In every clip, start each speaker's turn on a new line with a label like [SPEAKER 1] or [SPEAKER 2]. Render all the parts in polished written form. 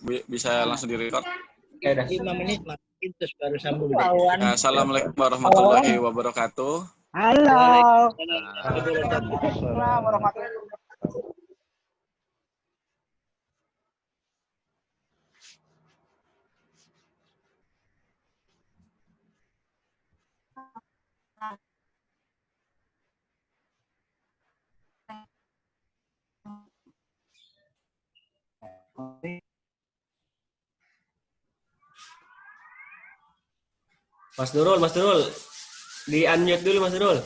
[SPEAKER 1] Bisa langsung direkod.
[SPEAKER 2] Ya udah.
[SPEAKER 3] 5 menit makin terus baru sambung.
[SPEAKER 1] Assalamualaikum warahmatullahi wabarakatuh.
[SPEAKER 4] Halo.
[SPEAKER 3] Waalaikumsalam warahmatullahi wabarakatuh.
[SPEAKER 2] Mas Nurul, di unmute dulu Mas Nurul.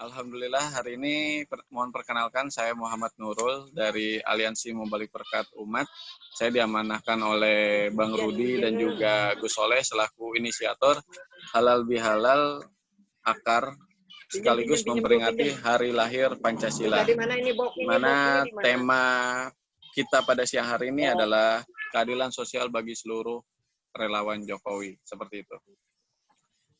[SPEAKER 1] Alhamdulillah hari ini mohon perkenalkan saya Muhammad Nurul dari Aliansi Mubalik Berkat Umat. Saya diamanahkan oleh Bang Rudi dan juga Gus Soleh selaku inisiator Halal Bihalal Akar sekaligus memperingati Hari Lahir Pancasila. Mana tema kita pada siang hari ini adalah keadilan sosial bagi seluruh relawan Jokowi, seperti itu.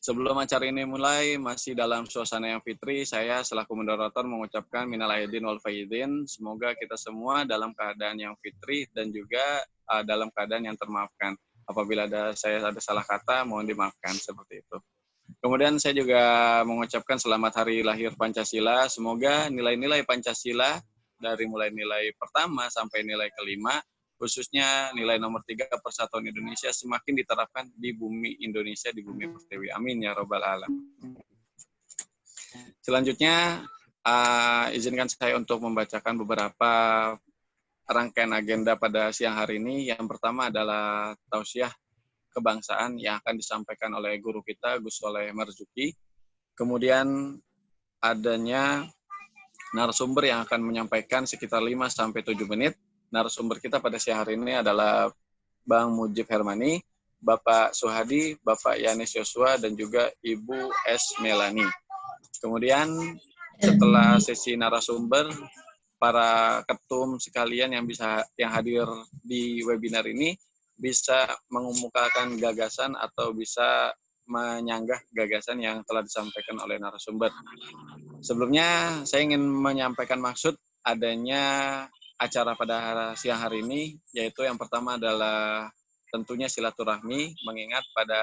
[SPEAKER 1] Sebelum acara ini mulai, masih dalam suasana yang fitri, saya selaku moderator mengucapkan minal aidin wal faizin. Semoga kita semua dalam keadaan yang fitri dan juga dalam keadaan yang termaafkan. Apabila saya ada salah kata, mohon dimaafkan, seperti itu. Kemudian saya juga mengucapkan selamat Hari Lahir Pancasila. Semoga nilai-nilai Pancasila dari mulai nilai pertama sampai nilai kelima, khususnya nilai nomor 3 Persatuan Indonesia semakin diterapkan di bumi Indonesia, di bumi Pertiwi. Amin ya Rabbal Alamin. Selanjutnya, izinkan saya untuk membacakan beberapa rangkaian agenda pada siang hari ini. Yang pertama adalah tausiah kebangsaan yang akan disampaikan oleh guru kita, Gus Soleh Marzuki. Kemudian adanya narasumber yang akan menyampaikan sekitar 5-7 menit. Narasumber kita pada siang hari ini adalah Bang Mujib Hermani, Bapak Suhadi, Bapak Yanis Yosua, dan juga Ibu S. Melani. Kemudian setelah sesi narasumber, para ketum sekalian yang hadir di webinar ini bisa mengemukakan gagasan atau bisa menyanggah gagasan yang telah disampaikan oleh narasumber. Sebelumnya, saya ingin menyampaikan maksud adanya acara pada siang hari ini, yaitu yang pertama adalah tentunya silaturahmi, mengingat pada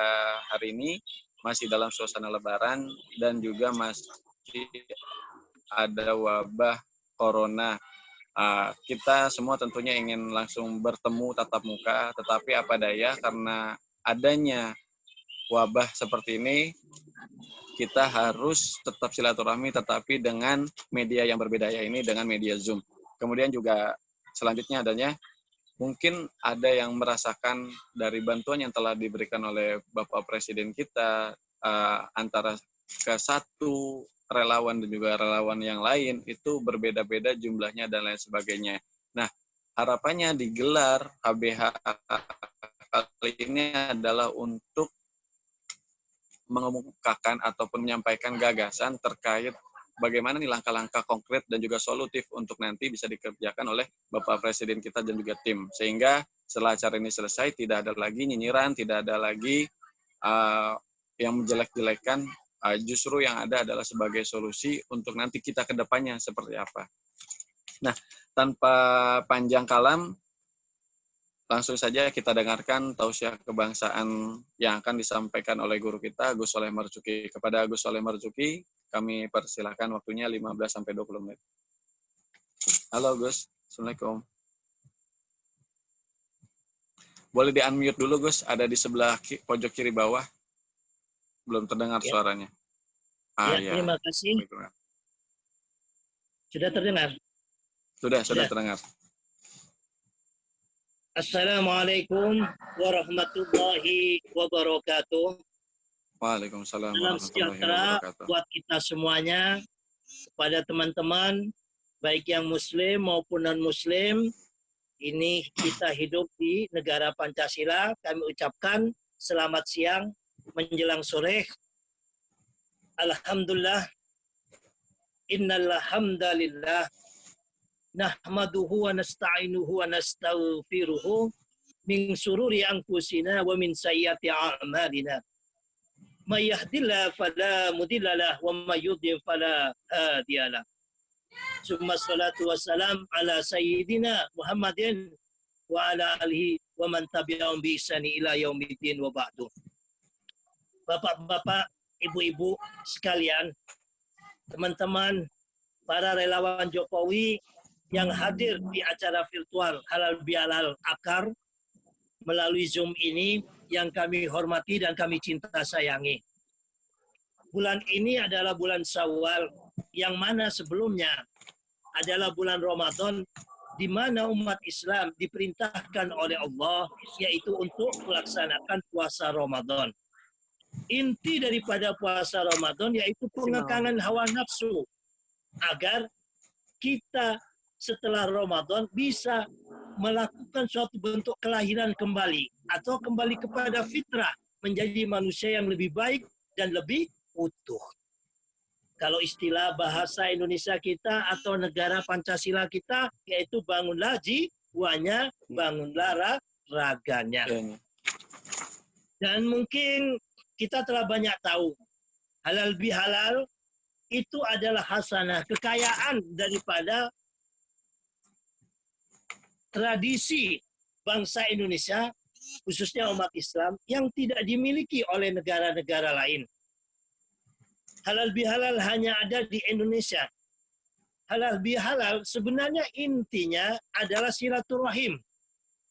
[SPEAKER 1] hari ini masih dalam suasana lebaran dan juga masih ada wabah corona. Kita semua tentunya ingin langsung bertemu tatap muka, tetapi apa daya karena adanya wabah seperti ini, kita harus tetap silaturahmi tetapi dengan media yang berbeda, ini dengan media Zoom. Kemudian juga selanjutnya adanya mungkin ada yang merasakan dari bantuan yang telah diberikan oleh Bapak Presiden kita antara ke satu relawan dan juga relawan yang lain itu berbeda-beda jumlahnya dan lain sebagainya. Nah, harapannya digelar HBH kali ini adalah untuk mengemukakan ataupun menyampaikan gagasan terkait bagaimana nih langkah-langkah konkret dan juga solutif untuk nanti bisa dikerjakan oleh Bapak Presiden kita dan juga tim. Sehingga setelah acara ini selesai, tidak ada lagi nyinyiran, tidak ada lagi yang menjelek-jelekan, justru yang ada adalah sebagai solusi untuk nanti kita ke depannya seperti apa. Nah, tanpa panjang kalam, langsung saja kita dengarkan tausiah kebangsaan yang akan disampaikan oleh guru kita, Gus Soleh Marzuki. Kepada Gus Soleh Marzuki, kami persilakan waktunya 15-20 menit. Halo Gus, Assalamualaikum. Boleh di-unmute dulu Gus, ada di sebelah pojok kiri bawah. Belum terdengar suaranya.
[SPEAKER 3] Ya, terima kasih. Sudah terdengar?
[SPEAKER 1] Sudah terdengar.
[SPEAKER 3] Assalamualaikum warahmatullahi wabarakatuh.
[SPEAKER 1] Waalaikumsalam
[SPEAKER 3] Salam sejahtera buat kita semuanya, kepada teman-teman, baik yang Muslim maupun non-Muslim. Ini kita hidup di negara Pancasila. Kami ucapkan selamat siang menjelang sore. Alhamdulillah. Innal hamdalillah. Nahmaduhu wa nasta'inuhu wa nastaghfiruhu min sururi anfusina wa min sayyiati a'malina. May yahdihillahu fala mudilla lahu wa may yudlil fala hadiya lahu. Summa salatu wassalam ala sayyidina Muhammadin wa ala alihi wa man tabi'ahum bi ihsani ila yaumiddin wa ba'du. Bapak-bapak, ibu-ibu sekalian, teman-teman, para relawan Jokowi yang hadir di acara virtual Halal Bihalal Akar melalui Zoom ini yang kami hormati dan kami cinta sayangi. Bulan ini adalah bulan Syawal yang mana sebelumnya adalah bulan Ramadan di mana umat Islam diperintahkan oleh Allah yaitu untuk melaksanakan puasa Ramadan. Inti daripada puasa Ramadan yaitu pengekangan hawa nafsu agar kita setelah Ramadan bisa melakukan suatu bentuk kelahiran kembali atau kembali kepada fitrah menjadi manusia yang lebih baik dan lebih utuh. Kalau istilah bahasa Indonesia kita atau negara Pancasila kita yaitu bangunlah jiwanya, bangunlah raganya. Dan mungkin kita telah banyak tahu halal bihalal itu adalah hasanah, kekayaan daripada tradisi bangsa Indonesia, khususnya umat Islam, yang tidak dimiliki oleh negara-negara lain. Halal bihalal hanya ada di Indonesia. Halal bihalal sebenarnya intinya adalah silaturahim.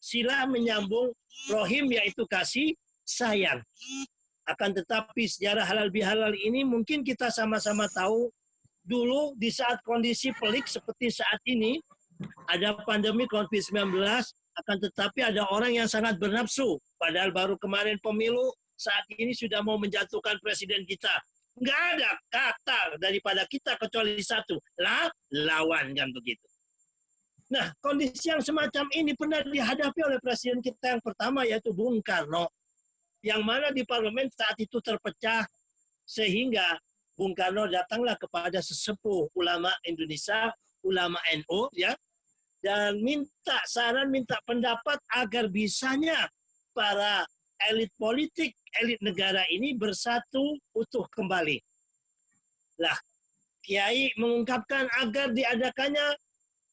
[SPEAKER 3] Sila menyambung rohim yaitu kasih sayang. Akan tetapi sejarah halal bihalal ini mungkin kita sama-sama tahu dulu di saat kondisi pelik seperti saat ini, ada pandemi COVID-19, akan tetapi ada orang yang sangat bernafsu. Padahal baru kemarin pemilu, saat ini sudah mau menjatuhkan presiden kita. Nggak ada kata daripada kita kecuali satu, lawan kan begitu. Nah, kondisi yang semacam ini pernah dihadapi oleh presiden kita yang pertama yaitu Bung Karno. Yang mana di parlemen saat itu terpecah sehingga Bung Karno datanglah kepada sesepuh ulama Indonesia, ulama NU ya, dan minta saran, minta pendapat agar bisanya para elit politik, elit negara ini bersatu utuh kembali. Lah, Kiai mengungkapkan agar diadakannya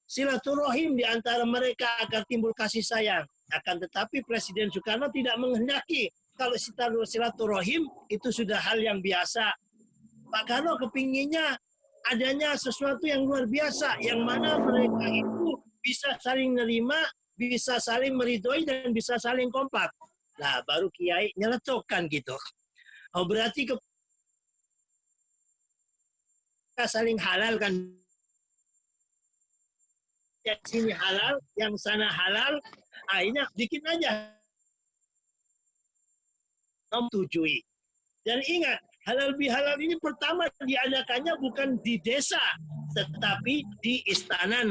[SPEAKER 3] silaturahim di antara mereka agar timbul kasih sayang. Akan tetapi Presiden Soekarno tidak menghendaki kalau silaturahim itu sudah hal yang biasa. Pak Karno kepinginnya adanya sesuatu yang luar biasa, yang mana mereka itu bisa saling nerima, bisa saling meridhoi, dan bisa saling kompak. Nah, baru Kiai nyeletokkan gitu. Oh, berarti kita saling halal kan. Yang sini halal, yang sana halal, akhirnya bikin aja. Tujui. Dan ingat, halal bihalal ini pertama diadakannya bukan di desa, tetapi di istana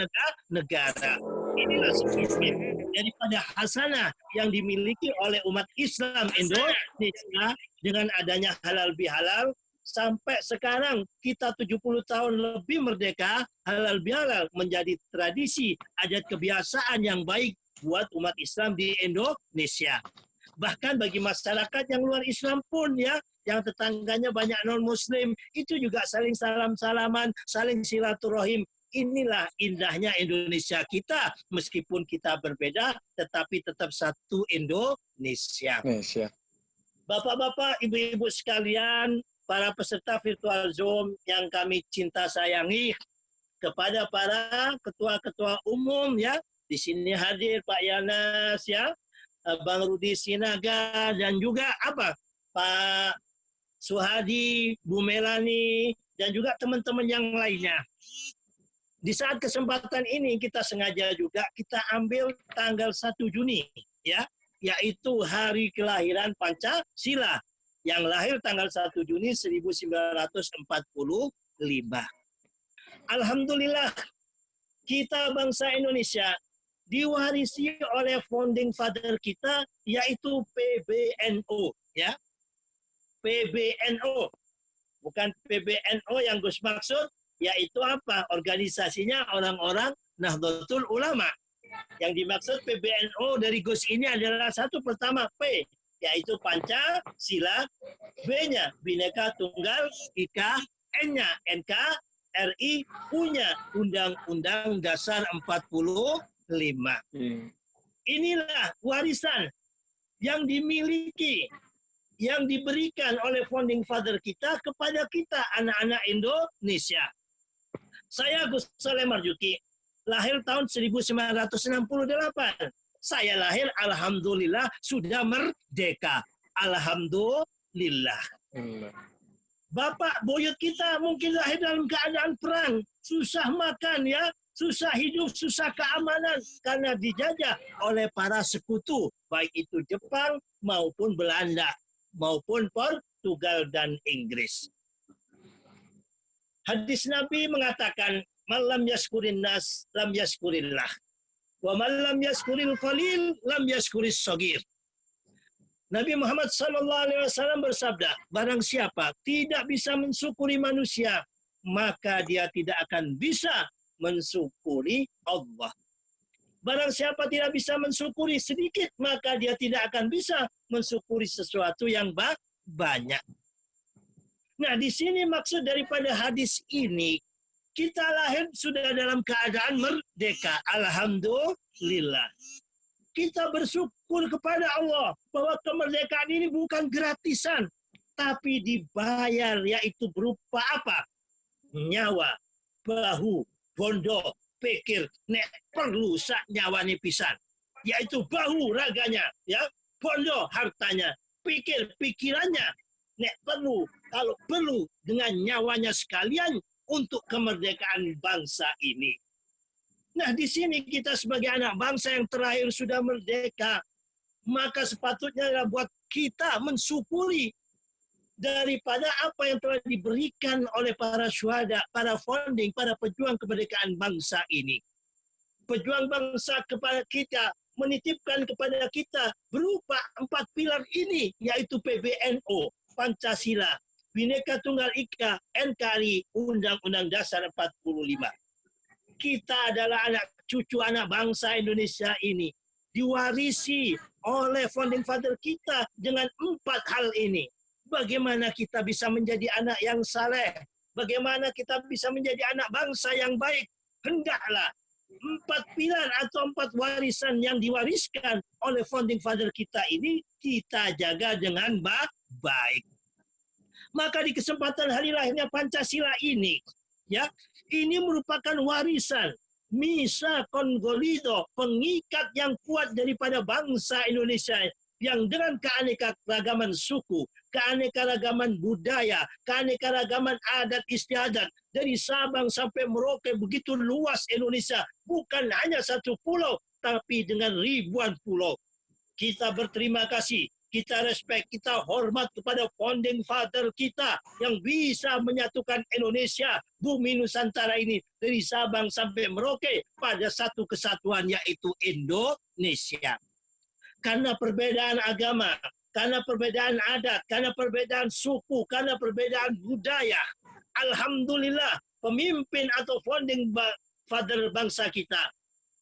[SPEAKER 3] negara. Inilah sebabnya daripada hasanah yang dimiliki oleh umat Islam Indonesia dengan adanya halal bihalal. Sampai sekarang kita 70 tahun lebih merdeka, halal bihalal menjadi tradisi, adat kebiasaan yang baik buat umat Islam di Indonesia. Bahkan bagi masyarakat yang luar Islam pun ya, yang tetangganya banyak non-muslim, itu juga saling salam-salaman, saling silaturahim. Inilah indahnya Indonesia kita, meskipun kita berbeda, tetapi tetap satu Indonesia. Bapak-bapak, ibu-ibu sekalian, para peserta virtual Zoom yang kami cinta sayangi, kepada para ketua-ketua umum ya, di sini hadir Pak Yanas ya, Bang Rudi Sinaga, dan juga Pak Suhadi, Bu Melani, dan juga teman-teman yang lainnya. Di saat kesempatan ini kita sengaja juga kita ambil tanggal 1 Juni ya, yaitu hari kelahiran Pancasila yang lahir tanggal 1 Juni 1945. Alhamdulillah kita bangsa Indonesia diwarisi oleh founding father kita yaitu PBNU ya. PBNU bukan PBNU yang Gus maksud, yaitu organisasinya orang-orang Nahdlatul Ulama. Yang dimaksud PBNU dari Gus ini adalah satu, pertama P yaitu Pancasila, B-nya Bhinneka Tunggal Ika, N-nya NKRI. RI punya Undang-Undang Dasar 45. Inilah warisan yang dimiliki, yang diberikan oleh founding father kita kepada kita, anak-anak Indonesia. Saya Gus Saleh Marjuki, lahir tahun 1968. Saya lahir, alhamdulillah, sudah merdeka. Alhamdulillah. Bapak buyut kita mungkin lahir dalam keadaan perang, susah makan ya, susah hidup, susah keamanan karena dijajah oleh para sekutu, baik itu Jepang maupun Belanda maupun Portugal dan Inggris. Hadis Nabi mengatakan, "Malam yaskurin nas, lam yaskurillah. Wa malam yaskuril qalil, lam yaskuris shagir." Nabi Muhammad SAW bersabda, barang siapa tidak bisa mensyukuri manusia, maka dia tidak akan bisa mensyukuri Allah. Barang siapa tidak bisa mensyukuri sedikit, maka dia tidak akan bisa mensyukuri sesuatu yang banyak. Nah, di sini maksud daripada hadis ini, kita lahir sudah dalam keadaan merdeka. Alhamdulillah. Kita bersyukur kepada Allah bahwa kemerdekaan ini bukan gratisan, tapi dibayar, yaitu berupa apa? Nyawa, bahu, bondo, pikir, nek perlu sak nyawane pisan, yaitu bahu raganya, ya, bondo hartanya, pikir pikirannya, nek perlu, kalau perlu dengan nyawanya sekalian untuk kemerdekaan bangsa ini. Nah, di sini kita sebagai anak bangsa yang terakhir sudah merdeka, maka sepatutnya adalah buat kita mensyukuri daripada apa yang telah diberikan oleh para syuhada, para founding, para pejuang kemerdekaan bangsa ini. Pejuang bangsa kepada kita, menitipkan kepada kita berupa 4 pilar ini, yaitu PBNU, Pancasila, Bhinneka Tunggal Ika, NKRI, Undang-Undang Dasar 45. Kita adalah anak cucu anak bangsa Indonesia ini, diwarisi oleh founding father kita dengan 4 hal ini. Bagaimana kita bisa menjadi anak yang saleh? Bagaimana kita bisa menjadi anak bangsa yang baik? Hendaklah 4 pilar atau 4 warisan yang diwariskan oleh founding father kita ini kita jaga dengan baik. Maka di kesempatan hari lahirnya Pancasila ini, ya, ini merupakan warisan Misa Kongolido, pengikat yang kuat daripada bangsa Indonesia yang dengan keanekaragaman suku, keanekaragaman budaya, keanekaragaman adat istiadat dari Sabang sampai Merauke, begitu luas Indonesia, bukan hanya 1 pulau tapi dengan ribuan pulau. Kita berterima kasih, kita respect, kita hormat kepada founding father kita yang bisa menyatukan Indonesia, bumi Nusantara ini dari Sabang sampai Merauke pada satu kesatuan, yaitu Indonesia. Karena perbedaan agama, karena perbedaan adat, karena perbedaan suku, karena perbedaan budaya, alhamdulillah pemimpin atau founding father bangsa kita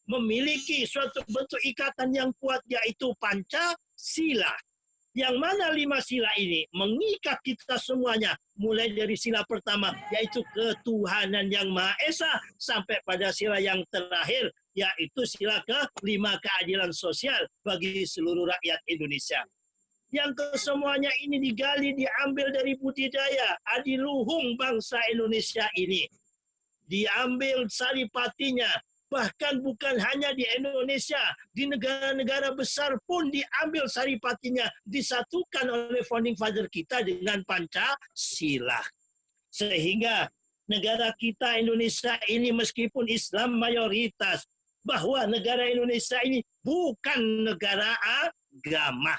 [SPEAKER 3] memiliki suatu bentuk ikatan yang kuat, yaitu Pancasila. Yang mana 5 sila ini mengikat kita semuanya, mulai dari sila pertama, yaitu ketuhanan yang Maha Esa, sampai pada sila yang terakhir, yaitu sila ke-5, keadilan sosial bagi seluruh rakyat Indonesia. Yang kesemuanya ini digali, diambil dari budidaya adiluhung bangsa Indonesia ini. Diambil saripatinya, bahkan bukan hanya di Indonesia, di negara-negara besar pun diambil saripatinya, disatukan oleh founding father kita dengan Pancasila. Sehingga negara kita Indonesia ini meskipun Islam mayoritas, bahwa negara Indonesia ini bukan negara agama.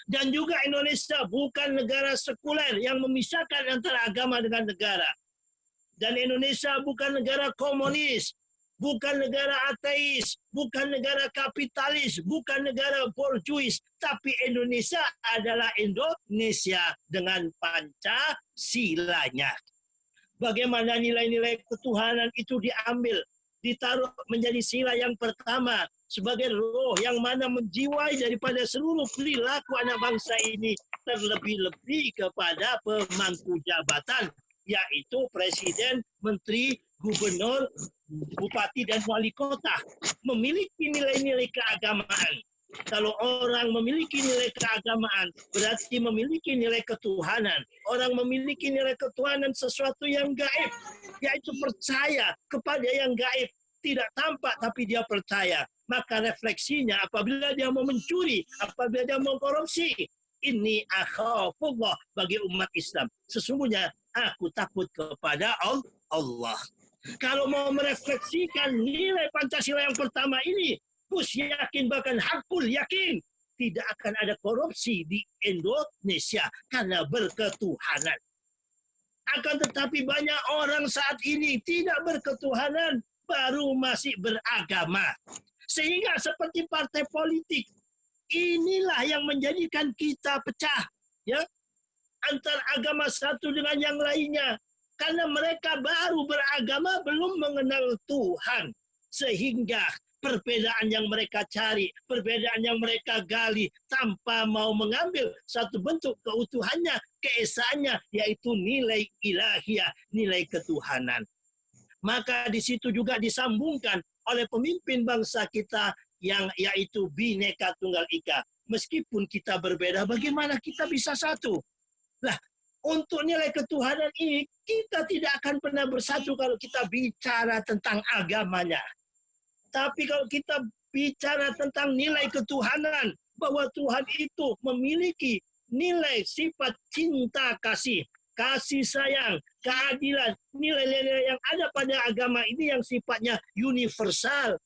[SPEAKER 3] Dan juga Indonesia bukan negara sekuler yang memisahkan antara agama dengan negara. Dan Indonesia bukan negara komunis, bukan negara ateis, bukan negara kapitalis, bukan negara borjuis, tapi Indonesia adalah Indonesia dengan Pancasilanya. Bagaimana nilai-nilai ketuhanan itu diambil, ditaruh menjadi sila yang pertama sebagai roh yang mana menjiwai daripada seluruh perilaku anak bangsa ini, terlebih-lebih kepada pemangku jabatan yaitu presiden, menteri, gubernur, bupati, dan wali kota memiliki nilai-nilai keagamaan. Kalau orang memiliki nilai keagamaan, berarti memiliki nilai ketuhanan. Orang memiliki nilai ketuhanan sesuatu yang gaib, yaitu percaya kepada yang gaib. Tidak tampak, tapi dia percaya. Maka refleksinya apabila dia mau mencuri, apabila dia mau korupsi, ini akhafullah bagi umat Islam. Sesungguhnya aku takut kepada Allah. Kalau mau merefleksikan nilai Pancasila yang pertama ini, Gus yakin, bahkan hakul yakin, tidak akan ada korupsi di Indonesia karena berketuhanan. Akan tetapi banyak orang saat ini tidak berketuhanan, baru masih beragama. Sehingga seperti partai politik, inilah yang menjadikan kita pecah, ya, antar agama satu dengan yang lainnya. Karena mereka baru beragama, belum mengenal Tuhan. Sehingga perbedaan yang mereka cari, perbedaan yang mereka gali, tanpa mau mengambil satu bentuk keutuhannya, keesaannya, yaitu nilai ilahiyah, nilai ketuhanan. Maka di situ juga disambungkan oleh pemimpin bangsa kita yang yaitu Bhinneka Tunggal Ika. Meskipun kita berbeda, bagaimana kita bisa satu? Lah, untuk nilai ketuhanan ini, kita tidak akan pernah bersatu kalau kita bicara tentang agamanya. Tapi kalau kita bicara tentang nilai ketuhanan, bahwa Tuhan itu memiliki nilai sifat cinta kasih, kasih sayang, keadilan, nilai-nilai yang ada pada agama ini yang sifatnya universal.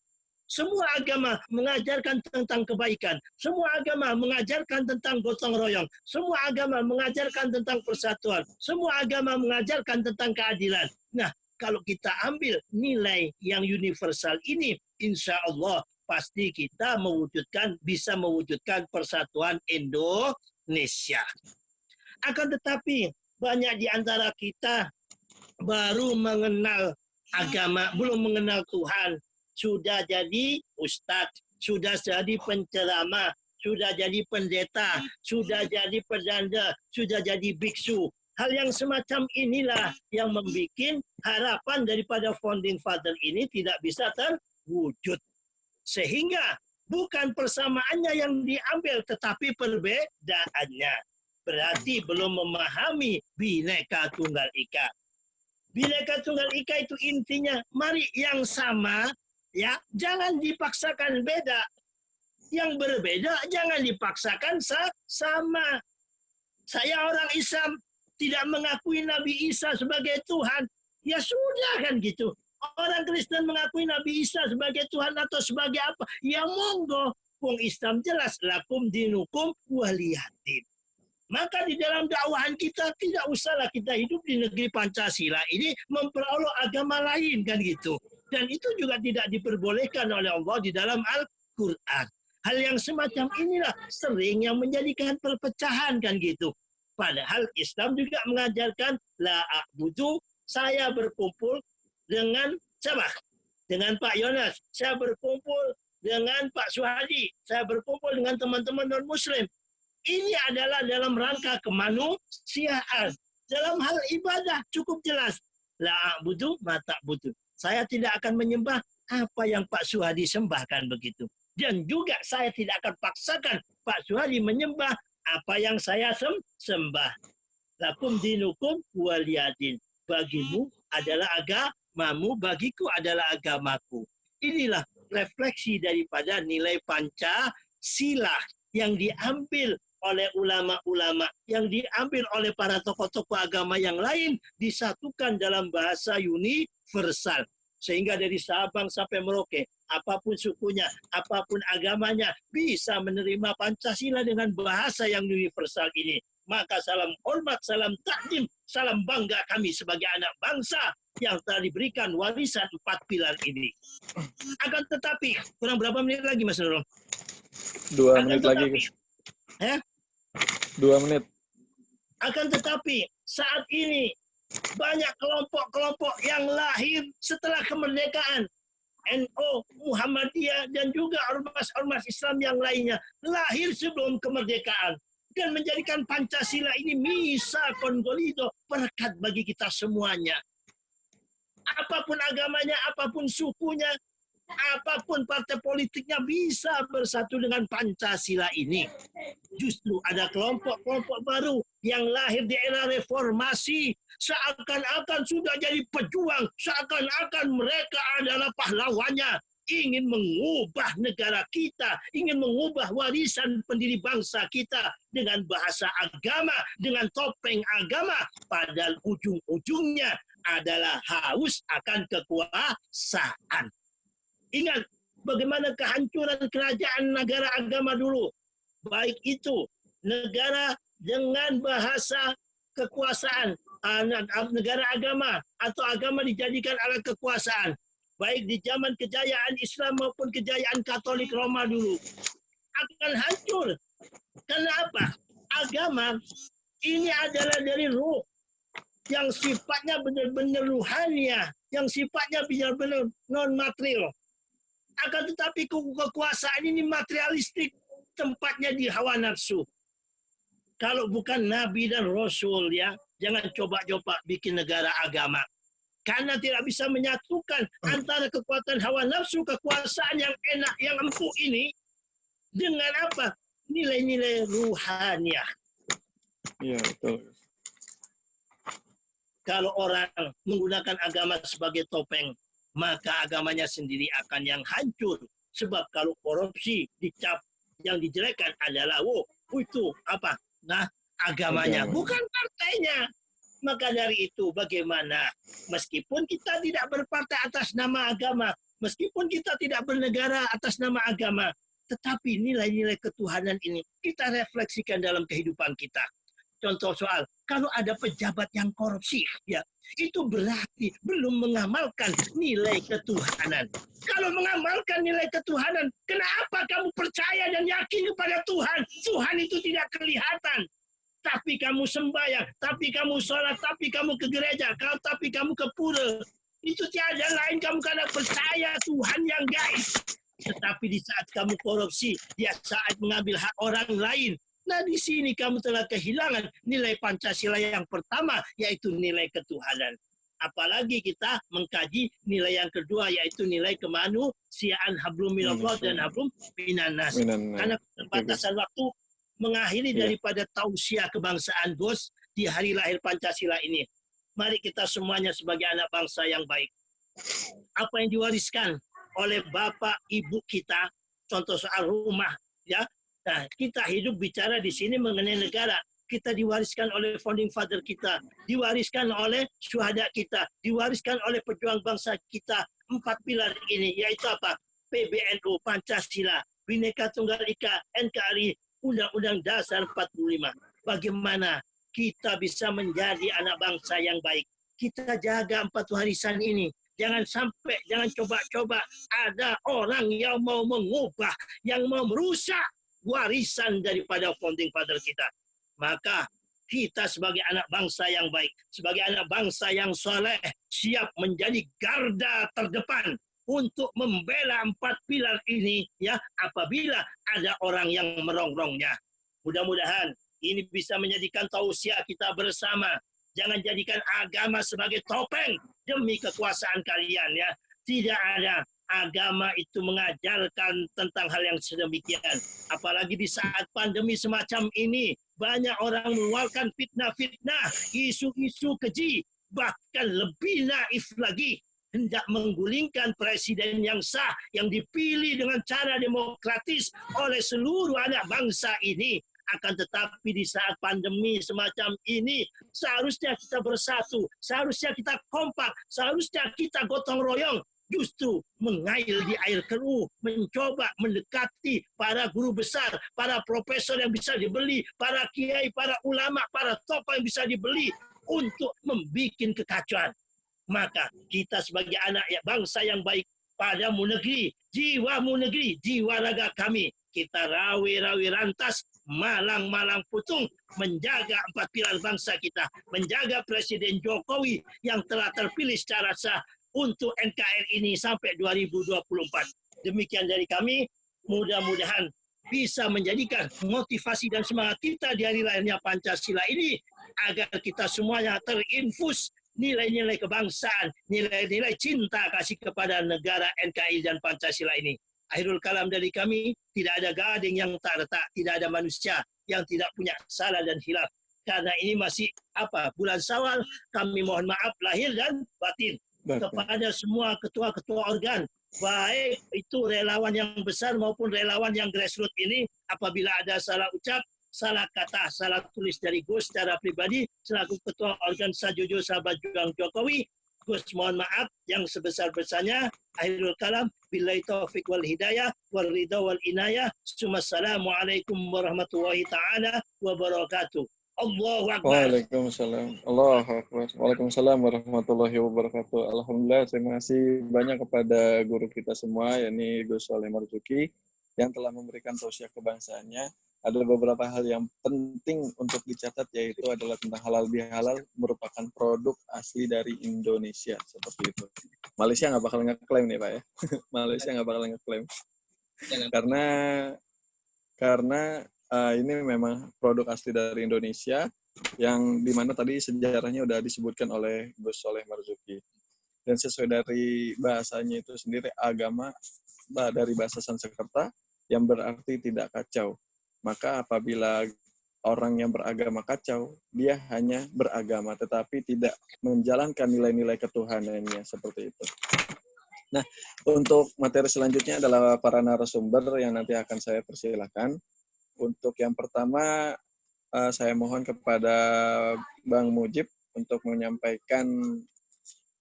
[SPEAKER 3] Semua agama mengajarkan tentang kebaikan. Semua agama mengajarkan tentang gotong royong. Semua agama mengajarkan tentang persatuan. Semua agama mengajarkan tentang keadilan. Nah, kalau kita ambil nilai yang universal ini, insya Allah pasti kita bisa mewujudkan persatuan Indonesia. Akan tetapi banyak di antara kita baru mengenal agama, belum mengenal Tuhan. Sudah jadi ustadz, sudah jadi penceramah, sudah jadi pendeta, sudah jadi perdana, sudah jadi biksu. Hal yang semacam inilah yang membuat harapan daripada founding father ini tidak bisa terwujud. Sehingga bukan persamaannya yang diambil, tetapi perbedaannya. Berarti belum memahami Bhinneka Tunggal Ika. Bhinneka Tunggal Ika itu intinya, mari yang sama, ya, jangan dipaksakan beda. Yang berbeda jangan dipaksakan sama. Saya orang Islam tidak mengakui Nabi Isa sebagai Tuhan. Ya sudah kan gitu. Orang Kristen mengakui Nabi Isa sebagai Tuhan atau sebagai apa? Ya monggo. Wong Islam jelas lakum dinukum waliyadin. Maka di dalam dakwahan kita tidak usahlah kita hidup di negeri Pancasila ini memperolok agama lain kan gitu. Dan itu juga tidak diperbolehkan oleh Allah di dalam Al-Quran. Hal yang semacam inilah sering yang menjadikan perpecahan kan gitu. Padahal Islam juga mengajarkan la a'budu, saya berkumpul dengan siapa? Dengan Pak Yonas. Saya berkumpul dengan Pak Suhadi. Saya berkumpul dengan teman-teman non-Muslim. Ini adalah dalam rangka kemanusiaan. Dalam hal ibadah cukup jelas. La a'budu ma ta'budu. Saya tidak akan menyembah apa yang Pak Suhadi sembahkan begitu. Dan juga saya tidak akan paksakan Pak Suhadi menyembah apa yang saya sembah. Lakum dinukum waliyadin. Bagimu adalah agamamu, bagiku adalah agamaku. Inilah refleksi daripada nilai Pancasila yang diambil oleh ulama-ulama, yang diambil oleh para tokoh-tokoh agama yang lain, disatukan dalam bahasa universal. Sehingga dari Sabang sampai Merauke, apapun sukunya, apapun agamanya, bisa menerima Pancasila dengan bahasa yang universal ini. Maka salam hormat, salam takdim, salam bangga kami sebagai anak bangsa yang telah diberikan warisan 4 pilar ini. Akan tetapi, kurang berapa menit lagi Mas Nurul?
[SPEAKER 1] 2 menit lagi.
[SPEAKER 3] Ya?
[SPEAKER 1] 2 menit.
[SPEAKER 3] Akan tetapi, saat ini banyak kelompok-kelompok yang lahir setelah kemerdekaan. NU, Muhammadiyah, dan juga ormas-ormas Islam yang lainnya lahir sebelum kemerdekaan. dan menjadikan Pancasila ini misa kongolido, berkat bagi kita semuanya. Apapun agamanya, apapun sukunya, apapun partai politiknya bisa bersatu dengan Pancasila ini. Justru ada kelompok-kelompok baru yang lahir di era reformasi, seakan-akan sudah jadi pejuang, seakan-akan mereka adalah pahlawannya, ingin mengubah negara kita, ingin mengubah warisan pendiri bangsa kita dengan bahasa agama, dengan topeng agama, padahal ujung-ujungnya adalah haus akan kekuasaan. Ingat bagaimana kehancuran kerajaan negara agama dulu. Baik itu negara dengan bahasa kekuasaan, negara agama atau agama dijadikan alat kekuasaan. Baik di zaman kejayaan Islam maupun kejayaan Katolik Roma dulu. Akan hancur. Kenapa? Agama ini adalah dari ruh yang sifatnya benar-benar ruhania, yang sifatnya benar-benar non-material. Akan tetapi kekuasaan ini materialistik, tempatnya di hawa nafsu. Kalau bukan Nabi dan Rasul, ya, jangan coba-coba bikin negara agama. Karena tidak bisa menyatukan antara kekuatan hawa nafsu, kekuasaan yang enak, yang empuk ini, dengan apa? Nilai-nilai ruhaniah.
[SPEAKER 1] Iya, betul.
[SPEAKER 3] Kalau orang menggunakan agama sebagai topeng, maka agamanya sendiri akan yang hancur. Sebab kalau korupsi dicap yang dijelekkan adalah, itu apa? Nah, agamanya, bukan partainya. Maka dari itu bagaimana? Meskipun kita tidak berpartai atas nama agama, meskipun kita tidak bernegara atas nama agama, tetapi nilai-nilai ketuhanan ini kita refleksikan dalam kehidupan kita. Contoh soal, kalau ada pejabat yang korupsi, ya, itu berarti belum mengamalkan nilai ketuhanan. Kalau mengamalkan nilai ketuhanan, kenapa kamu percaya dan yakin kepada Tuhan? Tuhan itu tidak kelihatan. Tapi kamu sembahyang, tapi kamu sholat, tapi kamu ke gereja, tapi kamu ke pura. Itu tiada lain kamu karena percaya Tuhan yang gaib. Tetapi di saat kamu korupsi, di saat mengambil hak orang lain, nah di sini kamu telah kehilangan nilai Pancasila yang pertama, yaitu nilai ketuhanan. Apalagi kita mengkaji nilai yang kedua, yaitu nilai kemanusiaan, hablum minallah dan hablum minannas. Karena keterbatasan waktu, mengakhiri daripada tausiah kebangsaan Bos di hari lahir Pancasila ini. Mari kita semuanya sebagai anak bangsa yang baik. Apa yang diwariskan oleh bapak ibu kita, contoh soal rumah, ya. Nah, kita hidup bicara di sini mengenai negara. Kita diwariskan oleh founding father kita, diwariskan oleh syuhada kita, diwariskan oleh pejuang bangsa kita. 4 pilar ini, yaitu apa? PBNU, Pancasila, Bhinneka Tunggal Ika, NKRI, Undang-Undang Dasar 45. Bagaimana kita bisa menjadi anak bangsa yang baik? Kita jaga 4 warisan ini. Jangan sampai, jangan coba-coba ada orang yang mau mengubah, yang mau merusak warisan daripada founding father kita. Maka kita sebagai anak bangsa yang baik, sebagai anak bangsa yang soleh, siap menjadi garda terdepan untuk membela 4 pilar ini, ya, apabila ada orang yang merongrongnya. Mudah-mudahan ini bisa menjadikan tausiah kita bersama. Jangan jadikan agama sebagai topeng demi kekuasaan kalian, ya. Tidak ada. Agama itu mengajarkan tentang hal yang sedemikian. Apalagi di saat pandemi semacam ini, banyak orang mengeluarkan fitnah-fitnah, isu-isu keji, bahkan lebih naif lagi, hendak menggulingkan presiden yang sah, yang dipilih dengan cara demokratis oleh seluruh anak bangsa ini. Akan tetapi di saat pandemi semacam ini, seharusnya kita bersatu, seharusnya kita kompak, seharusnya kita gotong royong, justru mengail di air keruh, mencoba mendekati para guru besar, para profesor yang bisa dibeli, para kiai, para ulama, para tokoh yang bisa dibeli untuk membuat kekacauan. Maka kita sebagai anak bangsa yang baik, padamu negeri, jiwamu negeri, jiwa raga kami, kita rawi-rawi rantas, malang-malang putung, menjaga 4 pilar bangsa kita, menjaga Presiden Jokowi yang telah terpilih secara sah untuk NKRI ini sampai 2024. Demikian dari kami, mudah-mudahan bisa menjadikan motivasi dan semangat kita di hari lahirnya Pancasila ini agar kita semuanya terinfus nilai-nilai kebangsaan, nilai-nilai cinta kasih kepada negara NKRI dan Pancasila ini. Akhirul kalam dari kami, tidak ada gading yang tak retak, tidak ada manusia yang tidak punya salah dan hilaf. Karena ini masih bulan Syawal, kami mohon maaf lahir dan batin kepada semua ketua-ketua organ, baik itu relawan yang besar maupun relawan yang grassroots ini, apabila ada salah ucap, salah kata, salah tulis dari Gus secara pribadi selaku ketua organisasi Jujur Sahabat Juang Jokowi, Gus mohon maaf yang sebesar-besarnya. Akhirul kalam, billahi taufiq wal hidayah wal ridha wal inayah. Assalamualaikum warahmatullahi taala wabarakatuh. Allahu Akbar.
[SPEAKER 1] Waalaikumsalam. Allahu Akbar. Waalaikumsalam warahmatullahi wabarakatuh. Alhamdulillah, terima kasih banyak kepada guru kita semua, yakni Gus Soleh Marzuki, yang telah memberikan tausiah kebangsaannya. Ada beberapa hal yang penting untuk dicatat, yaitu adalah tentang halal bihalal merupakan produk asli dari Indonesia, seperti itu. Malaysia nggak bakal ngeklaim nih Pak ya. Malaysia nggak bakal ngeklaim. Karena ini memang produk asli dari Indonesia, yang dimana tadi sejarahnya udah disebutkan oleh Gus Soleh Marzuki. Dan sesuai dari bahasanya itu sendiri, agama dari bahasa Sanskerta yang berarti tidak kacau. Maka apabila orang yang beragama kacau, dia hanya beragama tetapi tidak menjalankan nilai-nilai ketuhanannya, seperti itu. Nah, untuk materi selanjutnya adalah para narasumber yang nanti akan saya persilakan. Untuk yang pertama, saya mohon kepada Bang Mujib untuk menyampaikan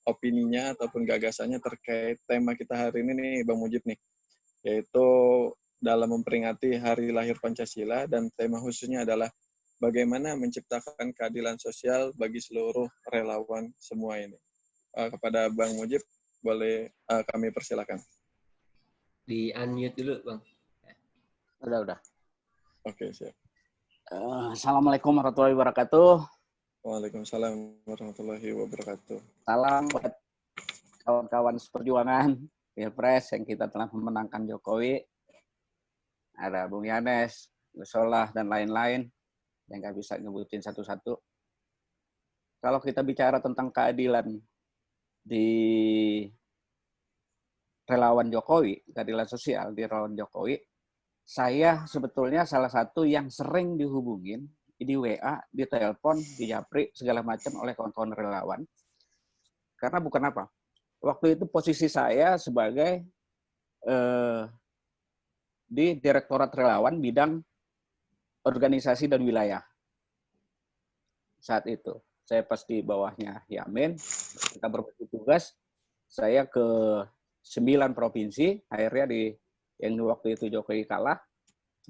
[SPEAKER 1] opininya ataupun gagasannya terkait tema kita hari ini nih, Bang Mujib nih, yaitu dalam memperingati Hari Lahir Pancasila, dan tema khususnya adalah bagaimana menciptakan keadilan sosial bagi seluruh relawan semua ini. Kepada Bang Mujib, boleh kami persilakan.
[SPEAKER 2] Di unmute dulu, Bang.
[SPEAKER 4] Udah.
[SPEAKER 1] Oke, siap.
[SPEAKER 4] Assalamualaikum warahmatullahi wabarakatuh.
[SPEAKER 1] Waalaikumsalam warahmatullahi wabarakatuh.
[SPEAKER 4] Salam buat kawan-kawan seperjuangan Pilpres yang kita telah memenangkan Jokowi. Ada Bung Yanes, Gus Solah, dan lain-lain yang nggak bisa nyebutin satu-satu. Kalau kita bicara tentang keadilan di relawan Jokowi, keadilan sosial di relawan Jokowi, saya sebetulnya salah satu yang sering dihubungin di WA, di telepon, di japri, segala macam oleh kawan-kawan relawan. Karena bukan apa? Waktu itu posisi saya sebagai di Direktorat Relawan bidang organisasi dan wilayah. Saat itu, saya pas di bawahnya Yamin, kita berbagi tugas, saya ke 9 provinsi, akhirnya yang waktu itu Jokowi kalah,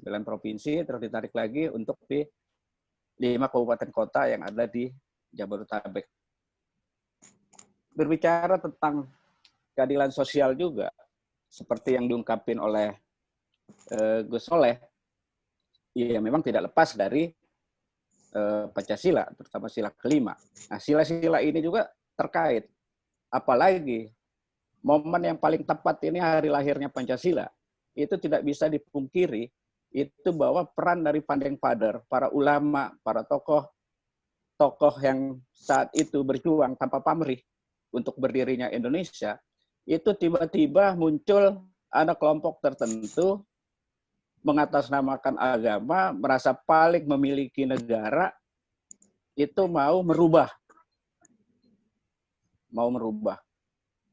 [SPEAKER 4] 9 provinsi, terus ditarik lagi untuk di 5 kabupaten kota yang ada di Jabodetabek. Berbicara tentang keadilan sosial juga, seperti yang diungkapin oleh Gus Soleh, ya memang tidak lepas dari Pancasila, terutama sila kelima. Nah, sila-sila ini juga terkait. Apalagi momen yang paling tepat ini hari lahirnya Pancasila, itu tidak bisa dipungkiri, itu bahwa peran dari Pandeng Pader, para ulama, para tokoh yang saat itu berjuang tanpa pamrih untuk berdirinya Indonesia, itu tiba-tiba muncul ada kelompok tertentu mengatasnamakan agama, merasa paling memiliki negara, itu mau merubah.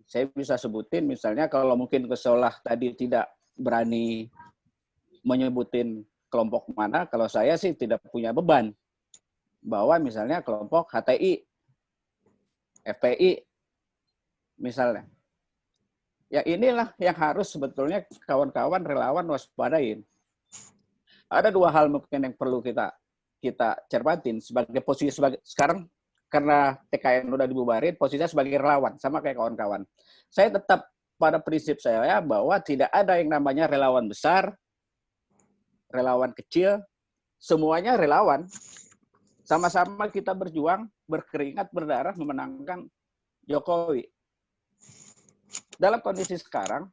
[SPEAKER 4] Saya bisa sebutin misalnya kalau mungkin Gus Solah tadi tidak berani menyebutin kelompok mana, kalau saya sih tidak punya beban. Bahwa misalnya kelompok HTI, FPI, misalnya. Ya inilah yang harus sebetulnya kawan-kawan relawan waspadain. Ada 2 hal mungkin yang perlu kita cermatin sebagai posisi sekarang, karena TKN udah dibubarin, posisinya sebagai relawan sama kayak kawan-kawan. Saya tetap pada prinsip saya bahwa tidak ada yang namanya relawan besar, relawan kecil, semuanya relawan. Sama-sama kita berjuang, berkeringat, berdarah memenangkan Jokowi. Dalam kondisi sekarang,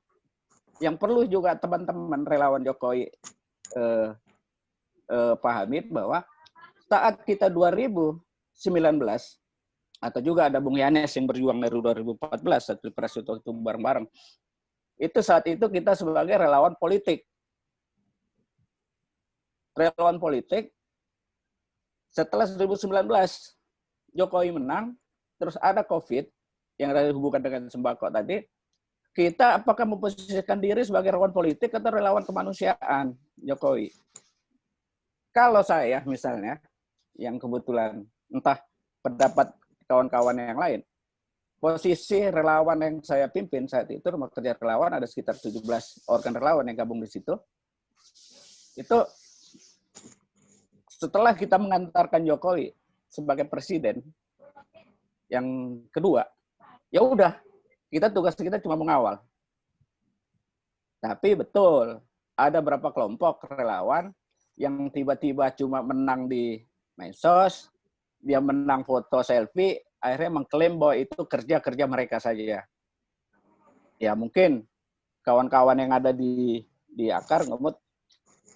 [SPEAKER 4] yang perlu juga teman-teman relawan Jokowi pahami bahwa saat kita 2019 atau juga ada Bung Yanes yang berjuang dari 2014 saat Pilpres itu bareng-bareng. Itu saat itu kita sebagai relawan politik. Relawan politik setelah 2019 Jokowi menang, terus ada COVID yang ada hubungan dengan sembako tadi, kita apakah memposisikan diri sebagai relawan politik atau relawan kemanusiaan Jokowi? Kalau saya misalnya, yang kebetulan entah pendapat kawan-kawan yang lain, posisi relawan yang saya pimpin saat itu, rumah kerja relawan, ada sekitar 17 organ relawan yang gabung di situ. Itu setelah kita mengantarkan Jokowi sebagai presiden yang kedua, ya udah, tugas kita cuma mengawal. Tapi betul, ada beberapa kelompok relawan yang tiba-tiba cuma menang di medsos, dia menang foto selfie, akhirnya mengklaim bahwa itu kerja-kerja mereka saja. Ya mungkin kawan-kawan yang ada di akar ngemut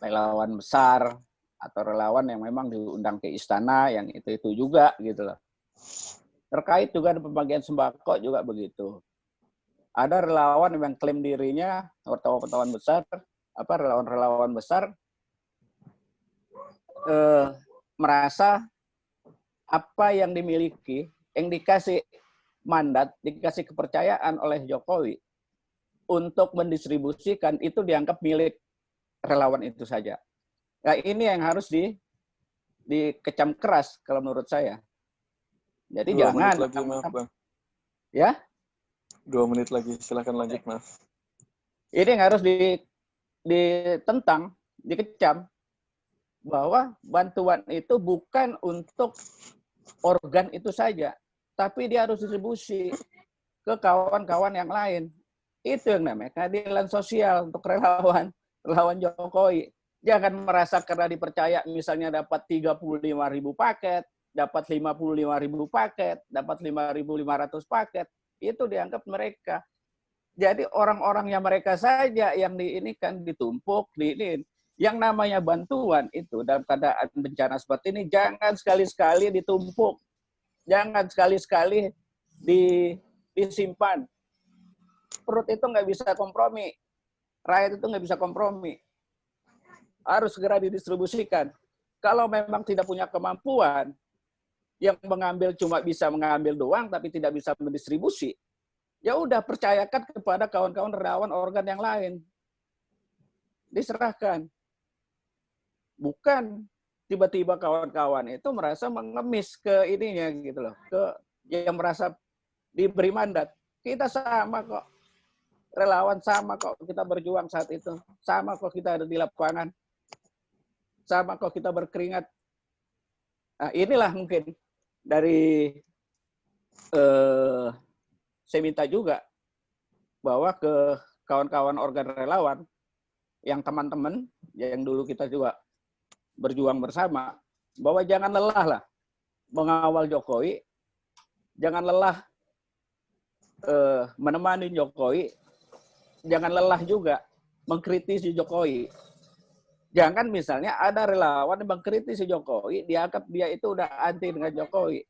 [SPEAKER 4] relawan besar atau relawan yang memang diundang ke istana yang itu juga gitu loh. Terkait juga dengan pembagian sembako juga begitu. Ada relawan yang klaim dirinya wartawan besar, relawan-relawan besar merasa apa yang dimiliki, yang dikasih mandat, dikasih kepercayaan oleh Jokowi untuk mendistribusikan itu dianggap milik relawan itu saja. Nah, ini yang harus dikecam keras kalau menurut saya. Jadi
[SPEAKER 1] 2
[SPEAKER 4] jangan.
[SPEAKER 1] menit lagi, maaf, Bang.
[SPEAKER 4] Ya?
[SPEAKER 1] 2 menit lagi, silakan lanjut, Mas.
[SPEAKER 4] Ini yang harus ditentang, dikecam, bahwa bantuan itu bukan untuk organ itu saja, tapi dia harus distribusi ke kawan-kawan yang lain. Itu yang namanya keadilan sosial untuk relawan Jokowi. Jangan merasa karena dipercaya misalnya dapat 35.000 paket, dapat 55.000 paket, dapat 5.500 paket, itu dianggap mereka. Jadi orang-orang yang mereka saja yang diinikan, ditumpuk, diinin. Yang namanya bantuan itu dalam keadaan bencana seperti ini, jangan sekali-sekali ditumpuk. Jangan sekali-sekali disimpan. Perut itu nggak bisa kompromi. Rakyat itu nggak bisa kompromi. Harus segera didistribusikan. Kalau memang tidak punya kemampuan, yang mengambil cuma bisa mengambil doang, tapi tidak bisa mendistribusi, ya udah percayakan kepada kawan-kawan relawan organ yang lain. Diserahkan. Bukan tiba-tiba kawan-kawan itu merasa mengemis ke ininya gitu loh, ke yang merasa diberi mandat. Kita sama kok. Relawan sama kok kita berjuang saat itu. Sama kok kita ada di lapangan. Sama kok kita berkeringat. Nah, inilah mungkin dari saya minta juga bahwa ke kawan-kawan organ relawan yang teman-teman yang dulu kita juga berjuang bersama, bahwa jangan lelah lah mengawal Jokowi, jangan lelah menemani Jokowi, jangan lelah juga mengkritisi Jokowi. Jangan misalnya ada relawan yang mengkritisi Jokowi, dianggap dia itu udah anti dengan Jokowi.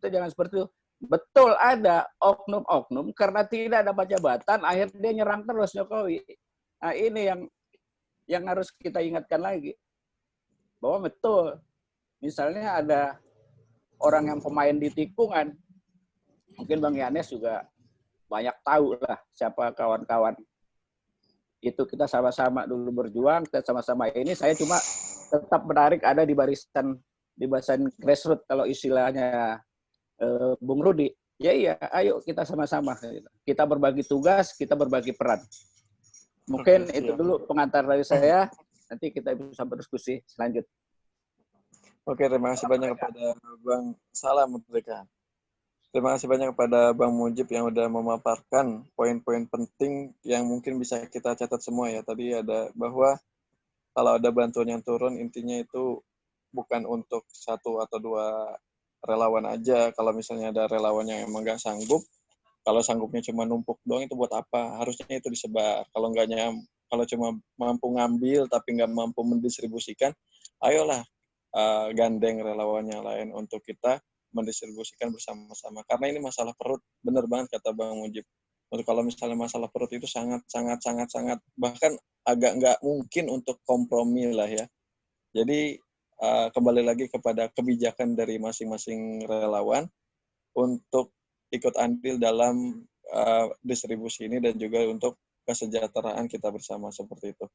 [SPEAKER 4] Itu jangan seperti itu. Betul ada oknum-oknum karena tidak ada jabatan, akhirnya dia nyerang terus Jokowi. Nah ini yang harus kita ingatkan lagi. Bahwa betul, misalnya ada orang yang pemain di tikungan, mungkin Bang Yanes juga banyak tahu lah siapa kawan-kawan. Itu kita sama-sama dulu berjuang, kita sama-sama ini. Saya cuma tetap menarik ada di barisan grassroots kalau istilahnya Bung Rudi. Ya iya, ayo kita sama-sama. Kita berbagi tugas, kita berbagi peran. Mungkin itu dulu pengantar dari saya. Nanti kita bisa berdiskusi selanjut.
[SPEAKER 1] Oke, terima kasih banyak kepada Bang Salam Merdeka. Terima kasih banyak kepada Bang Mujib yang udah memaparkan poin-poin penting yang mungkin bisa kita catat semua ya. Tadi ada bahwa kalau ada bantuan yang turun, intinya itu bukan untuk 1 atau 2 relawan aja. Kalau misalnya ada relawan yang emang nggak sanggup, kalau sanggupnya cuma numpuk doang itu buat apa? Harusnya itu disebar. Kalau nggak kalau cuma mampu ngambil tapi nggak mampu mendistribusikan, ayolah gandeng relawan yang lain untuk kita mendistribusikan bersama-sama. Karena ini masalah perut, benar banget kata Bang Mujib. Untuk kalau misalnya masalah perut itu sangat bahkan agak nggak mungkin untuk kompromi lah ya. Jadi kembali lagi kepada kebijakan dari masing-masing relawan untuk ikut andil dalam distribusi ini dan juga untuk kesejahteraan kita bersama seperti itu.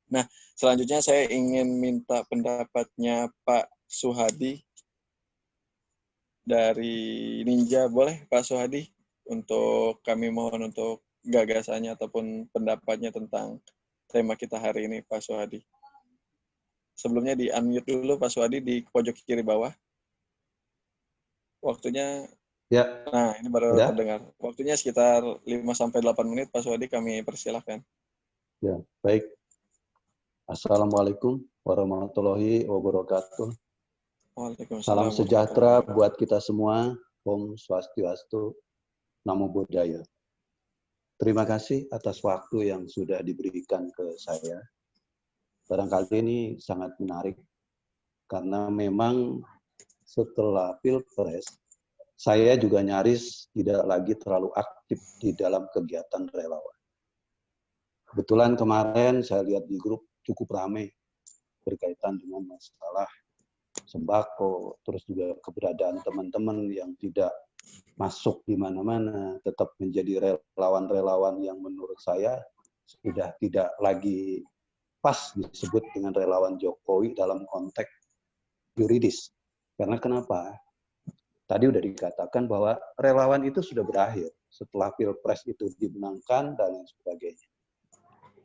[SPEAKER 1] Nah, selanjutnya saya ingin minta pendapatnya Pak Suhadi dari Ninja. Boleh Pak Suhadi? Untuk kami mohon untuk gagasannya ataupun pendapatnya tentang tema kita hari ini, Pak Suhadi. Sebelumnya di-unmute dulu Pak Suhadi di pojok kiri bawah. Waktunya,
[SPEAKER 5] ya.
[SPEAKER 1] Nah ini baru terdengar. Waktunya sekitar 5-8 menit, Pak Suhadi, kami persilahkan.
[SPEAKER 5] Ya, baik. Assalamualaikum warahmatullahi wabarakatuh.
[SPEAKER 1] Waalaikumsalam.
[SPEAKER 5] Salam sejahtera buat kita semua. Om Swastiastu, Namo Buddhaya. Terima kasih atas waktu yang sudah diberikan ke saya. Barangkali ini sangat menarik, karena memang setelah Pilpres, saya juga nyaris tidak lagi terlalu aktif di dalam kegiatan relawan. Kebetulan kemarin saya lihat di grup cukup ramai berkaitan dengan masalah sembako, terus juga keberadaan teman-teman yang tidak masuk di mana-mana, tetap menjadi relawan-relawan yang menurut saya sudah tidak lagi pas disebut dengan relawan Jokowi dalam konteks yuridis. Karena kenapa? Tadi udah dikatakan bahwa relawan itu sudah berakhir setelah Pilpres itu dimenangkan dan lain sebagainya.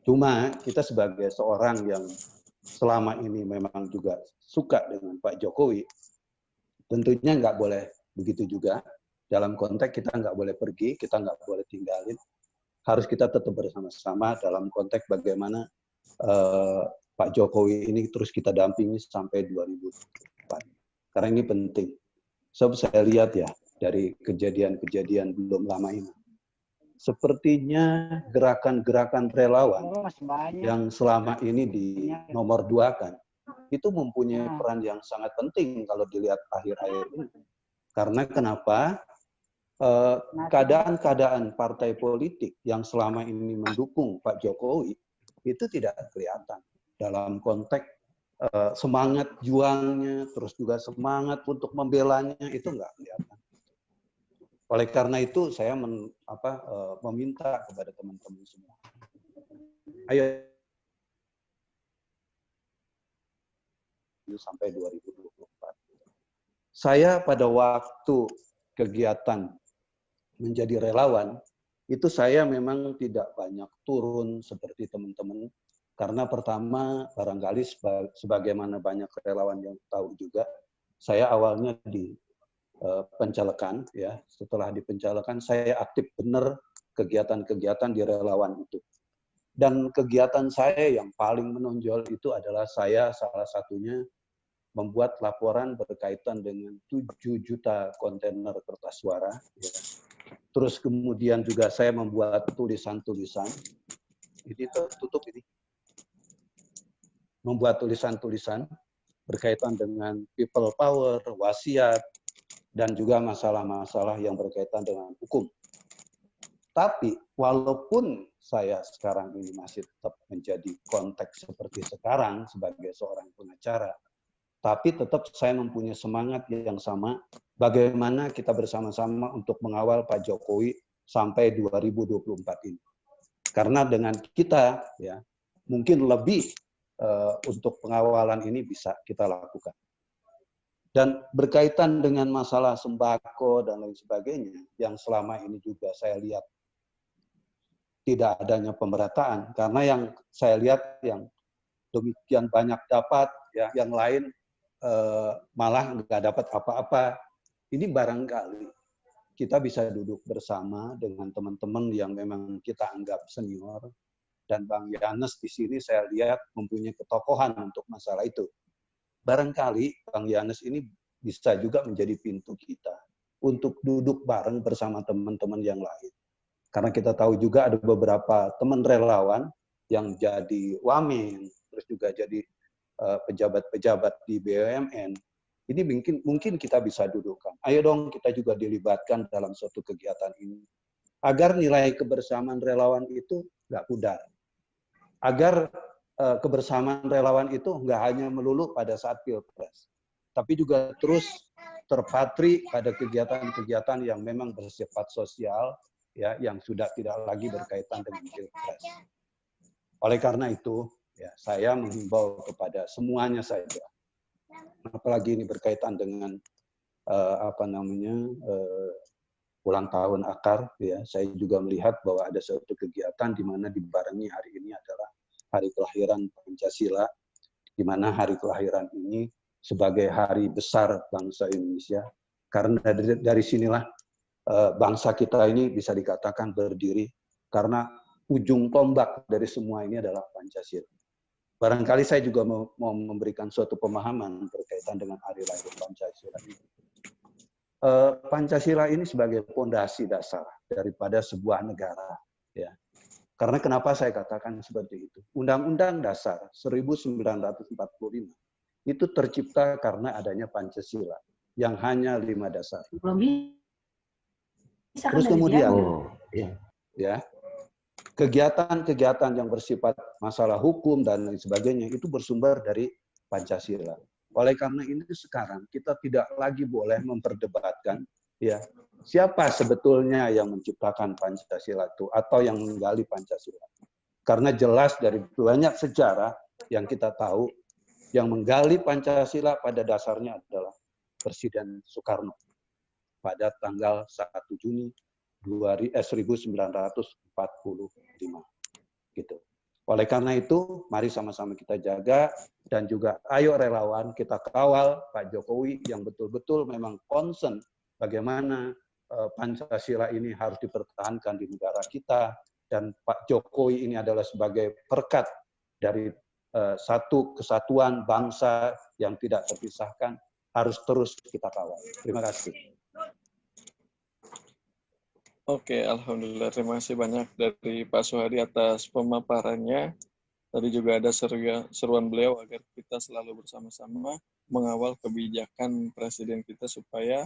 [SPEAKER 5] Cuma kita sebagai seorang yang selama ini memang juga suka dengan Pak Jokowi, tentunya nggak boleh begitu juga. Dalam konteks kita nggak boleh pergi, kita nggak boleh tinggalin. Harus kita tetap bersama-sama dalam konteks bagaimana Pak Jokowi ini terus kita dampingi sampai 2024. Karena ini penting. Sebab saya lihat ya, dari kejadian-kejadian belum lama ini, sepertinya gerakan-gerakan relawan yang selama ini di nomor 2 kan, itu mempunyai peran yang sangat penting kalau dilihat akhir-akhir ini. Karena kenapa? Keadaan-keadaan partai politik yang selama ini mendukung Pak Jokowi itu tidak kelihatan dalam konteks semangat juangnya, terus juga semangat untuk membelanya itu nggak kelihatan. Oleh karena itu saya meminta kepada teman-teman semua, ayo sampai 2024. Saya pada waktu kegiatan menjadi relawan, itu saya memang tidak banyak turun seperti teman-teman. Karena pertama, barangkali sebagaimana banyak relawan yang tahu juga, saya awalnya di pencalekan, ya. Setelah di pencalekan, saya aktif benar kegiatan-kegiatan di relawan itu. Dan kegiatan saya yang paling menonjol itu adalah saya salah satunya membuat laporan berkaitan dengan 7 juta kontainer kertas suara. Ya. Terus kemudian juga saya membuat tulisan-tulisan. Ini tertutup ini. Membuat tulisan-tulisan berkaitan dengan people power, wasiat, dan juga masalah-masalah yang berkaitan dengan hukum. Tapi walaupun saya sekarang ini masih tetap menjadi konteks seperti sekarang sebagai seorang pengacara, tapi tetap saya mempunyai semangat yang sama bagaimana kita bersama-sama untuk mengawal Pak Jokowi sampai 2024 ini. Karena dengan kita ya mungkin lebih untuk pengawalan ini bisa kita lakukan. Dan berkaitan dengan masalah sembako dan lain sebagainya yang selama ini juga saya lihat tidak adanya pemerataan, karena yang saya lihat yang demikian banyak dapat, ya, yang lain malah nggak dapat apa-apa. Ini barangkali kita bisa duduk bersama dengan teman-teman yang memang kita anggap senior, dan Bang Yanes di sini saya lihat mempunyai ketokohan untuk masalah itu. Barangkali Bang Yanes ini bisa juga menjadi pintu kita untuk duduk bareng bersama teman-teman yang lain. Karena kita tahu juga ada beberapa teman relawan yang jadi wamen, terus juga jadi pejabat-pejabat di BUMN, ini mungkin kita bisa dudukkan. Ayo dong kita juga dilibatkan dalam suatu kegiatan ini. Agar nilai kebersamaan relawan itu nggak pudar. Agar kebersamaan relawan itu nggak hanya melulu pada saat Pilpres, tapi juga terus terpatri pada kegiatan-kegiatan yang memang bersifat sosial, ya, yang sudah tidak lagi berkaitan dengan Pilpres. Oleh karena itu, ya, saya menghimbau kepada semuanya saja, apalagi ini berkaitan dengan ulang tahun AKAR, ya, saya juga melihat bahwa ada suatu kegiatan di mana dibarengi hari ini adalah hari kelahiran Pancasila, di mana hari kelahiran ini sebagai hari besar bangsa Indonesia, karena dari sinilah bangsa kita ini bisa dikatakan berdiri, karena ujung tombak dari semua ini adalah Pancasila. Barangkali saya juga mau memberikan suatu pemahaman berkaitan dengan hari lahir Pancasila ini. Pancasila ini sebagai fondasi dasar daripada sebuah negara, ya. Karena kenapa saya katakan seperti itu? Undang-Undang Dasar 1945 itu tercipta karena adanya Pancasila yang hanya 5 dasar. Terus kemudian, ya, kegiatan-kegiatan yang bersifat masalah hukum dan lain sebagainya itu bersumber dari Pancasila. Oleh karena ini sekarang kita tidak lagi boleh memperdebatkan, ya, siapa sebetulnya yang menciptakan Pancasila itu atau yang menggali Pancasila. Karena jelas dari banyak sejarah yang kita tahu, yang menggali Pancasila pada dasarnya adalah Presiden Soekarno pada tanggal 1 Juni 1945. Gitu. Oleh karena itu, mari sama-sama kita jaga, dan juga ayo relawan kita kawal Pak Jokowi yang betul-betul memang concern bagaimana Pancasila ini harus dipertahankan di negara kita, dan Pak Jokowi ini adalah sebagai perkat dari satu kesatuan bangsa yang tidak terpisahkan, harus terus kita kawal. Terima kasih.
[SPEAKER 1] Oke, Alhamdulillah. Terima kasih banyak dari Pak Suhadi atas pemaparannya. Tadi juga ada seruan beliau agar kita selalu bersama-sama mengawal kebijakan Presiden kita supaya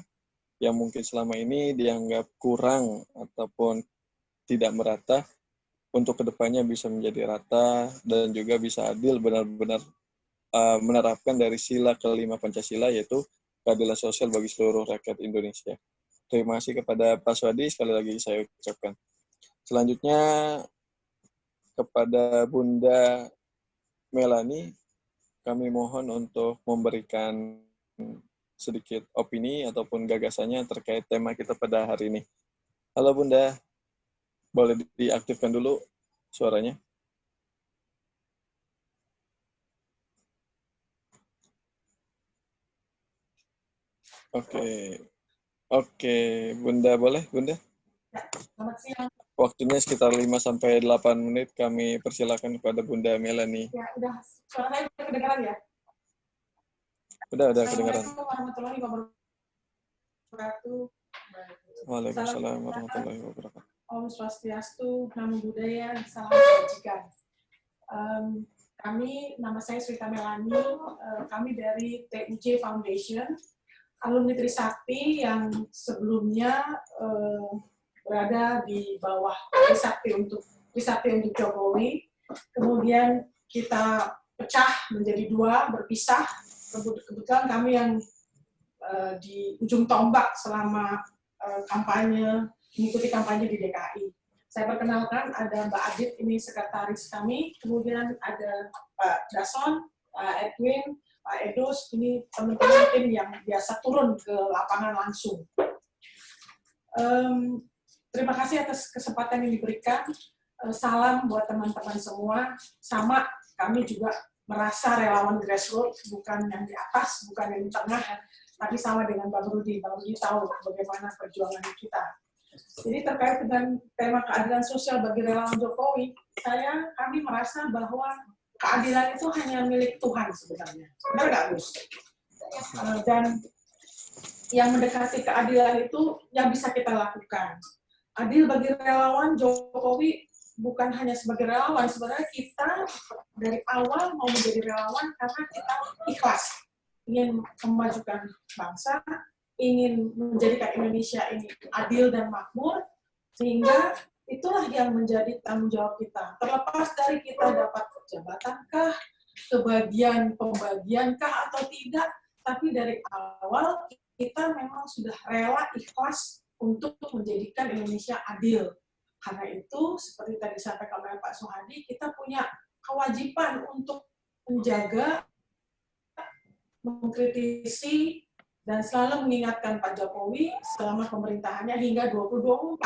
[SPEAKER 1] yang mungkin selama ini dianggap kurang ataupun tidak merata, untuk kedepannya bisa menjadi rata dan juga bisa adil, benar-benar menerapkan dari sila kelima Pancasila, yaitu keadilan sosial bagi seluruh rakyat Indonesia. Terima kasih kepada Pak Swadi, sekali lagi saya ucapkan. Selanjutnya kepada Bunda Melani, kami mohon untuk memberikan sedikit opini ataupun gagasannya terkait tema kita pada hari ini. Halo Bunda, boleh diaktifkan dulu suaranya. Oke, Bunda boleh, Bunda?
[SPEAKER 6] Selamat siang.
[SPEAKER 1] Waktunya sekitar 5-8 menit, kami persilakan kepada Bunda Melani.
[SPEAKER 6] Ya, udah. Suara saya udah kedengaran ya?
[SPEAKER 1] Udah kedengaran.
[SPEAKER 6] Assalamualaikum warahmatullahi wabarakatuh.
[SPEAKER 1] Waalaikumsalam warahmatullahi wabarakatuh.
[SPEAKER 6] Om Swastiastu, Namo Buddhaya, salam kebajikan. Nama saya Srita Melani, kami dari TUJ Foundation, alumni Trisakti yang sebelumnya berada di bawah Trisakti untuk Jokowi. Kemudian kita pecah menjadi dua, berpisah. Kebetulan kami yang di ujung tombak selama mengikuti kampanye di DKI. Saya perkenalkan, ada Mbak Adit, ini sekretaris kami. Kemudian ada Pak Dason, Pak Edwin, Pak Edos, ini teman-teman tim yang biasa turun ke lapangan langsung. Terima kasih atas kesempatan yang diberikan. Salam buat teman-teman semua. Sama, kami juga merasa relawan grassroots, bukan yang di atas, bukan yang di tengah, tapi sama dengan Bang Rudi. Bang Rudi tahu bagaimana perjuangan kita. Jadi terkait dengan tema keadilan sosial bagi relawan Jokowi, kami merasa bahwa keadilan itu hanya milik Tuhan sebenarnya. Benar nggak, Gus? Dan yang mendekati keadilan itu yang bisa kita lakukan. Adil bagi relawan Jokowi bukan hanya sebagai relawan, sebenarnya kita dari awal mau menjadi relawan karena kita ikhlas ingin memajukan bangsa, ingin menjadikan Indonesia ini adil dan makmur, sehingga itulah yang menjadi tanggung jawab kita. Terlepas dari kita dapat jabatankah, kebagian pembagiankah atau tidak, tapi dari awal kita memang sudah rela ikhlas untuk menjadikan Indonesia adil. Karena itu, seperti tadi disampaikan oleh Pak Suhadi, kita punya kewajiban untuk menjaga, mengkritisi, dan selalu mengingatkan Pak Jokowi selama pemerintahannya hingga 2024.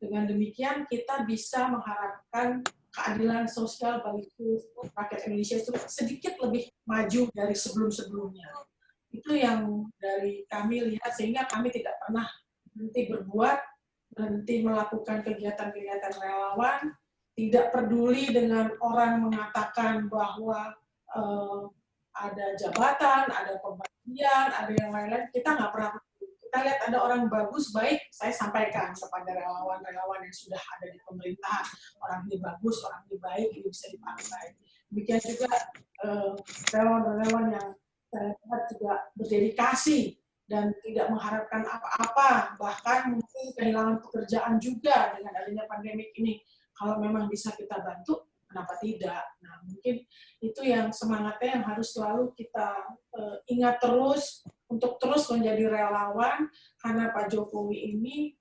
[SPEAKER 6] Dengan demikian, kita bisa mengharapkan keadilan sosial bagi rakyat Indonesia itu sedikit lebih maju dari sebelum-sebelumnya. Itu yang dari kami lihat, sehingga kami tidak pernah berhenti berbuat, berhenti melakukan kegiatan-kegiatan relawan, tidak peduli dengan orang mengatakan bahwa ada jabatan, ada pembagian, ada yang lain-lain, kita nggak pernah. Kita lihat ada orang bagus, baik, saya sampaikan kepada relawan-relawan yang sudah ada di pemerintahan. Orang ini bagus, orang ini baik, ini bisa dipakai. Demikian juga relawan-relawan yang saya lihat juga berdedikasi dan tidak mengharapkan apa-apa, bahkan mungkin kehilangan pekerjaan juga dengan adanya pandemik ini. Kalau memang bisa kita bantu, kenapa tidak? Nah, mungkin itu yang semangatnya yang harus selalu kita ingat terus, untuk terus menjadi relawan, karena Pak Jokowi ini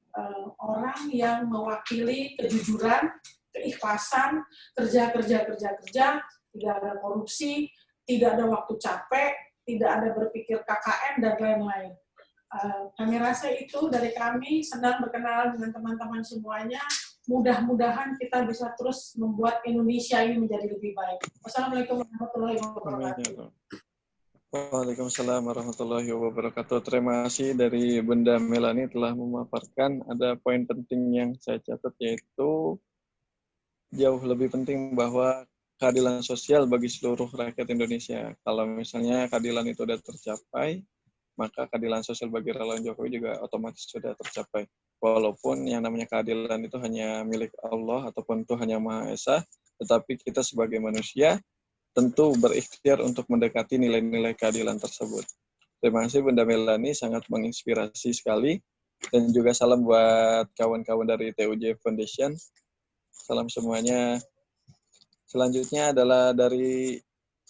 [SPEAKER 6] orang yang mewakili kejujuran, keikhlasan, kerja, tidak ada korupsi, tidak ada waktu capek, tidak ada berpikir KKN, dan lain-lain. Kami rasa itu dari kami, senang berkenalan dengan teman-teman semuanya. Mudah-mudahan kita bisa terus membuat Indonesia ini menjadi lebih baik. Wassalamualaikum warahmatullahi wabarakatuh.
[SPEAKER 1] Waalaikumsalam warahmatullahi wabarakatuh. Terima kasih dari Bunda Melani telah memaparkan. Ada poin penting yang saya catat, yaitu jauh lebih penting bahwa keadilan sosial bagi seluruh rakyat Indonesia. Kalau misalnya keadilan itu sudah tercapai, maka keadilan sosial bagi relawan Jokowi juga otomatis sudah tercapai. Walaupun yang namanya keadilan itu hanya milik Allah ataupun Tuhan Yang Maha Esa, tetapi kita sebagai manusia tentu berikhtiar untuk mendekati nilai-nilai keadilan tersebut. Terima kasih Bunda Melani, sangat menginspirasi sekali. Dan juga salam buat kawan-kawan dari TUJ Foundation. Salam semuanya. Selanjutnya adalah dari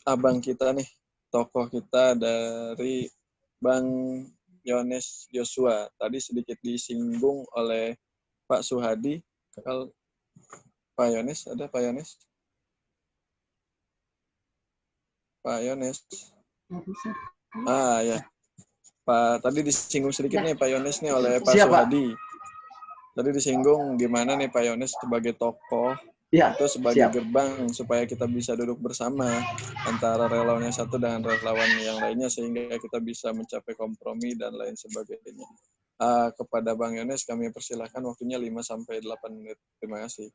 [SPEAKER 1] abang kita nih, tokoh kita dari Bang Yones Joshua. Tadi sedikit disinggung oleh Pak Suhadi. Pak Yones, ada Pak Yones? Pak Yones. Ya. Pak, tadi disinggung sedikit nih Pak Yones nih oleh Pak Suhadi. Tadi disinggung gimana nih Pak Yones sebagai tokoh, itu sebagai gerbang supaya kita bisa duduk bersama antara relawan yang satu dengan relawan yang lainnya, sehingga kita bisa mencapai kompromi dan lain sebagainya. Kepada Bang Yones kami persilahkan, waktunya 5-8 menit. Terima kasih.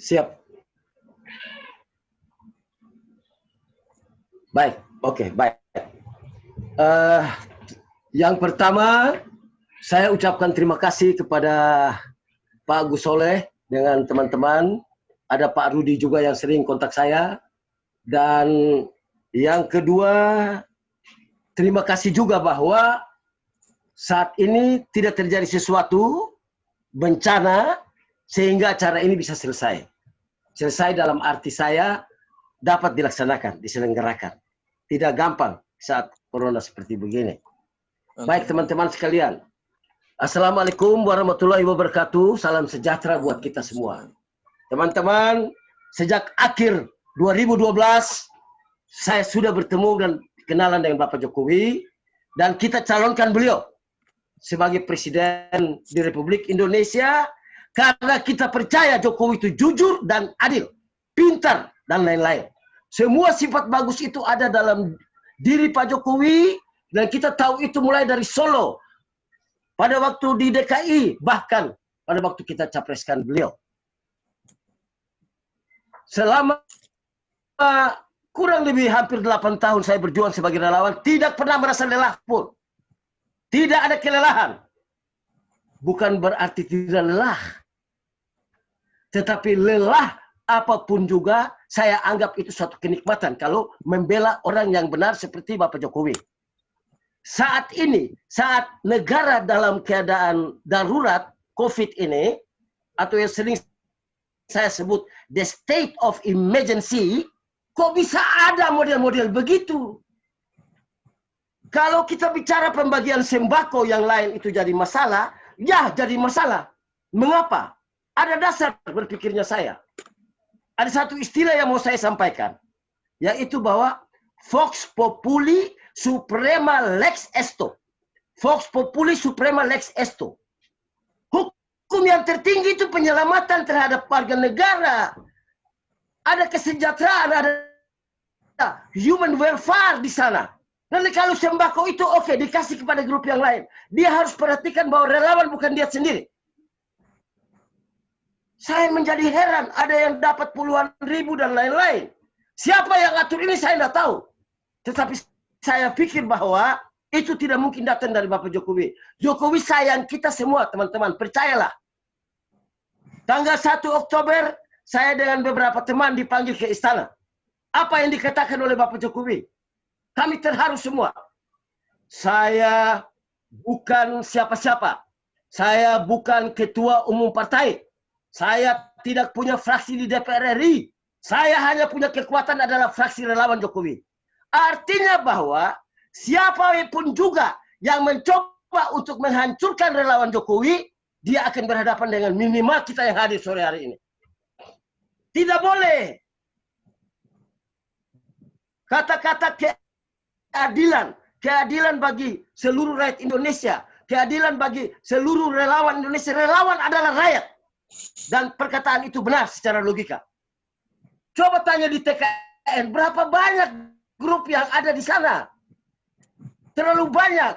[SPEAKER 7] Siap. Baik, oke, baik. Yang pertama, saya ucapkan terima kasih kepada Pak Gus Soleh dengan teman-teman. Ada Pak Rudi juga yang sering kontak saya. Dan yang kedua, terima kasih juga bahwa saat ini tidak terjadi sesuatu bencana sehingga acara ini bisa selesai. Selesai dalam arti saya dapat dilaksanakan, diselenggarakan. Tidak gampang saat corona seperti begini. Baik teman-teman sekalian. Assalamualaikum warahmatullahi wabarakatuh. Salam sejahtera buat kita semua. Teman-teman, sejak akhir 2012, saya sudah bertemu dan kenalan dengan Bapak Jokowi. Dan kita calonkan beliau sebagai Presiden di Republik Indonesia. Karena kita percaya Jokowi itu jujur dan adil, pintar, dan lain-lain. Semua sifat bagus itu ada dalam diri Pak Jokowi, dan kita tahu itu mulai dari Solo. Pada waktu di DKI, bahkan pada waktu kita capreskan beliau. Selama kurang lebih hampir 8 tahun saya berjuang sebagai relawan, tidak pernah merasa lelah pun. Tidak ada kelelahan. Bukan berarti tidak lelah. Tetapi lelah apapun juga, saya anggap itu suatu kenikmatan kalau membela orang yang benar seperti Bapak Jokowi. Saat ini, saat negara dalam keadaan darurat COVID ini, atau yang sering saya sebut the state of emergency, kok bisa ada model-model begitu? Kalau kita bicara pembagian sembako yang lain itu jadi masalah, ya jadi masalah. Mengapa? Ada dasar berpikirnya saya. Ada satu istilah yang mau saya sampaikan, yaitu bahwa Vox Populi Suprema Lex Esto. Vox Populi Suprema Lex Esto. Hukum yang tertinggi itu penyelamatan terhadap warga negara. Ada kesejahteraan, ada human welfare di sana. Dan kalau sembako itu oke, dikasih kepada grup yang lain. Dia harus perhatikan bahwa relawan bukan dia sendiri. Saya menjadi heran, ada yang dapat puluhan ribu dan lain-lain. Siapa yang atur ini saya tidak tahu. Tetapi saya pikir bahwa itu tidak mungkin datang dari Bapak Jokowi. Jokowi sayang kita semua, teman-teman. Percayalah. Tanggal 1 Oktober, saya dengan beberapa teman dipanggil ke istana. Apa yang dikatakan oleh Bapak Jokowi? Kami terharu semua. Saya bukan siapa-siapa. Saya bukan ketua umum partai. Saya tidak punya fraksi di DPR RI. Saya hanya punya kekuatan adalah fraksi relawan Jokowi. Artinya bahwa siapapun juga yang mencoba untuk menghancurkan relawan Jokowi, dia akan berhadapan dengan minimal kita yang hadir sore hari ini. Tidak boleh. Kata-kata keadilan. Keadilan bagi seluruh rakyat Indonesia. Keadilan bagi seluruh relawan Indonesia. Relawan adalah rakyat. Dan perkataan itu benar secara logika. Coba tanya di TKN, berapa banyak grup yang ada di sana? Terlalu banyak.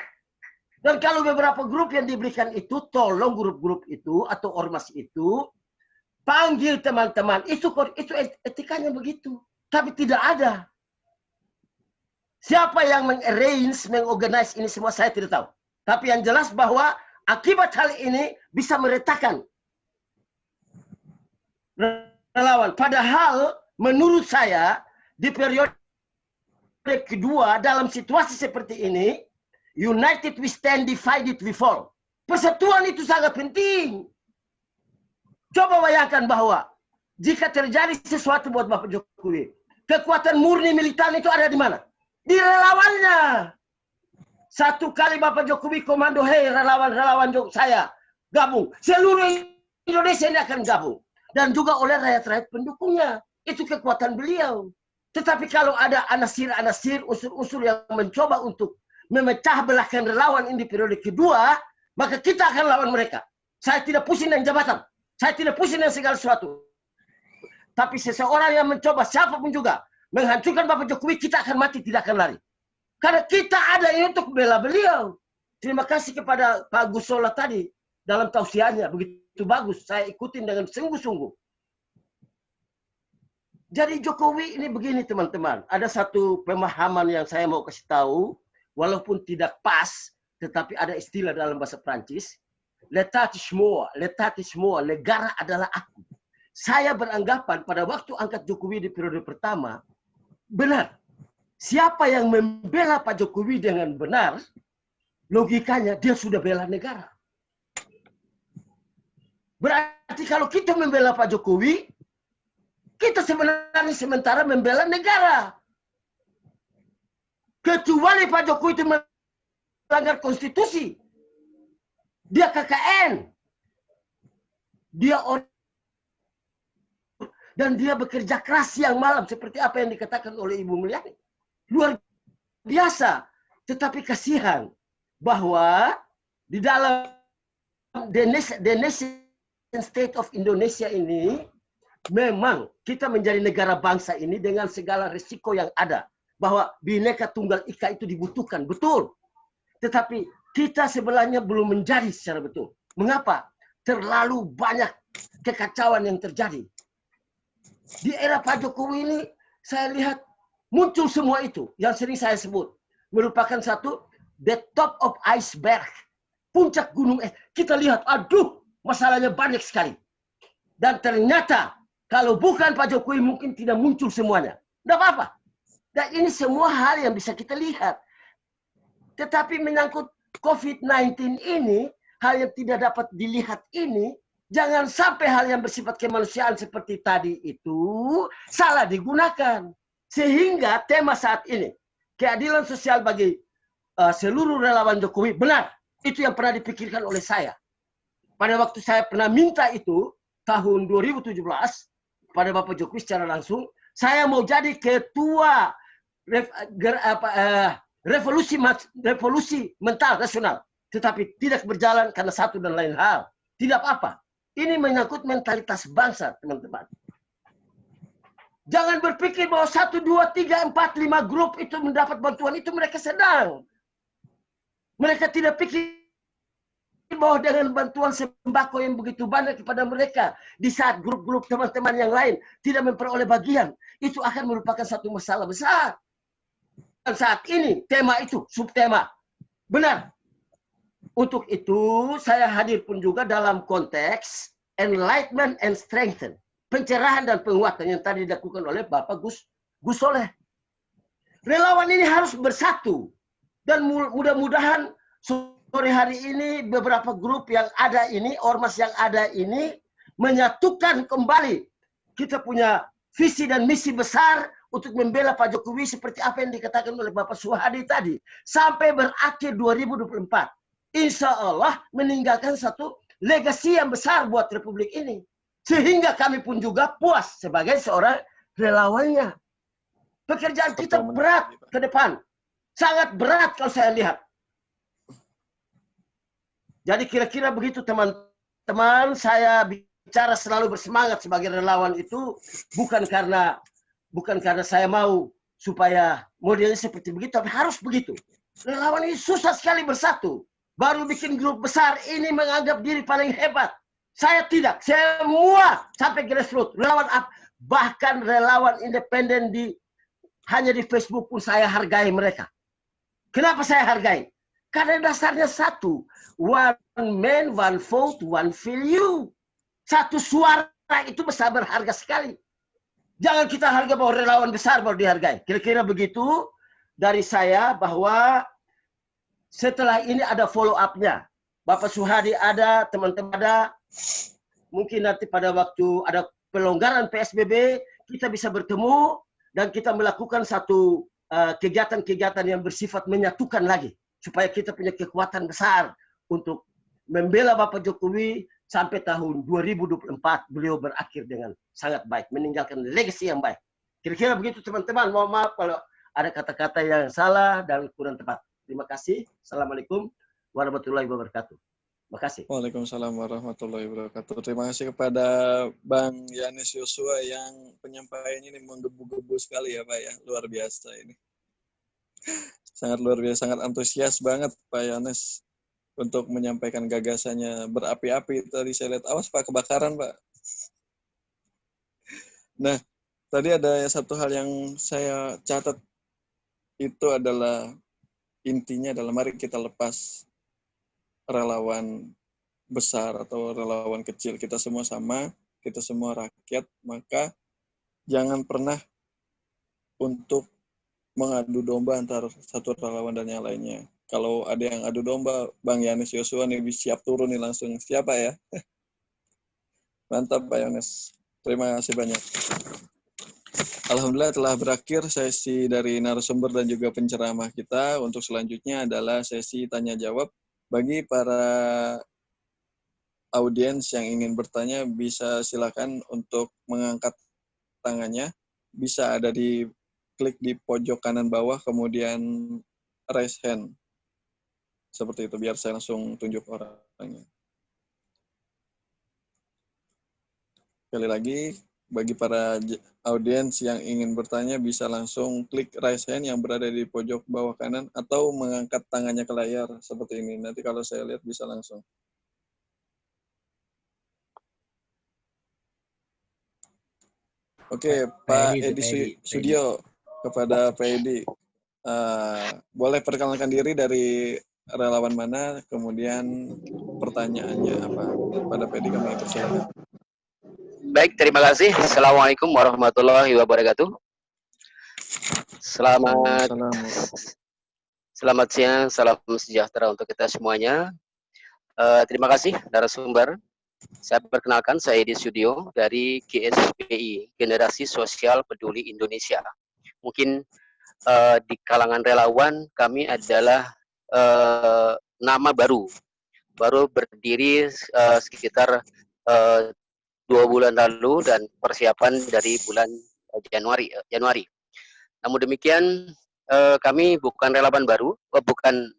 [SPEAKER 7] Dan kalau beberapa grup yang diberikan itu, tolong grup-grup itu atau ormas itu, panggil teman-teman. Itu etikanya begitu. Tapi tidak ada. Siapa yang mengarrange, mengorganize ini semua saya tidak tahu. Tapi yang jelas bahwa akibat hal ini bisa meretakan relawan. Padahal menurut saya di periode kedua dalam situasi seperti ini, united we stand, divided we fall. Persatuan itu sangat penting. Coba bayangkan bahwa jika terjadi sesuatu buat Bapak Jokowi, kekuatan murni militan itu ada di mana? Di relawannya. Satu kali Bapak Jokowi komando, hei relawan-relawan saya gabung. Seluruh Indonesia ini akan gabung. Dan juga oleh rakyat-rakyat pendukungnya. Itu kekuatan beliau. Tetapi kalau ada anasir-anasir, unsur-unsur yang mencoba untuk memecah belahkan relawan ini di periode kedua, maka kita akan lawan mereka. Saya tidak pusing dengan jabatan. Saya tidak pusing dengan segala sesuatu. Tapi seseorang yang mencoba, siapapun juga, menghancurkan Bapak Jokowi, kita akan mati, tidak akan lari. Karena kita ada ini untuk bela beliau. Terima kasih kepada Pak Gus Solah tadi dalam tausiahnya. Begitu bagus. Saya ikutin dengan sungguh-sungguh. Jadi Jokowi ini begini teman-teman. Ada satu pemahaman yang saya mau kasih tahu. Walaupun tidak pas. Tetapi ada istilah dalam bahasa Prancis. L'état est moi. L'état est moi. Negara adalah aku. Saya beranggapan pada waktu angkat Jokowi di periode pertama. Benar. Siapa yang membela Pak Jokowi dengan benar, logikanya dia sudah bela negara. Berarti kalau kita membela Pak Jokowi, kita sebenarnya sementara membela negara. Kecuali Pak Jokowi itu melanggar konstitusi. Dia KKN. Dia orang dan dia bekerja keras siang malam seperti apa yang dikatakan oleh Ibu Mulyani. Luar biasa. Tetapi kasihan bahwa di dalam the nation state of Indonesia ini memang kita menjadi negara bangsa ini dengan segala risiko yang ada. Bahwa Bhinneka Tunggal Ika itu dibutuhkan. Betul. Tetapi kita sebenarnya belum menjadi secara betul. Mengapa? Terlalu banyak kekacauan yang terjadi. Di era Pak Jokowi ini saya lihat muncul semua itu yang sering saya sebut. Merupakan satu the top of iceberg. Puncak gunung es. Kita lihat, aduh, masalahnya banyak sekali. Dan ternyata kalau bukan Pak Jokowi mungkin tidak muncul semuanya. Tidak apa-apa. Dan ini semua hal yang bisa kita lihat. Tetapi menyangkut COVID-19 ini, hal yang tidak dapat dilihat ini, jangan sampai hal yang bersifat kemanusiaan seperti tadi itu salah digunakan. Sehingga tema saat ini, keadilan sosial bagi seluruh relawan Jokowi, benar. Itu yang pernah dipikirkan oleh saya. Pada waktu saya pernah minta itu, tahun 2017, pada Bapak Jokowi secara langsung, saya mau jadi ketua revolusi mental nasional. Tetapi tidak berjalan karena satu dan lain hal. Tidak apa-apa. Ini menyangkut mentalitas bangsa, teman-teman. Jangan berpikir bahwa 1, 2, 3, 4, 5 grup itu mendapat bantuan, itu mereka sedang. Mereka tidak pikir bahwa dengan bantuan sembako yang begitu banyak kepada mereka, di saat grup-grup teman-teman yang lain tidak memperoleh bagian, itu akan merupakan satu masalah besar. Dan saat ini, tema itu, subtema. Benar. Untuk itu, saya hadir pun juga dalam konteks enlightenment and strengthen. Pencerahan dan penguatan yang tadi dilakukan oleh Bapak Gus Soleh. Relawan ini harus bersatu. Dan mudah-mudahan sore hari ini beberapa grup yang ada ini, ormas yang ada ini, menyatukan kembali. Kita punya visi dan misi besar untuk membela Pak Jokowi seperti apa yang dikatakan oleh Bapak Suhadi tadi. Sampai berakhir 2024. Insya Allah meninggalkan satu legasi yang besar buat Republik ini. Sehingga kami pun juga puas sebagai seorang relawannya. Pekerjaan kita berat ke depan. Sangat berat kalau saya lihat. Jadi kira-kira begitu teman-teman. Saya bicara selalu bersemangat sebagai relawan itu bukan karena saya mau supaya modelnya seperti begitu, tapi harus begitu. Relawan ini susah sekali bersatu. Baru bikin grup besar ini menganggap diri paling hebat. Saya tidak. Semua sampai grassroots. Relawan bahkan relawan independen hanya di Facebook pun saya hargai mereka. Kenapa saya hargai? Karena dasarnya satu. One man, one vote, one value. Satu suara itu besar berharga sekali. Jangan kita harga bahwa relawan besar baru dihargai. Kira-kira begitu dari saya bahwa setelah ini ada follow up-nya. Bapak Suhadi ada, teman-teman ada. Mungkin nanti pada waktu ada pelonggaran PSBB, kita bisa bertemu dan kita melakukan satu kegiatan-kegiatan yang bersifat menyatukan lagi. Supaya kita punya kekuatan besar untuk membela Bapak Jokowi sampai tahun 2024 beliau berakhir dengan sangat baik. Meninggalkan legacy yang baik. Kira-kira begitu teman-teman. Mohon maaf kalau ada kata-kata yang salah dan kurang tepat. Terima kasih. Assalamualaikum warahmatullahi wabarakatuh. Terima kasih.
[SPEAKER 1] Waalaikumsalam warahmatullahi wabarakatuh. Terima kasih kepada Bang Yanis Yosua yang penyampaiannya ini menggebu-gebu sekali ya Pak ya. Luar biasa ini. Sangat luar biasa, sangat antusias banget Pak Yanis untuk menyampaikan gagasannya. Berapi-api tadi saya lihat. Awas Pak, kebakaran Pak. Nah, tadi ada satu hal yang saya catat. Itu adalah intinya adalah mari kita lepas relawan besar atau relawan kecil. Kita semua sama, kita semua rakyat, maka jangan pernah untuk mengadu domba antara satu relawan dan yang lainnya. Kalau ada yang adu domba, Bang Yanis Yosua nih siap turun nih langsung. Siapa ya? Mantap Pak Yanis. Terima kasih banyak. Alhamdulillah telah berakhir sesi dari narasumber dan juga penceramah kita. Untuk selanjutnya adalah sesi tanya jawab. Bagi para audiens yang ingin bertanya, bisa silakan untuk mengangkat tangannya. Bisa ada di klik di pojok kanan bawah, kemudian raise hand. Seperti itu, biar saya langsung tunjuk orangnya. Sekali lagi, bagi para audiens yang ingin bertanya, bisa langsung klik raise hand yang berada di pojok bawah kanan, atau mengangkat tangannya ke layar, seperti ini. Nanti kalau saya lihat bisa langsung. Oke, Pak Edi Sudio, kepada Pak Edi. Boleh perkenalkan diri dari relawan mana, kemudian pertanyaannya apa. Pada Pak Edi kami persilakan.
[SPEAKER 8] Baik, terima kasih. Assalamualaikum warahmatullahi wabarakatuh. Selamat Selamat siang, salam sejahtera untuk kita semuanya. Terima kasih narasumber. Saya perkenalkan, saya di studio dari GSPI, Generasi Sosial Peduli Indonesia. Mungkin di kalangan relawan kami adalah nama baru berdiri sekitar 2 bulan lalu dan persiapan dari bulan Januari. Namun demikian kami bukan relawan baru, bukan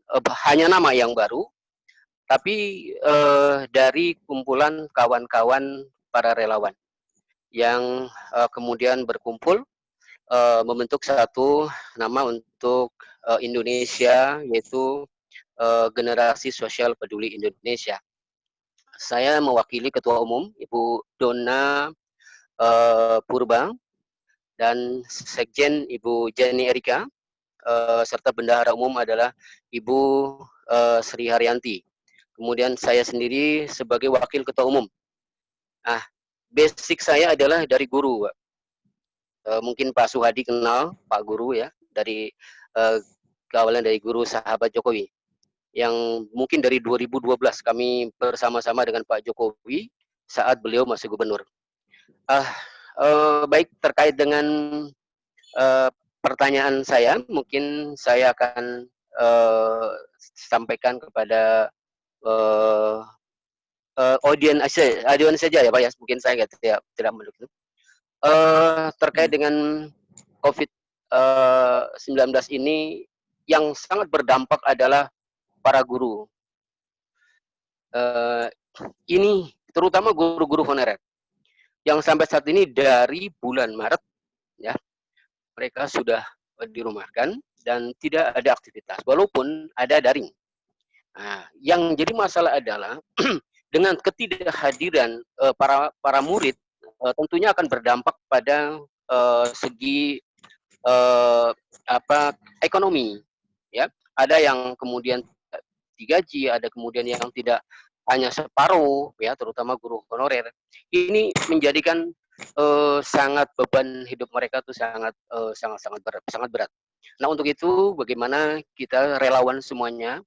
[SPEAKER 8] hanya nama yang baru, tapi dari kumpulan kawan-kawan para relawan yang kemudian berkumpul membentuk satu nama untuk Indonesia, yaitu Generasi Sosial Peduli Indonesia. Saya mewakili Ketua Umum Ibu Donna Purba dan Sekjen Ibu Jenny Erika, serta Bendahara Umum adalah Ibu Sri Haryanti. Kemudian saya sendiri sebagai Wakil Ketua Umum. Basic saya adalah dari guru. Mungkin Pak Suhadi kenal Pak Guru ya, dari kawalan dari Guru Sahabat Jokowi. Yang mungkin dari 2012 kami bersama-sama dengan Pak Jokowi saat beliau masih gubernur. Baik, terkait dengan pertanyaan saya, mungkin saya akan sampaikan kepada audiens saja ya Pak ya, mungkin saya tidak mendukung. Terkait dengan COVID-19 ini, yang sangat berdampak adalah para guru. Ini terutama guru-guru honorer yang sampai saat ini dari bulan Maret ya, mereka sudah dirumahkan dan tidak ada aktivitas walaupun ada daring. Yang jadi masalah adalah dengan ketidakhadiran para murid tentunya akan berdampak pada segi ekonomi ya. Ada yang kemudian digaji, ada kemudian yang tidak, hanya separuh ya, terutama guru honorer. Ini menjadikan sangat beban hidup mereka tuh sangat berat. Nah, untuk itu bagaimana kita relawan semuanya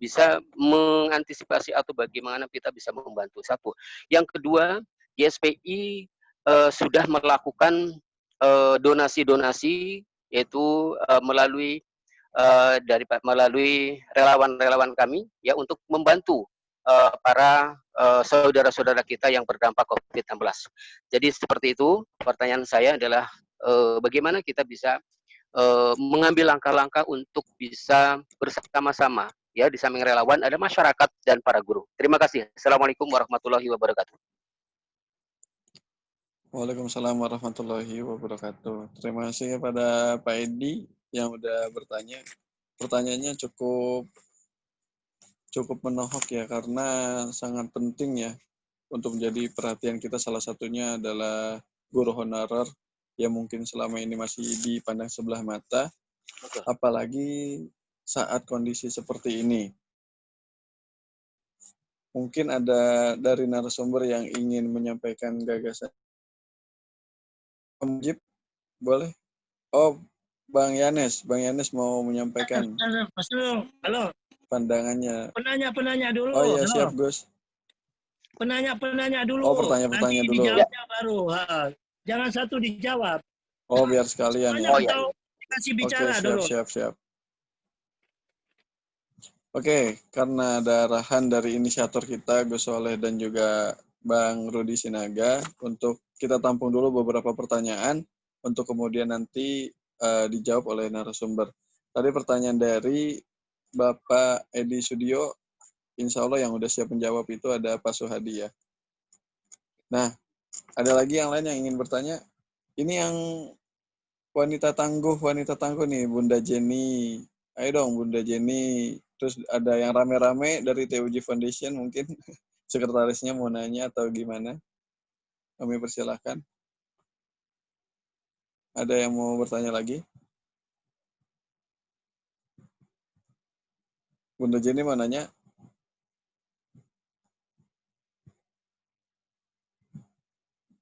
[SPEAKER 8] bisa mengantisipasi atau bagaimana kita bisa membantu. Satu. Yang kedua, GSPI sudah melakukan donasi-donasi, yaitu melalui relawan-relawan kami ya, untuk membantu para saudara-saudara kita yang berdampak COVID-19. Jadi seperti itu. Pertanyaan saya adalah bagaimana kita bisa mengambil langkah-langkah untuk bisa bersama-sama ya, di samping relawan ada masyarakat dan para guru. Terima kasih. Assalamualaikum warahmatullahi wabarakatuh.
[SPEAKER 1] Waalaikumsalam warahmatullahi wabarakatuh. Terima kasih kepada Pak Edi yang udah bertanya. Pertanyaannya cukup menohok ya, karena sangat penting ya untuk menjadi perhatian kita. Salah satunya adalah guru honorer yang mungkin selama ini masih dipandang sebelah mata, apalagi saat kondisi seperti ini. Mungkin ada dari narasumber yang ingin menyampaikan gagasan. Mujib, boleh? Oh, Bang Yanes mau menyampaikan
[SPEAKER 3] halo.
[SPEAKER 1] Pandangannya.
[SPEAKER 3] Penanya dulu.
[SPEAKER 1] Oh iya, siap Gus.
[SPEAKER 3] Penanya dulu.
[SPEAKER 1] Oh, pertanyaan dulu.
[SPEAKER 3] Dijawabnya baru. Jangan satu dijawab.
[SPEAKER 1] Oh, biar sekalian ya.
[SPEAKER 3] Kasih bicara
[SPEAKER 1] dulu. Siap. Oke, karena ada arahan dari inisiator kita, Gus Soleh dan juga Bang Rudi Sinaga, untuk kita tampung dulu beberapa pertanyaan untuk kemudian nanti dijawab oleh narasumber. Tadi pertanyaan dari Bapak Edi Sudio, insya Allah yang udah siap menjawab itu ada Pak Suhadi ya. Nah, ada lagi yang lain yang ingin bertanya. Ini yang wanita tangguh nih, Bunda Jenny. Ayo dong Bunda Jenny. Terus ada yang rame-rame dari TUJ Foundation, mungkin sekretarisnya mau nanya atau gimana. Kami persilahkan. Ada yang mau bertanya lagi? Bunda Jenny mau nanya?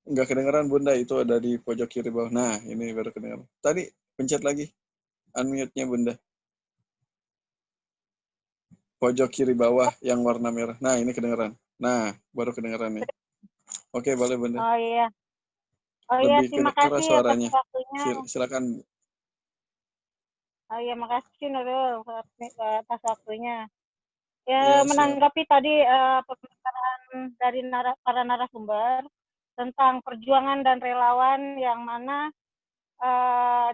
[SPEAKER 1] Nggak kedengeran Bunda, itu ada di pojok kiri bawah. Nah, ini baru kedengeran. Tadi pencet lagi unmute-nya Bunda. Pojok kiri bawah yang warna merah. Nah, ini kedengeran. Nah, baru kedengeran nih. Oke, boleh Bunda.
[SPEAKER 9] Oh iya. Oh iya,
[SPEAKER 1] Lebih
[SPEAKER 9] terima
[SPEAKER 1] keras
[SPEAKER 9] kasih atas
[SPEAKER 1] suaranya.
[SPEAKER 9] waktunya.
[SPEAKER 1] Silakan.
[SPEAKER 9] Oh iya, makasih Nurul atas waktunya.
[SPEAKER 1] Ya,
[SPEAKER 9] Ya, menanggapi tadi pembicaraan dari para narasumber tentang perjuangan dan relawan yang mana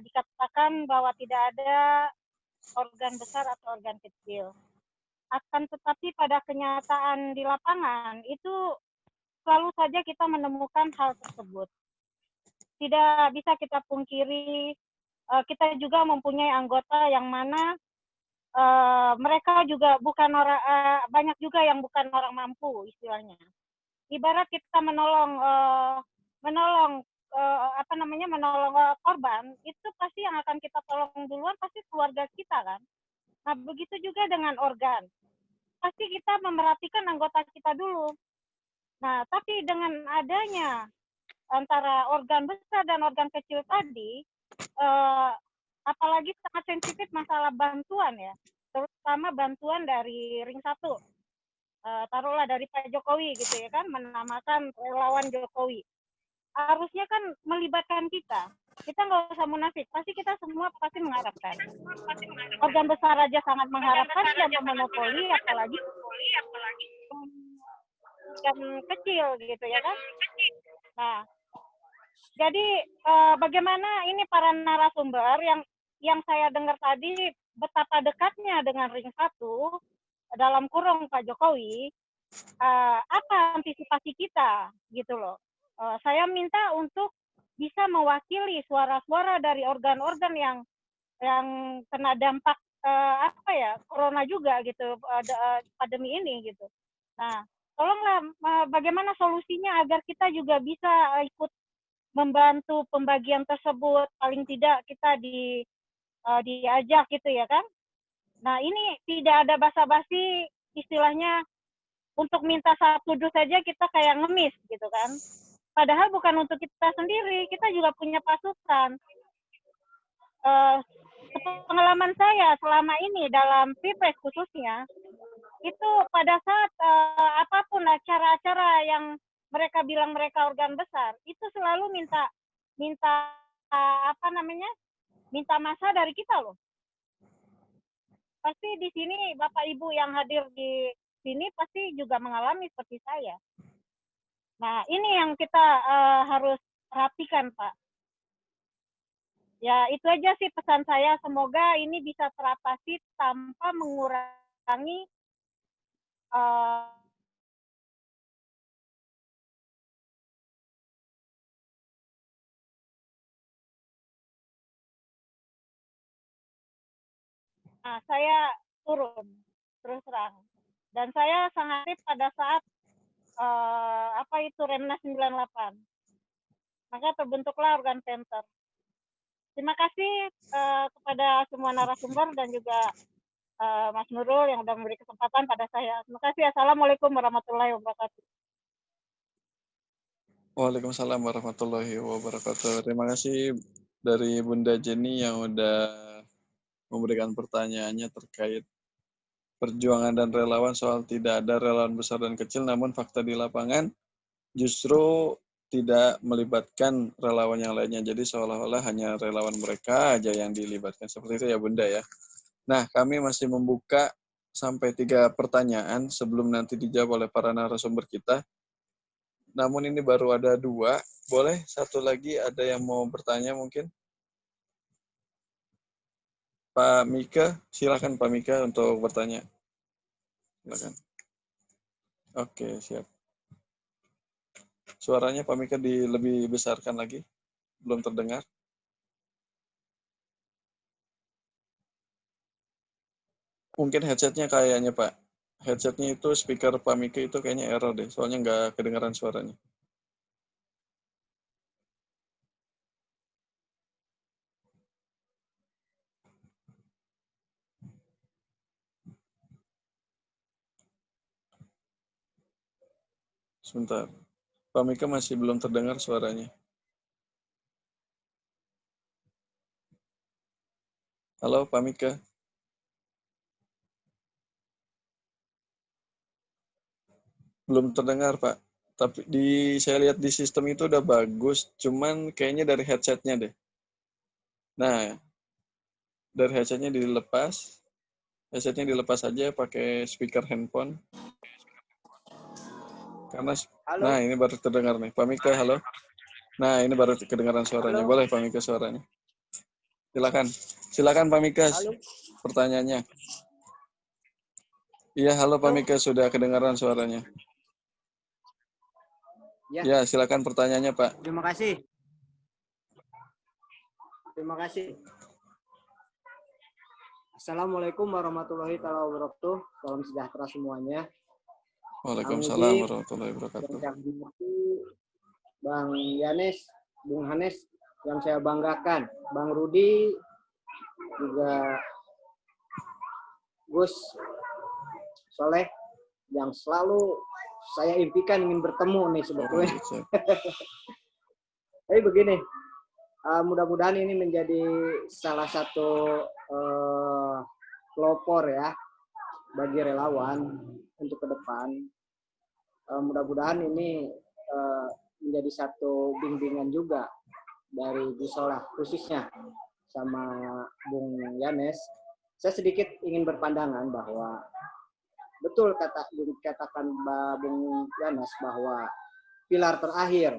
[SPEAKER 9] dikatakan bahwa tidak ada organ besar atau organ kecil. Akan tetapi pada kenyataan di lapangan itu selalu saja kita menemukan hal tersebut. Tidak bisa kita pungkiri, kita juga mempunyai anggota yang mana mereka juga bukan orang, banyak juga yang bukan orang mampu istilahnya. Ibarat kita menolong korban, itu pasti yang akan kita tolong duluan pasti keluarga kita kan. Nah, begitu juga dengan organ. Pasti kita memerhatikan anggota kita dulu. Nah, tapi dengan adanya antara organ besar dan organ kecil tadi, apalagi sangat sensitif masalah bantuan ya, terutama bantuan dari ring 1. Taruhlah dari Pak Jokowi gitu ya kan, menamakan relawan Jokowi. Harusnya kan melibatkan kita. Kita nggak usah munafik, pasti kita semua pasti mengharapkan. Organ besar aja sangat mengharapkan, dan memonopoli apalagi organ kecil gitu ya kan. Nah, jadi bagaimana ini para narasumber yang saya dengar tadi betapa dekatnya dengan ring 1 dalam kurung Pak Jokowi, apa antisipasi kita gitu loh. Saya minta untuk bisa mewakili suara-suara dari organ-organ yang kena dampak corona juga gitu, pandemi ini gitu. Nah, tolonglah bagaimana solusinya agar kita juga bisa ikut membantu pembagian tersebut, paling tidak kita diajak gitu ya kan. Nah, ini tidak ada basa-basi, istilahnya untuk minta 1 dus saja kita kayak ngemis gitu kan. Padahal bukan untuk kita sendiri, kita juga punya pasukan. Pengalaman saya selama ini dalam Pilpres khususnya, itu pada saat apapun acara-acara yang mereka bilang mereka organ besar, itu selalu minta minta masa dari kita loh. Pasti di sini Bapak Ibu yang hadir di sini pasti juga mengalami seperti saya. Nah, ini yang kita harus perhatikan, Pak. Ya, itu aja sih pesan saya. Semoga ini bisa teratasi tanpa mengurangi nah, saya turun terus terang. Dan saya sangat aktif pada saat Remnas 98. Maka terbentuklah organ Penter. Terima kasih kepada semua narasumber dan juga Mas Nurul yang sudah memberi kesempatan pada saya. Terima kasih. Assalamualaikum warahmatullahi wabarakatuh.
[SPEAKER 1] Waalaikumsalam warahmatullahi wabarakatuh. Terima kasih dari Bunda Jenny yang udah memberikan pertanyaannya terkait perjuangan dan relawan, soal tidak ada relawan besar dan kecil, namun fakta di lapangan justru tidak melibatkan relawan yang lainnya. Jadi seolah-olah hanya relawan mereka aja yang dilibatkan. Seperti itu ya Bunda ya. Nah, kami masih membuka sampai 3 pertanyaan sebelum nanti dijawab oleh para narasumber kita. Namun ini baru ada 2. Boleh satu lagi ada yang mau bertanya mungkin? Pak Mika, silakan Pak Mika untuk bertanya. Silakan. Oke, siap. Suaranya Pak Mika lebih besarkan lagi. Belum terdengar. Mungkin headsetnya kayaknya Pak. Headsetnya itu speaker Pak Mika itu kayaknya error deh. Soalnya nggak kedengaran suaranya. Sebentar. Pak Mika masih belum terdengar suaranya. Halo, Pak Mika. Belum terdengar, Pak. Tapi saya lihat di sistem itu udah bagus, cuman kayaknya dari headsetnya deh. Nah, dari headsetnya dilepas. Headsetnya dilepas aja pakai speaker handphone. Karena,
[SPEAKER 10] Halo.
[SPEAKER 1] nah ini baru terdengar nih. Pak Mika, halo. Nah, ini baru kedengaran suaranya.
[SPEAKER 10] Halo.
[SPEAKER 1] Boleh Pak Mika suaranya. Silakan. Silakan Pak Mika.
[SPEAKER 10] Halo.
[SPEAKER 1] Pertanyaannya. Iya, halo Pak Mika, sudah kedengaran suaranya. Ya, silakan pertanyaannya, Pak.
[SPEAKER 10] Terima kasih. Terima kasih. Assalamualaikum warahmatullahi wabarakatuh. Salam sejahtera semuanya.
[SPEAKER 1] Waalaikumsalam warahmatullahi wabarakatuh.
[SPEAKER 10] Bang Yanes, Bung Hanes, yang saya banggakan. Bang Rudi, juga Gus Soleh, yang selalu saya impikan ingin bertemu nih sebetulnya. Tapi begini, mudah-mudahan ini menjadi salah satu pelopor ya bagi relawan untuk ke depan. Mudah-mudahan ini menjadi satu bimbingan juga dari Gus Solah khususnya sama Bung Yanes. Saya sedikit ingin berpandangan bahwa betul dikatakan Bung Yanes bahwa pilar terakhir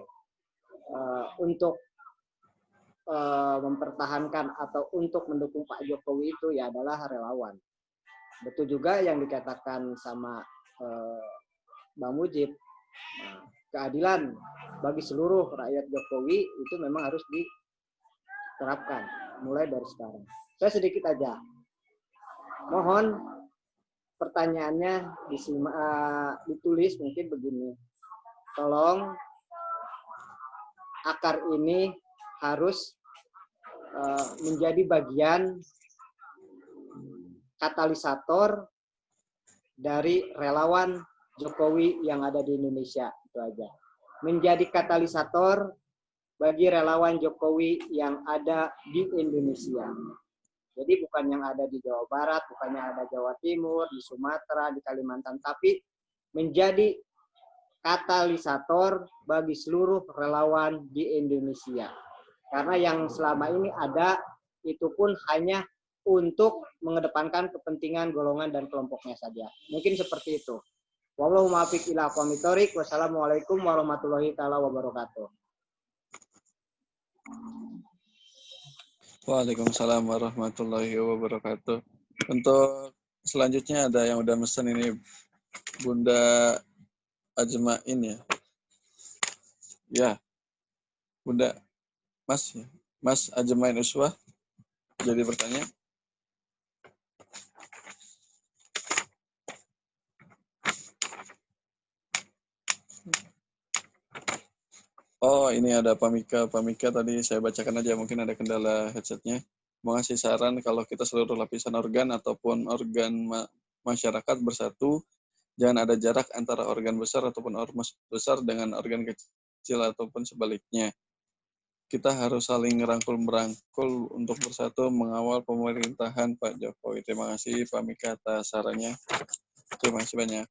[SPEAKER 10] untuk mempertahankan atau untuk mendukung Pak Jokowi itu ya adalah relawan. Betul juga yang dikatakan sama Bang Mujib, keadilan bagi seluruh rakyat Jokowi itu memang harus diterapkan mulai dari sekarang. Saya sedikit aja mohon pertanyaannya ditulis mungkin begini, tolong akar ini harus menjadi bagian katalisator dari relawan Jokowi yang ada di Indonesia. Itu aja. Menjadi katalisator bagi relawan Jokowi yang ada di Indonesia. Jadi bukan yang ada di Jawa Barat, bukan yang ada Jawa Timur, di Sumatera, di Kalimantan, tapi menjadi katalisator bagi seluruh relawan di Indonesia. Karena yang selama ini ada itu pun hanya untuk mengedepankan kepentingan golongan dan kelompoknya saja. Mungkin seperti itu. Wallahu muwaffiq ila aqwamit thoriq. Wassalamualaikum warahmatullahi taala wabarakatuh.
[SPEAKER 1] Waalaikumsalam warahmatullahi wabarakatuh. Untuk selanjutnya ada yang udah mesen ini Bunda Ajmain ya. Ya. Bunda Mas Ajmain Uswah jadi bertanya. Oh, ini ada Pak Mika. Pak Mika tadi saya bacakan aja, mungkin ada kendala headsetnya. Mau ngasih saran kalau kita seluruh lapisan organ ataupun organ masyarakat bersatu, jangan ada jarak antara organ besar ataupun ormas besar dengan organ kecil ataupun sebaliknya. Kita harus saling merangkul untuk bersatu mengawal pemerintahan Pak Jokowi. Terima kasih Pak Mika atas sarannya. Terima kasih banyak.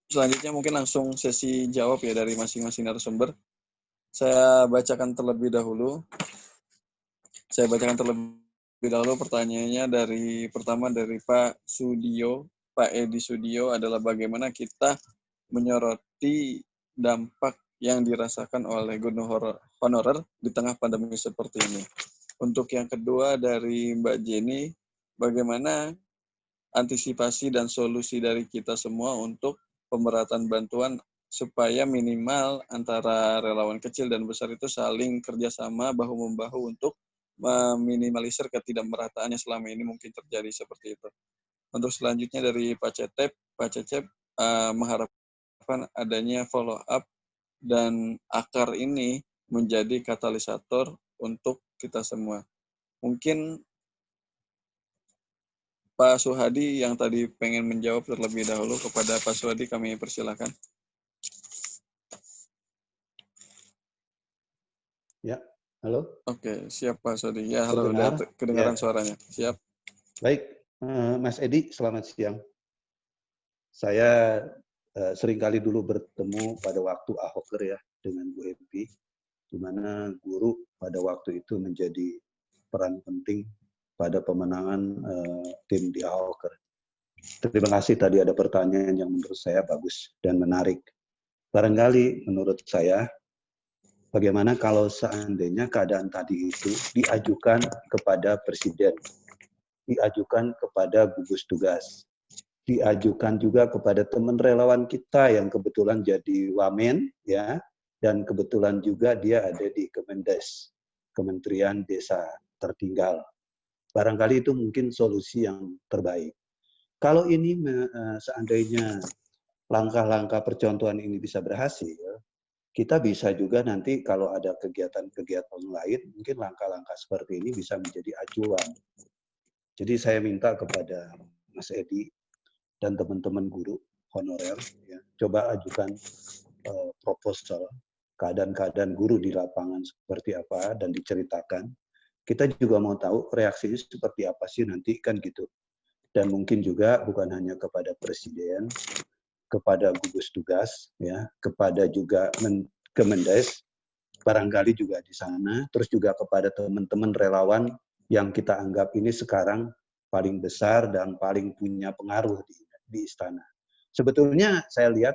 [SPEAKER 1] Selanjutnya mungkin langsung sesi jawab ya dari masing-masing narasumber. Saya bacakan terlebih dahulu pertanyaannya pertama dari Pak Sudio. Pak Edi Sudio adalah bagaimana kita menyoroti dampak yang dirasakan oleh guru honorer di tengah pandemi seperti ini. Untuk yang kedua dari Mbak Jenny, bagaimana antisipasi dan solusi dari kita semua untuk pemberatan bantuan supaya minimal antara relawan kecil dan besar itu saling kerjasama bahu-membahu untuk meminimalisir ketidakmerataan yang selama ini mungkin terjadi seperti itu. Untuk selanjutnya dari Pak Cecep mengharapkan adanya follow up dan akar ini menjadi katalisator untuk kita semua. Mungkin Pak Suhadi yang tadi pengen menjawab terlebih dahulu. Kepada Pak Suhadi kami persilakan.
[SPEAKER 5] Ya, halo.
[SPEAKER 1] Oke, siap Pak Suhadi. Ya, halo,
[SPEAKER 5] Terdengar?
[SPEAKER 1] udah kedengaran
[SPEAKER 5] Ya.
[SPEAKER 1] suaranya. Siap.
[SPEAKER 5] Baik, Mas Edi, selamat siang. Saya seringkali dulu bertemu pada waktu Ahoker ya dengan Bu Epi, di mana guru pada waktu itu menjadi peran penting pada pemenangan tim di Ahoker. Terima kasih, tadi ada pertanyaan yang menurut saya bagus dan menarik. Barangkali menurut saya, bagaimana kalau seandainya keadaan tadi itu diajukan kepada Presiden, diajukan kepada gugus tugas, diajukan juga kepada teman relawan kita yang kebetulan jadi wamen, ya, dan kebetulan juga dia ada di Kemendes, Kementerian Desa Tertinggal. Barangkali itu mungkin solusi yang terbaik. Kalau ini seandainya langkah-langkah percontohan ini bisa berhasil, kita bisa juga nanti kalau ada kegiatan-kegiatan lain, mungkin langkah-langkah seperti ini bisa menjadi acuan. Jadi saya minta kepada Mas Edi dan teman-teman guru honorer, ya, coba ajukan proposal keadaan-keadaan guru di lapangan seperti apa dan diceritakan. Kita juga mau tahu reaksinya seperti apa sih nanti, kan gitu. Dan mungkin juga bukan hanya kepada Presiden, kepada gugus tugas, ya, kepada juga Kemendes, barangkali juga di sana, terus juga kepada teman-teman relawan yang kita anggap ini sekarang paling besar dan paling punya pengaruh di istana. Sebetulnya saya lihat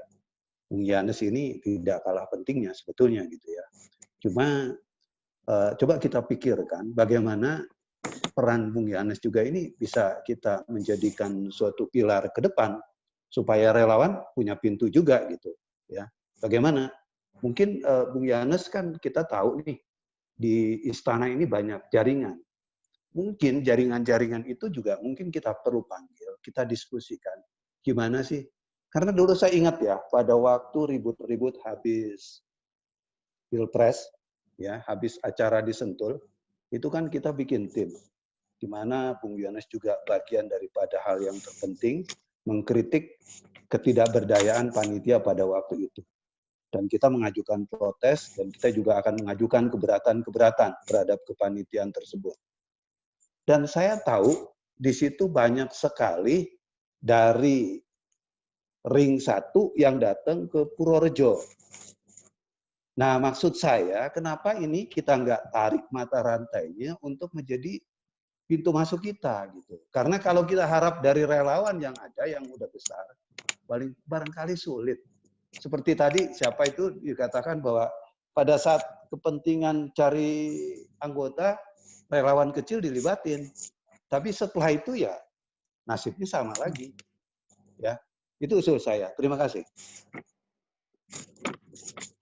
[SPEAKER 5] Bung Yanes ini tidak kalah pentingnya sebetulnya gitu ya. Cuma coba kita pikirkan bagaimana peran Bung Yanes juga ini bisa kita menjadikan suatu pilar ke depan supaya relawan punya pintu juga gitu ya. Bagaimana? Mungkin Bung Yanes kan kita tahu nih di istana ini banyak jaringan. Mungkin jaringan-jaringan itu juga mungkin kita perlu panggil, kita diskusikan. Gimana sih? Karena dulu saya ingat ya, pada waktu ribut-ribut habis Pilpres, ya, habis acara di Sentul, itu kan kita bikin tim. Di mana Bung Yones juga bagian daripada hal yang terpenting, mengkritik ketidakberdayaan panitia pada waktu itu. Dan kita mengajukan protes, dan kita juga akan mengajukan keberatan-keberatan terhadap kepanitiaan tersebut. Dan saya tahu di situ banyak sekali dari ring 1 yang datang ke Purworejo. Nah, maksud saya, kenapa ini kita nggak tarik mata rantainya untuk menjadi pintu masuk kita gitu. Karena kalau kita harap dari relawan yang ada yang udah besar, barangkali sulit. Seperti tadi siapa itu dikatakan bahwa pada saat kepentingan cari anggota, relawan kecil dilibatin. Tapi setelah itu ya nasibnya sama lagi. Ya, itu usul saya. Terima kasih.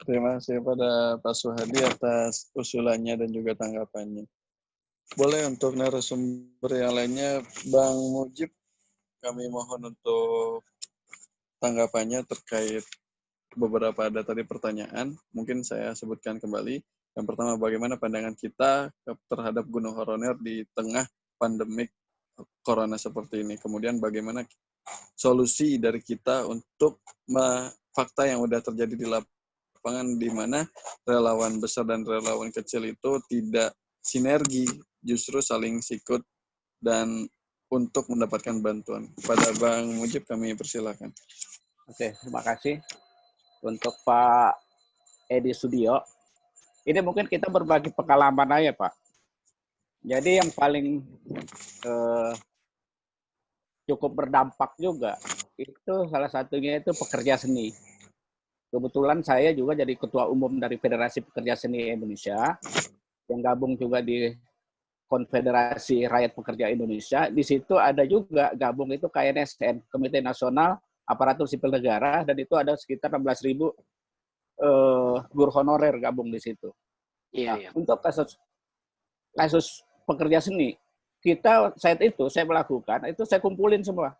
[SPEAKER 1] Terima kasih kepada Pak Suhadi atas usulannya dan juga tanggapannya. Boleh untuk narasumber yang lainnya, Bang Mujib, kami mohon untuk tanggapannya terkait beberapa ada tadi pertanyaan. Mungkin saya sebutkan kembali. Yang pertama, bagaimana pandangan kita terhadap gunung honorer di tengah pandemik corona seperti ini. Kemudian bagaimana solusi dari kita untuk fakta yang sudah terjadi di lapangan di mana relawan besar dan relawan kecil itu tidak sinergi, justru saling sikut dan untuk mendapatkan bantuan. Pada Bang Mujib kami persilakan.
[SPEAKER 4] Oke, terima kasih untuk Pak Edi Sudio. Ini mungkin kita berbagi pengalaman aja, Pak. Jadi yang paling cukup berdampak juga itu salah satunya itu pekerja seni. Kebetulan saya juga jadi ketua umum dari Federasi Pekerja Seni Indonesia, yang gabung juga di Konfederasi Rakyat Pekerja Indonesia. Di situ ada juga gabung itu KNSN, Komite Nasional Aparatur Sipil Negara, dan itu ada sekitar 16.000 guru honorer gabung di situ. Iya. Untuk kasus pekerja seni, saat itu saya melakukan, itu saya kumpulin semua.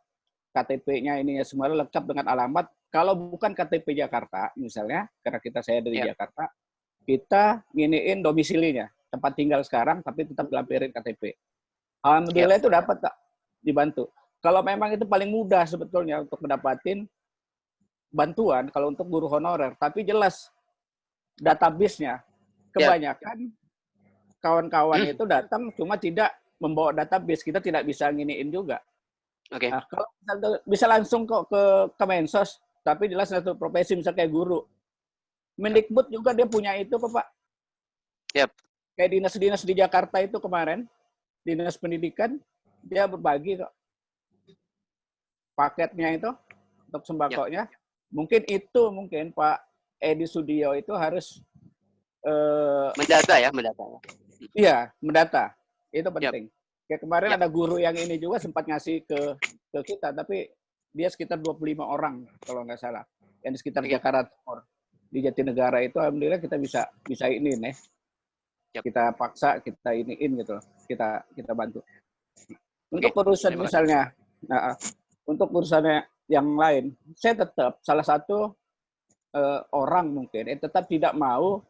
[SPEAKER 4] KTP-nya ini semua lengkap dengan alamat. Kalau bukan KTP Jakarta, misalnya, karena saya dari Jakarta, kita nginiin domisilinya, tempat tinggal sekarang, tapi tetap dilampirin KTP. Alhamdulillah itu dapat, Kak, dibantu. Kalau memang itu paling mudah sebetulnya untuk mendapatkan bantuan kalau untuk guru honorer, tapi jelas database-nya kebanyakan kawan-kawan itu datang cuma tidak membawa database, kita tidak bisa nginiin juga.
[SPEAKER 8] Oke.
[SPEAKER 4] Nah, kalau bisa langsung kok ke Kemensos, tapi jelas satu profesi misalnya kayak guru. Mendikbud juga dia punya itu kok Pak.
[SPEAKER 8] Yap.
[SPEAKER 4] Kayak dinas-dinas di Jakarta itu kemarin, dinas pendidikan, dia berbagi kok paketnya itu untuk sembakonya. Mungkin Pak Edi Sudio itu harus
[SPEAKER 8] mendata ya.
[SPEAKER 4] Iya, mendata. Itu penting. Kayak kemarin ada guru yang ini juga sempat ngasih ke kita, tapi dia sekitar 25 orang kalau nggak salah. Yang di sekitar Jakarta Timur. Di Jatinegara itu alhamdulillah kita bisa ini nih. Kita paksa, kita iniin gitu loh. Kita bantu. Untuk urusan misalnya, untuk urusannya yang lain, saya tetap salah satu orang mungkin tetap tidak mau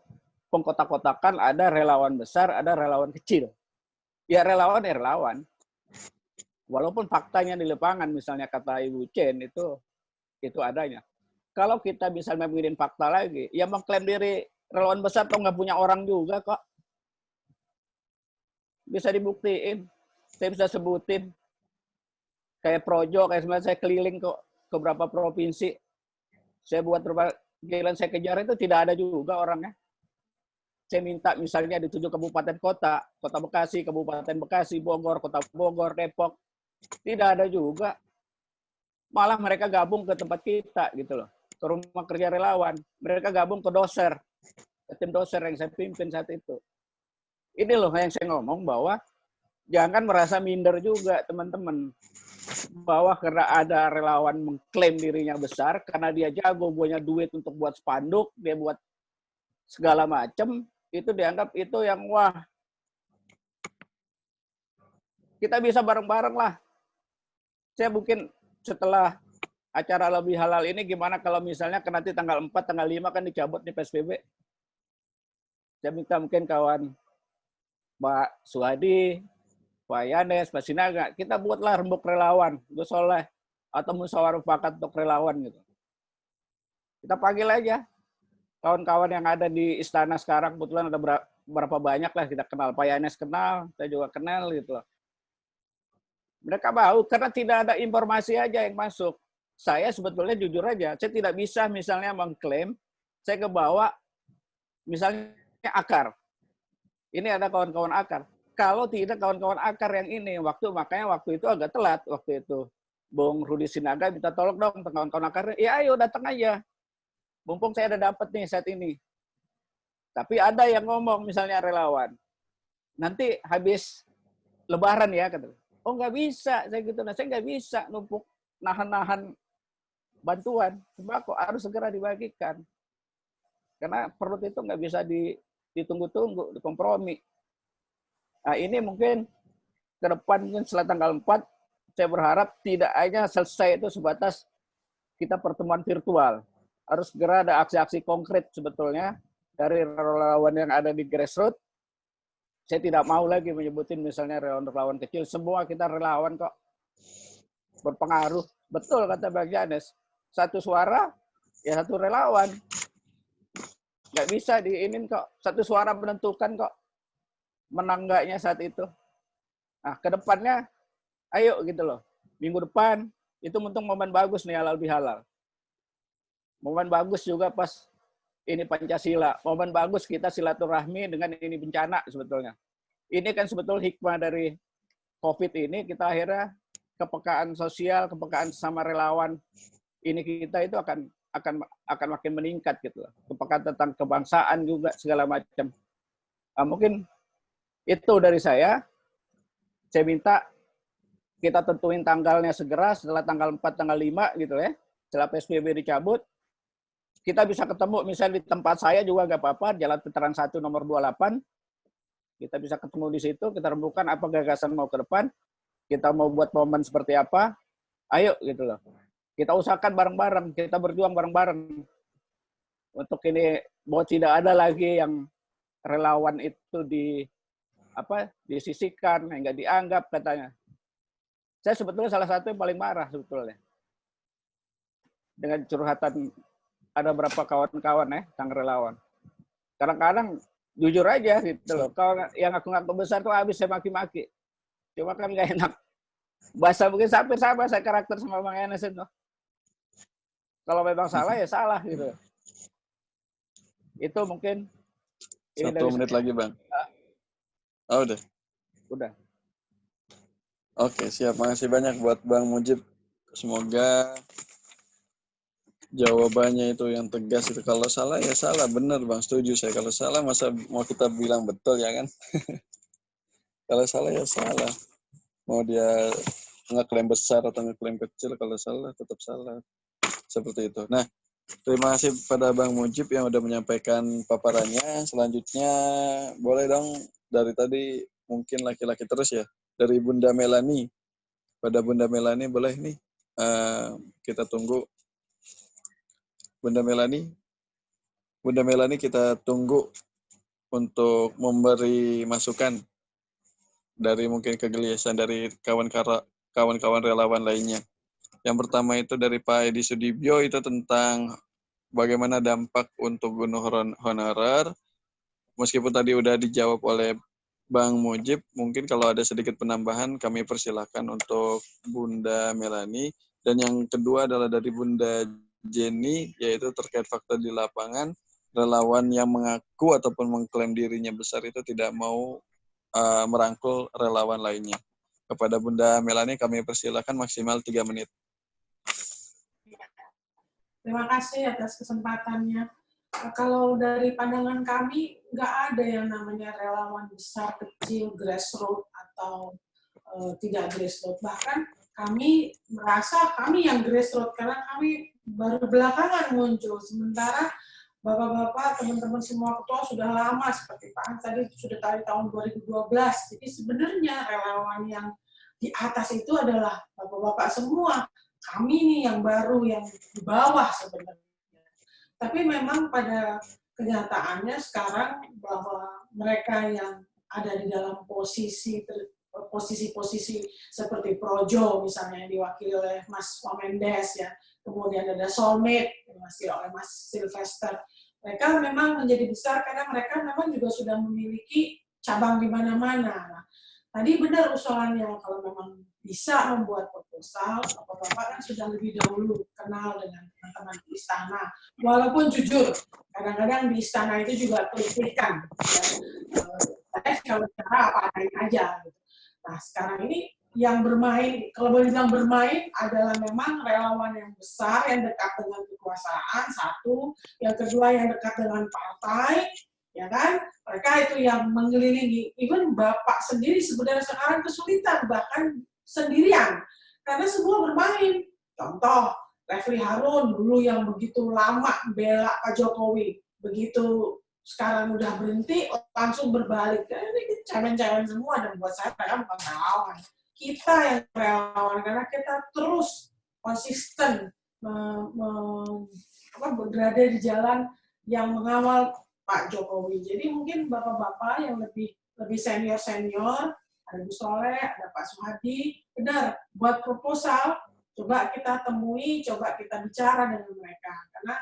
[SPEAKER 4] pengkotak-kotakan ada relawan besar, ada relawan kecil. Ya relawan. Walaupun faktanya di lapangan, misalnya kata Ibu Chen itu adanya. Kalau kita bisa memilih fakta lagi, ya mengklaim diri relawan besar atau nggak punya orang juga kok. Bisa dibuktiin. Saya bisa sebutin. Kayak Projo, kayak sebenarnya saya keliling kok ke beberapa provinsi. Saya buat jalan saya kejar itu tidak ada juga orangnya. Saya minta misalnya di 7 kabupaten kota, Kota Bekasi, Kabupaten Bekasi, Bogor, Kota Bogor, Depok, tidak ada juga. Malah mereka gabung ke tempat kita gitu loh, ke rumah kerja relawan. Mereka gabung ke doser, ke tim doser yang saya pimpin saat itu. Ini loh yang saya ngomong bahwa jangan merasa minder juga teman-teman. Bahwa karena ada relawan mengklaim dirinya besar, karena dia jago, punya duit untuk buat spanduk, dia buat segala macam, itu dianggap itu yang wah. Kita bisa bareng-bareng lah. Saya mungkin setelah acara lebih halal ini gimana kalau misalnya nanti tanggal 4, tanggal 5 kan dicabut nih PSBB. Saya minta mungkin kawan Pak Suhadi, Pak Yanes, Pak Sinaga, kita buatlah rembuk relawan, Gus Soleh, atau musyawarah mufakat untuk relawan gitu. Kita panggil aja kawan-kawan yang ada di istana sekarang, kebetulan ada berapa banyak lah kita kenal. Pak Yanes kenal, saya juga kenal gitu loh. Mereka mau, karena tidak ada informasi aja yang masuk. Saya sebetulnya jujur aja, saya tidak bisa misalnya mengklaim, saya kebawa misalnya akar. Ini ada kawan-kawan akar. Kalau tidak kawan-kawan akar yang ini, makanya waktu itu agak telat, waktu itu Bung Rudi Sinaga minta tolong dong kawan-kawan akarnya, ya ayo datang aja. Mumpung saya ada dapat nih saat ini. Tapi ada yang ngomong misalnya relawan, nanti habis Lebaran ya, kata. Oh nggak bisa, saya gitu. Nah, saya nggak bisa numpuk nahan-nahan bantuan sembako, harus segera dibagikan. Karena perut itu nggak bisa ditunggu-tunggu, dikompromi. Nah ini mungkin ke depan mungkin setelah tanggal 4, saya berharap tidak hanya selesai itu sebatas kita pertemuan virtual. Harus segera ada aksi-aksi konkret sebetulnya dari relawan yang ada di grassroots. Saya tidak mau lagi menyebutin misalnya relawan kecil. Semua kita relawan kok. Berpengaruh. Betul kata Bang Janes. Satu suara, ya satu relawan. Nggak bisa diinin kok. Satu suara menentukan kok. Menang nggaknya saat itu. Nah, ke depannya, ayo gitu loh. Minggu depan, itu untung momen bagus nih halal bihalal. Momen bagus juga pas ini Pancasila. Momen bagus kita silaturahmi dengan ini bencana sebetulnya. Ini kan sebetulnya hikmah dari COVID ini, kita akhirnya kepekaan sosial, kepekaan sama relawan ini kita itu akan makin meningkat gitu loh. Kepekaan tentang kebangsaan juga segala macam. Nah, mungkin itu dari saya. Saya minta kita tentuin tanggalnya segera setelah tanggal 4, tanggal 5 gitu ya. Setelah PSBB dicabut. Kita bisa ketemu misalnya di tempat saya juga nggak apa-apa, Jalan Veteran 1 nomor 28. Kita bisa ketemu di situ, kita rembukan apa gagasan mau ke depan, kita mau buat momen seperti apa, ayo gitu loh. Kita usahakan bareng-bareng, kita berjuang bareng-bareng. Untuk ini, bahwa tidak ada lagi yang relawan itu disisihkan, nggak dianggap katanya. Saya sebetulnya salah satu yang paling marah sebetulnya. Dengan curhatan ada berapa kawan-kawan tentang relawan. Kadang-kadang jujur aja gitu loh. Kalau yang aku ngaku besar tuh habis saya maki-maki. Cuma kan nggak enak. Bahasa mungkin hampir sama saya karakter sama Bang Enes itu. Kalau memang salah ya salah gitu. Itu mungkin.
[SPEAKER 1] 1 menit lagi Bang. Oh udah.
[SPEAKER 4] Udah.
[SPEAKER 1] Oke siap. Makasih banyak buat Bang Mujib. Semoga jawabannya itu yang tegas itu. Kalau salah ya salah, benar Bang, setuju saya. Kalau salah masa mau kita bilang betul ya kan? Kalau salah ya salah. Mau dia ngeklaim besar atau ngeklaim kecil, kalau salah tetap salah. Seperti itu. Nah, terima kasih pada Bang Mujib yang udah menyampaikan paparannya. Selanjutnya boleh dong dari tadi mungkin laki-laki terus ya. Dari Bunda Melani. Pada Bunda Melani boleh nih kita tunggu. Bunda Melani kita tunggu untuk memberi masukan dari mungkin kegelisahan dari kawan-kawan relawan lainnya. Yang pertama itu dari Pak Edi Sudibyo itu tentang bagaimana dampak untuk guru honorer. Meskipun tadi udah dijawab oleh Bang Mujib, mungkin kalau ada sedikit penambahan kami persilahkan untuk Bunda Melani. Dan yang kedua adalah dari Bunda Jenny, yaitu terkait fakta di lapangan, relawan yang mengaku ataupun mengklaim dirinya besar itu tidak mau merangkul relawan lainnya. Kepada Bunda Melani kami persilakan maksimal 3 menit.
[SPEAKER 6] Terima kasih atas kesempatannya. Kalau dari pandangan kami, nggak ada yang namanya relawan besar, kecil, grassroots, atau tidak grassroots. Bahkan kami merasa kami yang grassroots, karena kami baru belakangan muncul. Sementara Bapak-bapak, teman-teman semua ketua sudah lama, seperti Pak Hans tadi sudah dari tahun 2012. Jadi sebenarnya relawan yang di atas itu adalah Bapak-bapak semua. Kami nih yang baru, yang di bawah sebenarnya. Tapi memang pada kenyataannya sekarang bahwa mereka yang ada di dalam posisi-posisi seperti Projo misalnya yang diwakili oleh Mas Wamendes ya, kemudian ada Soulmate yang diwakili oleh Mas Sylvester. Mereka memang menjadi besar karena mereka memang juga sudah memiliki cabang di mana-mana. Nah, tadi benar usulannya kalau memang bisa membuat proposal, Bapak-bapak kan sudah lebih dahulu kenal dengan teman-teman di istana. Walaupun jujur, kadang-kadang di istana itu juga kritikan. Saya kalau bicara apa adanya aja. Gitu. Nah, sekarang ini yang bermain, kalau boleh bilang bermain, adalah memang relawan yang besar, yang dekat dengan kekuasaan, satu. Yang kedua, yang dekat dengan partai, ya kan? Mereka itu yang mengelilingi. Even Bapak sendiri sebenarnya sekarang kesulitan, bahkan sendirian. Karena semua bermain. Contoh, Refli Harun dulu yang begitu lama bela Pak Jokowi. Begitu sekarang udah berhenti, langsung berbalik. Ini cemen-cemen semua, dan buat saya mereka bukan relawan. Kita yang relawan, karena kita terus konsisten berada di jalan yang mengawal Pak Jokowi. Jadi mungkin bapak-bapak yang lebih senior, ada Bu Soleh, ada Pak Suhadi, benar, buat proposal, coba kita temui, coba kita bicara dengan mereka. Karena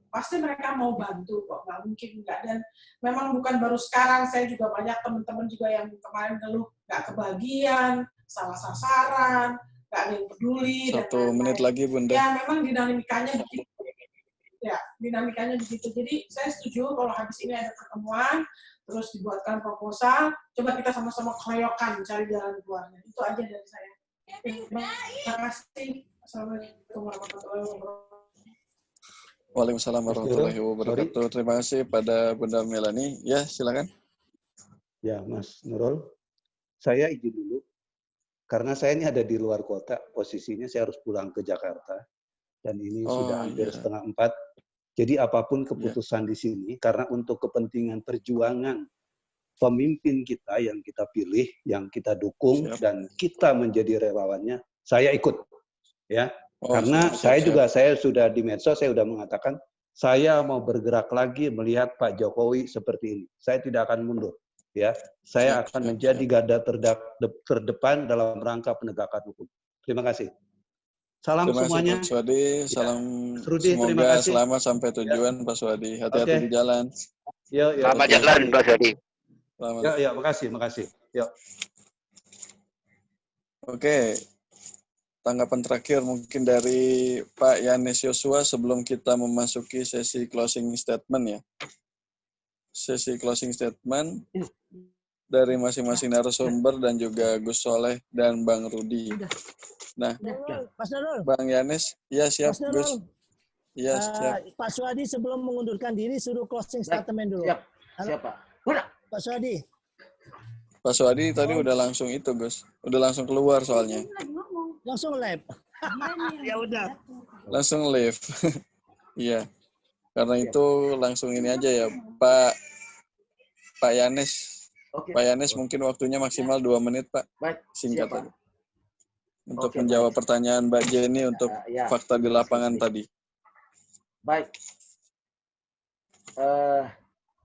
[SPEAKER 6] pasti mereka mau bantu kok, nggak mungkin enggak. Dan memang bukan baru sekarang, saya juga banyak teman-teman juga yang kemarin ngeluh nggak kebagian, salah sasaran, nggak ada yang peduli.
[SPEAKER 1] 1 menit lagi Bunda.
[SPEAKER 6] Ya memang dinamikanya begitu. Ya, dinamikanya begitu. Jadi saya setuju kalau habis ini ada pertemuan, terus dibuatkan proposal, coba kita sama-sama keroyokan cari jalan keluarnya. Itu aja dari saya. Terima kasih. Assalamualaikum warahmatullahi wabarakatuh.
[SPEAKER 1] Waalaikumsalam warahmatullahi wabarakatuh. Terima kasih pada Bunda Melani. Ya, silakan.
[SPEAKER 5] Ya, Mas Nurul. Saya izin dulu. Karena saya ini ada di luar kota, posisinya saya harus pulang ke Jakarta. Dan ini sudah hampir 3:30. Jadi apapun keputusan di sini, karena untuk kepentingan perjuangan pemimpin kita yang kita pilih, yang kita dukung, dan kita menjadi relawannya, saya ikut. Ya, karena saya sudah di medsos, saya sudah mengatakan, saya mau bergerak lagi melihat Pak Jokowi seperti ini. Saya tidak akan mundur. ya, saya akan menjadi garda terdepan dalam rangka penegakan hukum. Terima kasih. Salam
[SPEAKER 1] Terima kasih
[SPEAKER 5] semuanya.
[SPEAKER 1] Pak Swadi. Salam
[SPEAKER 5] Rudi, terima
[SPEAKER 1] semoga
[SPEAKER 5] kasih.
[SPEAKER 1] selamat sampai tujuan Pak Swadi. Hati-hati di jalan.
[SPEAKER 8] Selamat jalan Pak Swadi.
[SPEAKER 5] Ya, makasih. Yuk.
[SPEAKER 1] Oke. Tanggapan terakhir mungkin dari Pak Yanes Yosua sebelum kita memasuki sesi closing statement ya. Sesi closing statement dari masing-masing narasumber dan juga Gus Soleh dan Bang Rudi. Nah,
[SPEAKER 3] Mas Nurul.
[SPEAKER 1] Bang Yanes, ya siap
[SPEAKER 3] Mas Nurul.
[SPEAKER 1] Gus. Iya siap.
[SPEAKER 3] Pak Swadi sebelum mengundurkan diri suruh closing statement dulu.
[SPEAKER 7] Siap Pak.
[SPEAKER 3] Pak Swadi.
[SPEAKER 1] Pak Swadi tadi udah langsung itu Gus. Udah langsung keluar soalnya.
[SPEAKER 3] Langsung live. Ya udah.
[SPEAKER 1] Langsung live. Iya. Karena itu langsung ini aja ya, Pak Yanes.
[SPEAKER 7] Oke.
[SPEAKER 1] Pak Yanes mungkin waktunya maksimal 2 menit, Pak.
[SPEAKER 7] Baik.
[SPEAKER 1] Singkat
[SPEAKER 7] Siap,
[SPEAKER 1] aja. Untuk
[SPEAKER 7] Oke,
[SPEAKER 1] menjawab pertanyaan Mbak Jenny untuk fakta di lapangan tadi.
[SPEAKER 7] Baik.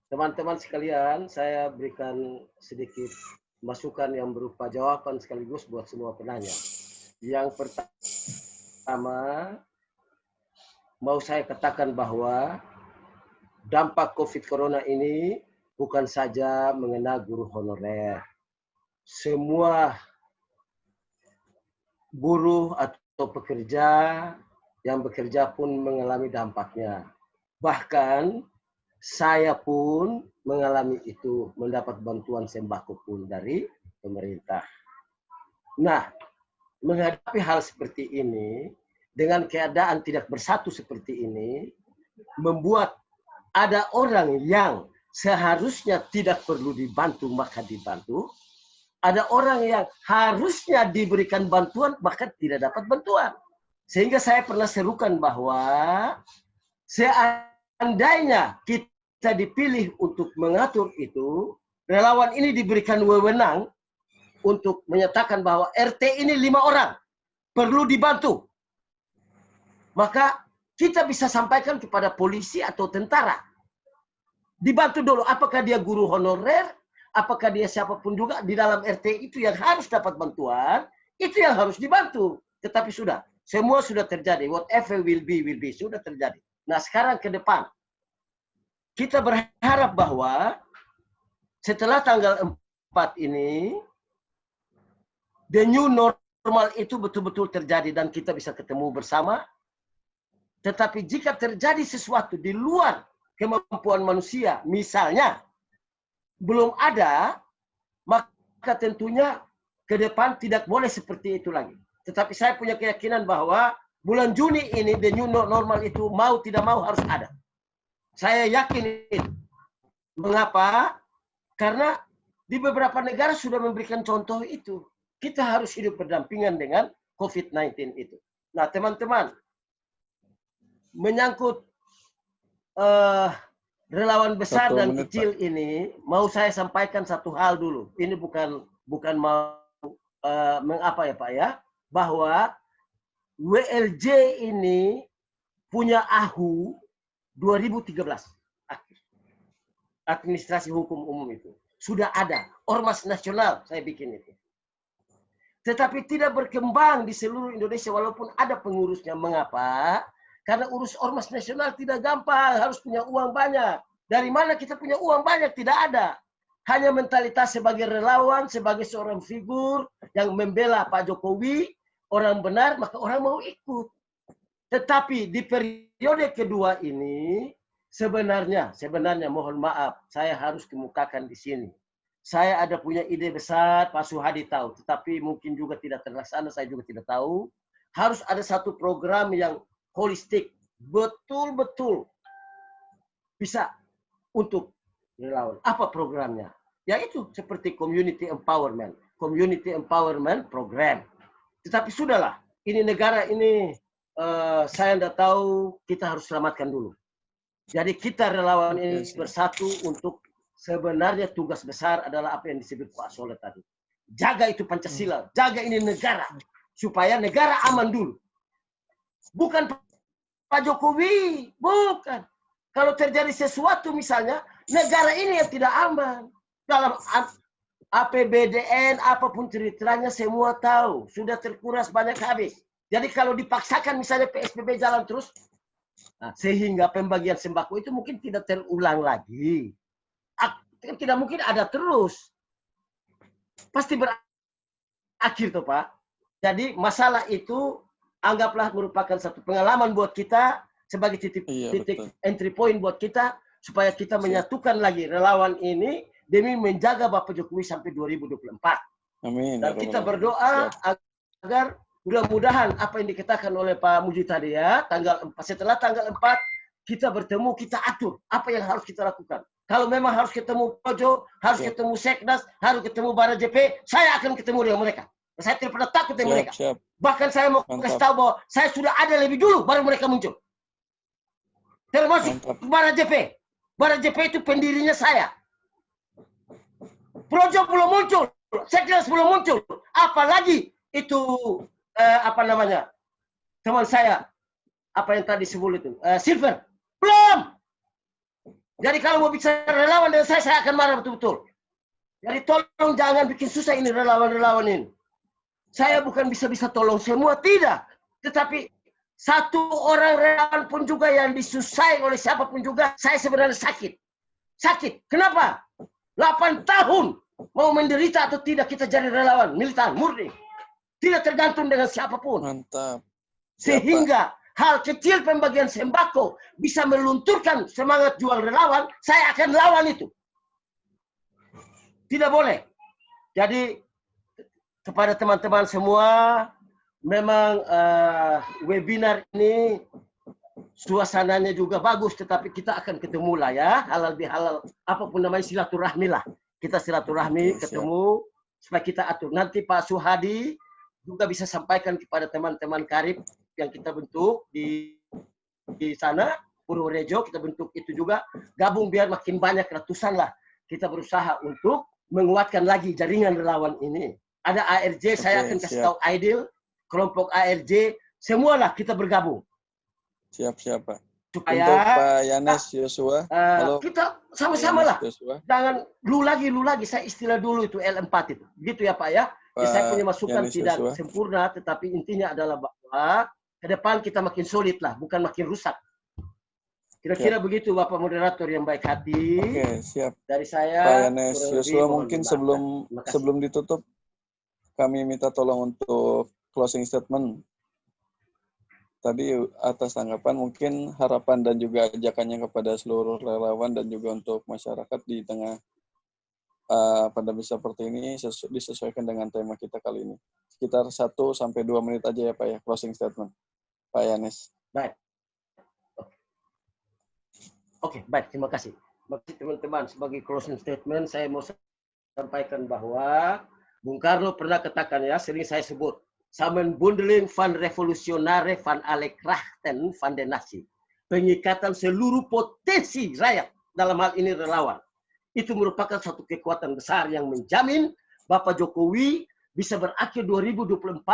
[SPEAKER 7] Teman-teman sekalian, saya berikan sedikit masukan yang berupa jawaban sekaligus buat semua penanya. Yang pertama, mau saya katakan bahwa dampak COVID Corona ini bukan saja mengena guru honorer. Semua buruh atau pekerja yang bekerja pun mengalami dampaknya. Bahkan saya pun mengalami itu, mendapat bantuan sembako pun dari pemerintah. Nah, menghadapi hal seperti ini, dengan keadaan tidak bersatu seperti ini, membuat ada orang yang seharusnya tidak perlu dibantu, maka dibantu. Ada orang yang harusnya diberikan bantuan, bahkan tidak dapat bantuan. Sehingga saya pernah serukan bahwa seandainya kita dipilih untuk mengatur itu, relawan ini diberikan wewenang untuk menyatakan bahwa RT ini 5 orang perlu dibantu. Maka kita bisa sampaikan kepada polisi atau tentara. Dibantu dulu, apakah dia guru honorer, apakah dia siapapun juga di dalam RT itu yang harus dapat bantuan, itu yang harus dibantu. Tetapi sudah, semua sudah terjadi. Whatever will be, sudah terjadi. Nah sekarang ke depan, kita berharap bahwa setelah tanggal 4 ini, the new normal itu betul-betul terjadi dan kita bisa ketemu bersama. Tetapi jika terjadi sesuatu di luar kemampuan manusia, misalnya belum ada, maka tentunya ke depan tidak boleh seperti itu lagi. Tetapi saya punya keyakinan bahwa bulan Juni ini, the new normal itu mau tidak mau harus ada. Saya yakin itu. Mengapa? Karena di beberapa negara sudah memberikan contoh itu. Kita harus hidup berdampingan dengan COVID-19 itu. Nah teman-teman, menyangkut relawan besar dan kecil ini, mau saya sampaikan satu hal dulu. Ini bukan mau mengapa ya Pak ya, bahwa WLJ ini punya AHU 2013. Administrasi Hukum Umum itu. Sudah ada. Ormas nasional saya bikin itu. Tetapi tidak berkembang di seluruh Indonesia walaupun ada pengurusnya. Mengapa? Karena urus ormas nasional tidak gampang, harus punya uang banyak. Dari mana kita punya uang banyak? Tidak ada. Hanya mentalitas sebagai relawan, sebagai seorang figur yang membela Pak Jokowi, orang benar, maka orang mau ikut. Tetapi di periode kedua ini, sebenarnya mohon maaf, saya harus kemukakan di sini. Saya ada punya ide besar, Pak Suhadi tahu, tetapi mungkin juga tidak terlaksana, saya juga tidak tahu. Harus ada satu program yang holistik, betul-betul bisa untuk relawan. Apa programnya? Yaitu seperti community empowerment program. Tetapi sudahlah, ini negara ini saya tidak tahu, kita harus selamatkan dulu. Jadi kita relawan ini bersatu untuk sebenarnya tugas besar adalah apa yang disebut Pak Soleh tadi. Jaga itu Pancasila, jaga ini negara, supaya negara aman dulu. Bukan Pak Jokowi, bukan. Kalau terjadi sesuatu misalnya, negara ini yang tidak aman. dalam APBDN, apapun ceritanya semua tahu. Sudah terkuras banyak habis. Jadi kalau dipaksakan misalnya PSBB jalan terus, sehingga pembagian sembako itu mungkin tidak terulang lagi. Tidak mungkin ada terus. Pasti berakhir tuh Pak. Jadi masalah itu anggaplah merupakan satu pengalaman buat kita sebagai titik entry point buat kita supaya kita menyatukan lagi relawan ini demi menjaga Bapak Jokowi sampai 2024.
[SPEAKER 1] Amin.
[SPEAKER 7] Dan kita berdoa agar mudah-mudahan apa yang dikatakan oleh Pak Muji tadi ya, setelah tanggal 4 kita bertemu, kita atur apa yang harus kita lakukan. Kalau memang harus ketemu Projo, harus ketemu Seknas, harus ketemu Bara JP, saya akan ketemu dengan mereka. Saya tidak pernah takut dengan mereka. Bahkan saya mau kasih tahu bahwa saya sudah ada lebih dulu baru mereka muncul. Termasuk Bara JP. Bara JP itu pendirinya saya. Projo belum muncul, Seknas belum muncul. Apalagi itu teman saya apa yang tadi sebut itu Silver belum. Jadi kalau mau bicara relawan dengan saya akan marah betul-betul. Jadi tolong jangan bikin susah ini relawan-relawan ini. Saya bukan bisa tolong semua, tidak. Tetapi satu orang relawan pun juga yang disusahkan oleh siapapun juga, saya sebenarnya sakit. Sakit. Kenapa? 8 tahun mau menderita atau tidak kita jadi relawan militan murni. Tidak tergantung dengan siapapun.
[SPEAKER 1] Mantap.
[SPEAKER 7] Sehingga hal kecil pembagian sembako bisa melunturkan semangat jual relawan, saya akan lawan itu. Tidak boleh. Jadi kepada teman-teman semua, memang webinar ini suasananya juga bagus, tetapi kita akan ketemu lah ya, halal bihalal, apapun namanya silaturahmi lah. Kita silaturahmi, ketemu, supaya kita atur. Nanti Pak Suhadi juga bisa sampaikan kepada teman-teman karib yang kita bentuk di sana, Purworejo, kita bentuk itu juga, gabung biar makin banyak, ratusan lah. Kita berusaha untuk menguatkan lagi jaringan relawan ini. Ada ARJ, saya akan kasih tahu Aidil, kelompok ARJ, semualah kita bergabung.
[SPEAKER 1] Siap, Pak.
[SPEAKER 7] Supaya
[SPEAKER 1] untuk Pak Yanes Yosua,
[SPEAKER 7] kita sama-sama lah. Jangan lu lagi, saya istilah dulu itu L4 itu. Gitu ya Pak ya. Saya punya masukan
[SPEAKER 1] Yanes
[SPEAKER 7] tidak
[SPEAKER 1] Yosua.
[SPEAKER 7] Sempurna, tetapi intinya adalah bahwa ke depan kita makin solid lah, bukan makin rusak. Kira-kira begitu Bapak moderator yang baik hati.
[SPEAKER 1] Oke, siap.
[SPEAKER 7] Dari saya,
[SPEAKER 1] Pak Yanes Yosua, mungkin sebelum ditutup, kami minta tolong untuk closing statement. Tadi atas tanggapan, mungkin harapan dan juga ajakannya kepada seluruh relawan dan juga untuk masyarakat di tengah pandemi seperti ini disesuaikan dengan tema kita kali ini. Sekitar 1-2 menit aja ya Pak ya, closing statement. Pak Yanes.
[SPEAKER 7] Baik. Oke, baik. Terima kasih. Terima kasih teman-teman. Sebagai closing statement, saya mau sampaikan bahwa Bung Karno pernah katakan ya, sering saya sebut, Samenbundeling van Revolutionare van alle krachten van de natie. Pengikatan seluruh potensi rakyat, dalam hal ini relawan. Itu merupakan satu kekuatan besar yang menjamin Bapak Jokowi bisa berakhir 2024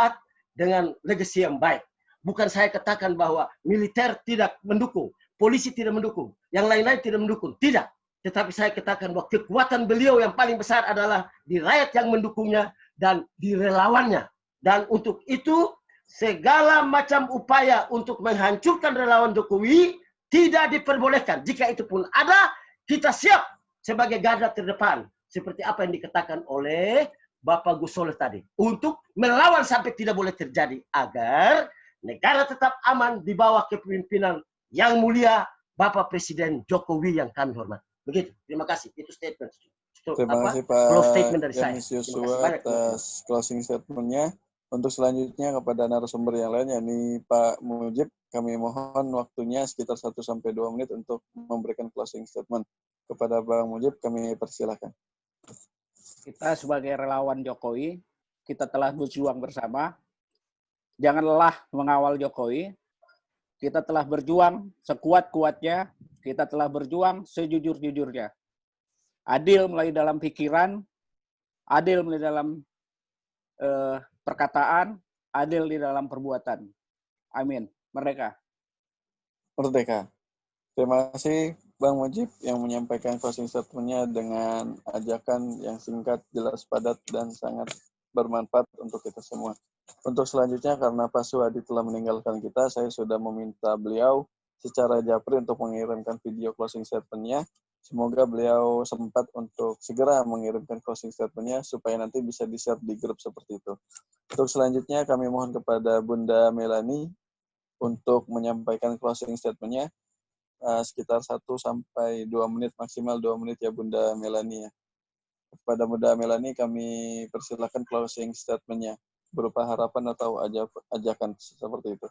[SPEAKER 7] dengan legasi yang baik. Bukan saya katakan bahwa militer tidak mendukung, polisi tidak mendukung, yang lain-lain tidak mendukung. Tidak. Tetapi saya katakan bahwa kekuatan beliau yang paling besar adalah di rakyat yang mendukungnya dan di relawannya. Dan untuk itu, segala macam upaya untuk menghancurkan relawan Jokowi tidak diperbolehkan. Jika itu pun ada, kita siap sebagai garda terdepan. Seperti apa yang dikatakan oleh Bapak Gus Soleh tadi. Untuk melawan sampai tidak boleh terjadi. Agar negara tetap aman di bawah kepemimpinan yang mulia Bapak Presiden Jokowi yang kami hormati. Begitu. Terima kasih. Itu statement.
[SPEAKER 1] Terima kasih Pak Yanes Yosua atas closing statement-nya. Untuk selanjutnya kepada narasumber yang lain, yakni Pak Mujib, kami mohon waktunya sekitar 1-2 menit untuk memberikan closing statement. Kepada Bang Mujib, kami persilahkan.
[SPEAKER 4] Kita sebagai relawan Jokowi, kita telah berjuang bersama. Jangan lelah mengawal Jokowi. Kita telah berjuang sekuat-kuatnya. Kita telah berjuang sejujur-jujurnya. Adil mulai dalam pikiran, adil mulai dalam perkataan, adil di dalam perbuatan. Amin. Merdeka.
[SPEAKER 1] Merdeka. Terima kasih Bang Mujib yang menyampaikan closing statement-nya dengan ajakan yang singkat, jelas, padat, dan sangat bermanfaat untuk kita semua. Untuk selanjutnya, karena Pak Suhadi telah meninggalkan kita, saya sudah meminta beliau secara japri untuk mengirimkan video closing statement-nya. Semoga beliau sempat untuk segera mengirimkan closing statement-nya supaya nanti bisa di-share di grup seperti itu. Untuk selanjutnya, kami mohon kepada Bunda Melani untuk menyampaikan closing statement-nya. Sekitar 1 sampai 2 menit, maksimal 2 menit ya Bunda Melani ya. Kepada Bunda Melani kami persilakan closing statement-nya berupa harapan atau ajakan seperti itu.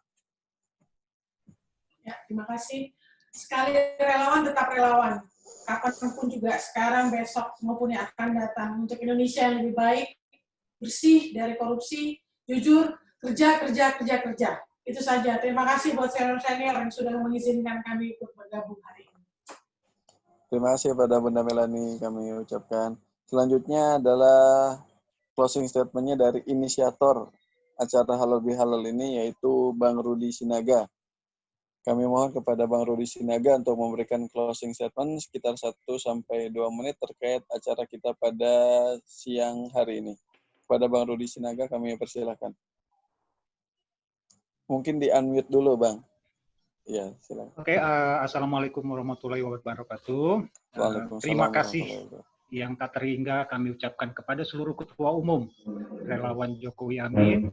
[SPEAKER 6] Ya, terima kasih. Sekali relawan tetap relawan. Kapanpun juga, sekarang, besok, maupun yang akan datang. Untuk Indonesia yang lebih baik, bersih dari korupsi, jujur, kerja. Itu saja. Terima kasih buat senior-senior yang sudah mengizinkan kami ikut bergabung hari ini.
[SPEAKER 1] Terima kasih pada Bunda Melani kami ucapkan. Selanjutnya adalah closing statement-nya dari inisiator acara Halal Bihalal ini, yaitu Bang Rudi Sinaga. Kami mohon kepada Bang Rudi Sinaga untuk memberikan closing statement sekitar 1 sampai 2 menit terkait acara kita pada siang hari ini. Kepada Bang Rudi Sinaga kami persilakan. Mungkin di-unmute dulu, Bang. Ya, silakan.
[SPEAKER 11] Oke, Assalamualaikum warahmatullahi wabarakatuh. Terima kasih yang tak terhingga kami ucapkan kepada seluruh Ketua Umum Relawan Jokowi Amin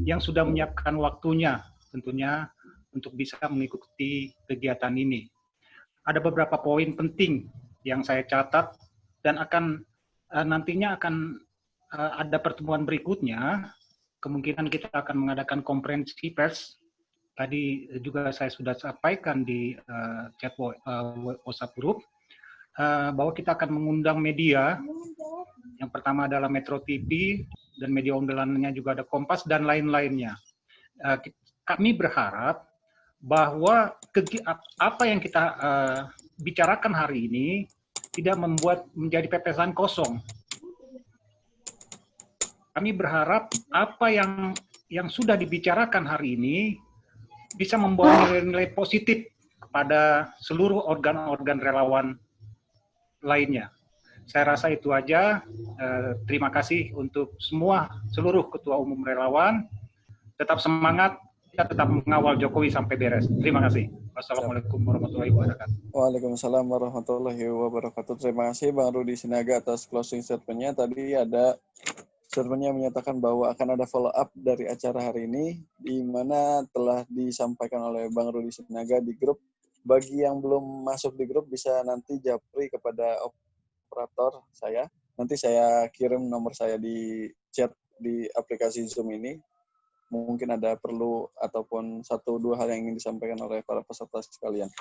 [SPEAKER 11] yang sudah menyiapkan waktunya tentunya untuk bisa mengikuti kegiatan ini. Ada beberapa poin penting yang saya catat dan nantinya akan ada pertemuan berikutnya. Kemungkinan kita akan mengadakan konferensi pers. Tadi juga saya sudah sampaikan di chat WhatsApp group bahwa kita akan mengundang media. Yang pertama adalah Metro TV dan media ondelannya juga ada Kompas dan lain-lainnya. Kami berharap bahwa apa yang kita bicarakan hari ini tidak membuat menjadi pepesan kosong. Kami berharap apa yang sudah dibicarakan hari ini bisa membawa nilai-nilai positif kepada seluruh organ-organ relawan lainnya. Saya rasa itu aja. Terima kasih untuk seluruh ketua umum relawan. Tetap semangat, kita tetap mengawal Jokowi sampai beres. Terima kasih. Wassalamualaikum warahmatullahi wabarakatuh.
[SPEAKER 1] Waalaikumsalam warahmatullahi wabarakatuh. Terima kasih Bang Rudi Sinaga atas closing statement-nya. Tadi ada statement-nya menyatakan bahwa akan ada follow up dari acara hari ini, di mana telah disampaikan oleh Bang Rudi Sinaga di grup. Bagi yang belum masuk di grup, bisa nanti japri kepada operator saya. Nanti saya kirim nomor saya di chat di aplikasi Zoom ini. Mungkin ada perlu ataupun 1-2 hal yang ingin disampaikan oleh para peserta sekalian.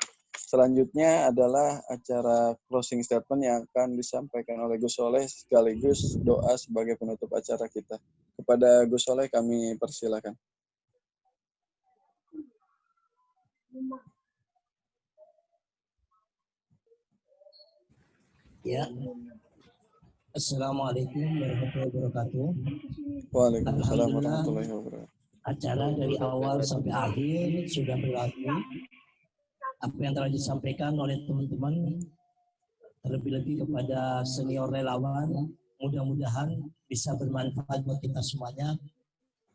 [SPEAKER 1] Selanjutnya adalah acara closing statement yang akan disampaikan oleh Gus Soleh sekaligus doa sebagai penutup acara kita. Kepada Gus Soleh kami persilakan.
[SPEAKER 12] Ya. Assalamualaikum warahmatullahi wabarakatuh.
[SPEAKER 1] Waalaikumsalam warahmatullahi wabarakatuh.
[SPEAKER 12] Acara dari awal sampai akhir sudah berlaku. Apa yang telah disampaikan oleh teman-teman, terlebih-lebih kepada senior relawan, mudah-mudahan bisa bermanfaat buat kita semuanya.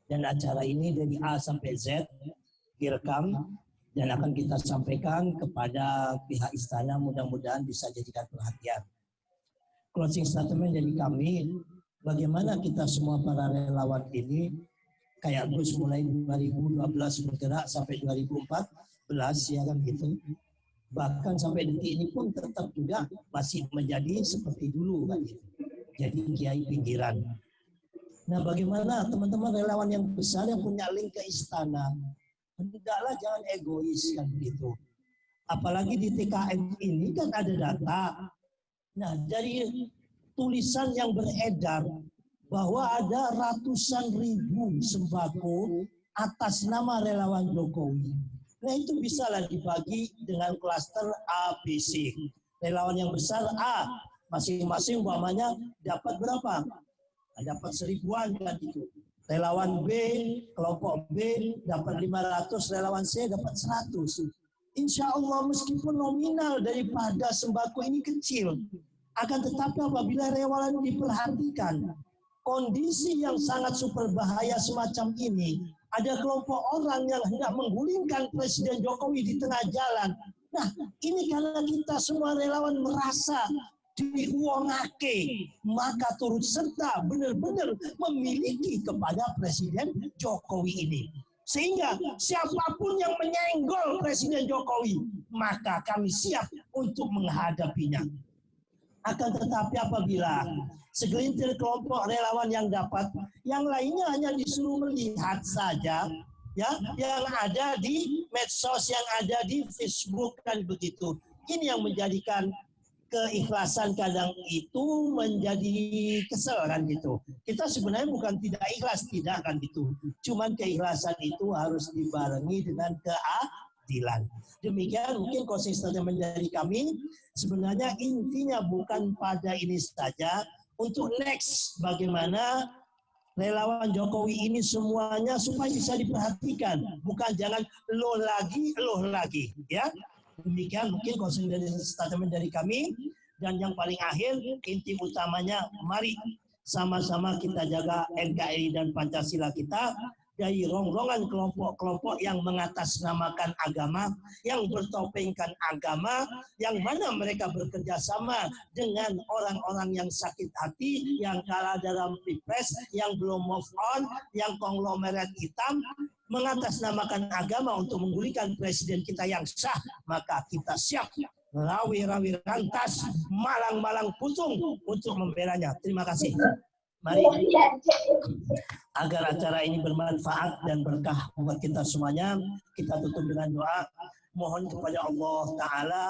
[SPEAKER 12] Dan acara ini dari A sampai Z direkam dan akan kita sampaikan kepada pihak istana, mudah-mudahan bisa jadikan perhatian. Closing statement dari kami, bagaimana kita semua para relawan ini, kayak Gus mulai 2012 bergerak sampai 2014, ya kan gitu. Bahkan sampai detik ini pun tetap juga masih menjadi seperti dulu kan gitu. Jadi kiai pinggiran. Nah, bagaimana teman-teman relawan yang besar yang punya link ke istana, hendaklah jangan egois kan begitu. Apalagi di TKM ini kan ada data. Nah, dari tulisan yang beredar bahwa ada ratusan ribu sembako atas nama relawan Jokowi. Nah, itu bisalah dibagi dengan klaster A, B, C. Relawan yang besar A, masing-masing umpamanya dapat berapa? Nah, dapat 1000-an kan itu. Relawan B, kelompok B dapat 500, relawan C dapat 100. insya Allah meskipun nominal daripada sembako ini kecil, akan tetapi apabila relawan diperhatikan, kondisi yang sangat super bahaya semacam ini, ada kelompok orang yang hendak menggulingkan Presiden Jokowi di tengah jalan. Nah, ini karena kita semua relawan merasa diuangake, maka turut serta benar-benar memiliki kepada Presiden Jokowi ini. Sehingga siapapun yang menyenggol Presiden Jokowi, maka kami siap untuk menghadapinya. Akan tetapi apabila segelintir kelompok relawan yang dapat, yang lainnya hanya disuruh melihat saja, ya, yang ada di medsos, yang ada di Facebook dan begitu. Ini yang menjadikan keikhlasan kadang itu menjadi kesel kan gitu. Kita sebenarnya bukan tidak ikhlas, tidak kan gitu. Cuman keikhlasan itu harus dibarengi dengan keadilan. Demikian mungkin konsisten dari kami. Sebenarnya intinya bukan pada ini saja. Untuk next bagaimana relawan Jokowi ini semuanya supaya bisa diperhatikan. Bukan jangan loh lagi, ya. Demikian mungkin konsentrasi dari kami. Dan yang paling akhir, inti utamanya, mari sama-sama kita jaga NKRI dan Pancasila kita dari rongrongan kelompok-kelompok yang mengatasnamakan agama, yang bertopengkan agama, yang mana mereka bekerja sama dengan orang-orang yang sakit hati, yang kalah dalam pilpres, yang belum move on, yang konglomerat hitam, mengatasnamakan agama untuk menggulingkan presiden kita yang sah, maka kita siap rawi-rawi rantas, malang-malang putung untuk membelanya. Terima kasih. Mari agar acara ini bermanfaat dan berkah buat kita semuanya, kita tutup dengan doa. Mohon kepada Allah Ta'ala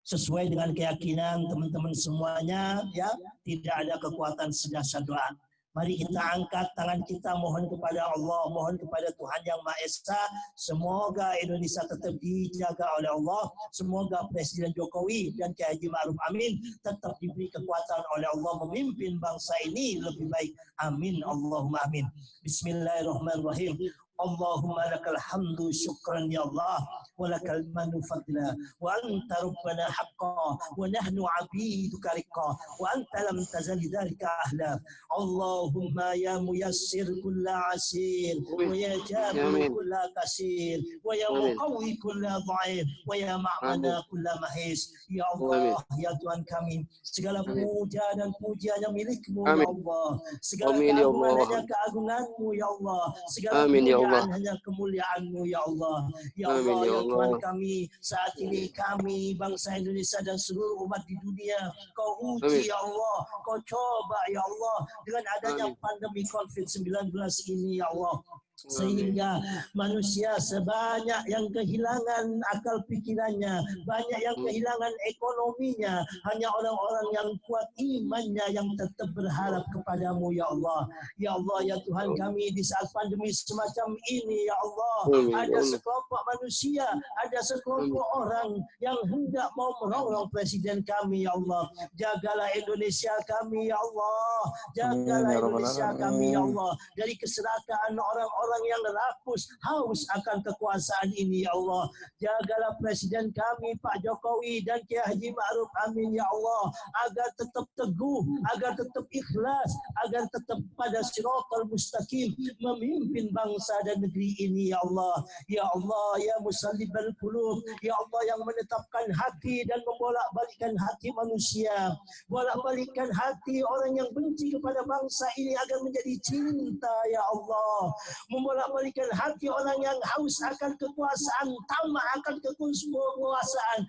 [SPEAKER 12] sesuai dengan keyakinan teman-teman semuanya, ya, tidak ada kekuatan sedasar doa. Mari kita angkat tangan kita, mohon kepada Allah, mohon kepada Tuhan Yang Maha Esa. Semoga Indonesia tetap dijaga oleh Allah. Semoga Presiden Jokowi dan Kiai Haji Ma'ruf Amin tetap diberi kekuatan oleh Allah memimpin bangsa ini lebih baik. Amin. Allahumma amin. Bismillahirrahmanirrahim. Allahumma lakal hamdu syukran ya Allah wa lakal manu fadla wa anta rabbana haqqa wa nahnu abiduka riqqa wa anta lam tazal dzalika ahla. Allahumma ya muyassir kulla asir wa ya jabir kulla kasir wa ya muqawwi kulla dha'if wa ya ma'mana kulla mahis. Ya Allah, ya Tuhan kami, segala puja dan pujian yang milik-Mu ya Allah, segala keagungan hanya keagungan-Mu ya Allah, segala hanya kemuliaan-Mu ya Allah. Ya Allah, ya Tuhan kami, saat ini kami bangsa Indonesia dan seluruh umat di dunia Kau uji ya Allah, Kau coba ya Allah dengan adanya pandemi COVID-19 ini ya Allah, sehingga manusia sebanyak yang kehilangan akal pikirannya, banyak yang kehilangan ekonominya, hanya orang-orang yang kuat imannya yang tetap berharap kepadamu ya Allah. Ya Allah, ya Tuhan kami, di saat pandemi semacam ini ya Allah, ada sekelompok manusia, ada sekelompok orang yang hendak mau merongrong presiden kami ya Allah. Jagalah Indonesia kami ya Allah, jagalah Indonesia kami ya Allah dari keserakaan orang-orang yang rakus haus akan kekuasaan ini ya Allah. Jagalah presiden kami Pak Jokowi dan Kiai Haji Ma'ruf Amin ya Allah, agar tetap teguh, agar tetap ikhlas, agar tetap pada siratal mustaqim memimpin bangsa dan negeri ini ya Allah. Ya Allah, ya musallibal qulub, ya Allah yang menetapkan hati dan membolak-balikkan hati manusia, bolak-balikkan hati orang yang benci kepada bangsa ini agar menjadi cinta ya Allah, membolak-balikan hati orang yang haus akan kekuasaan, tamak akan kekuasaan,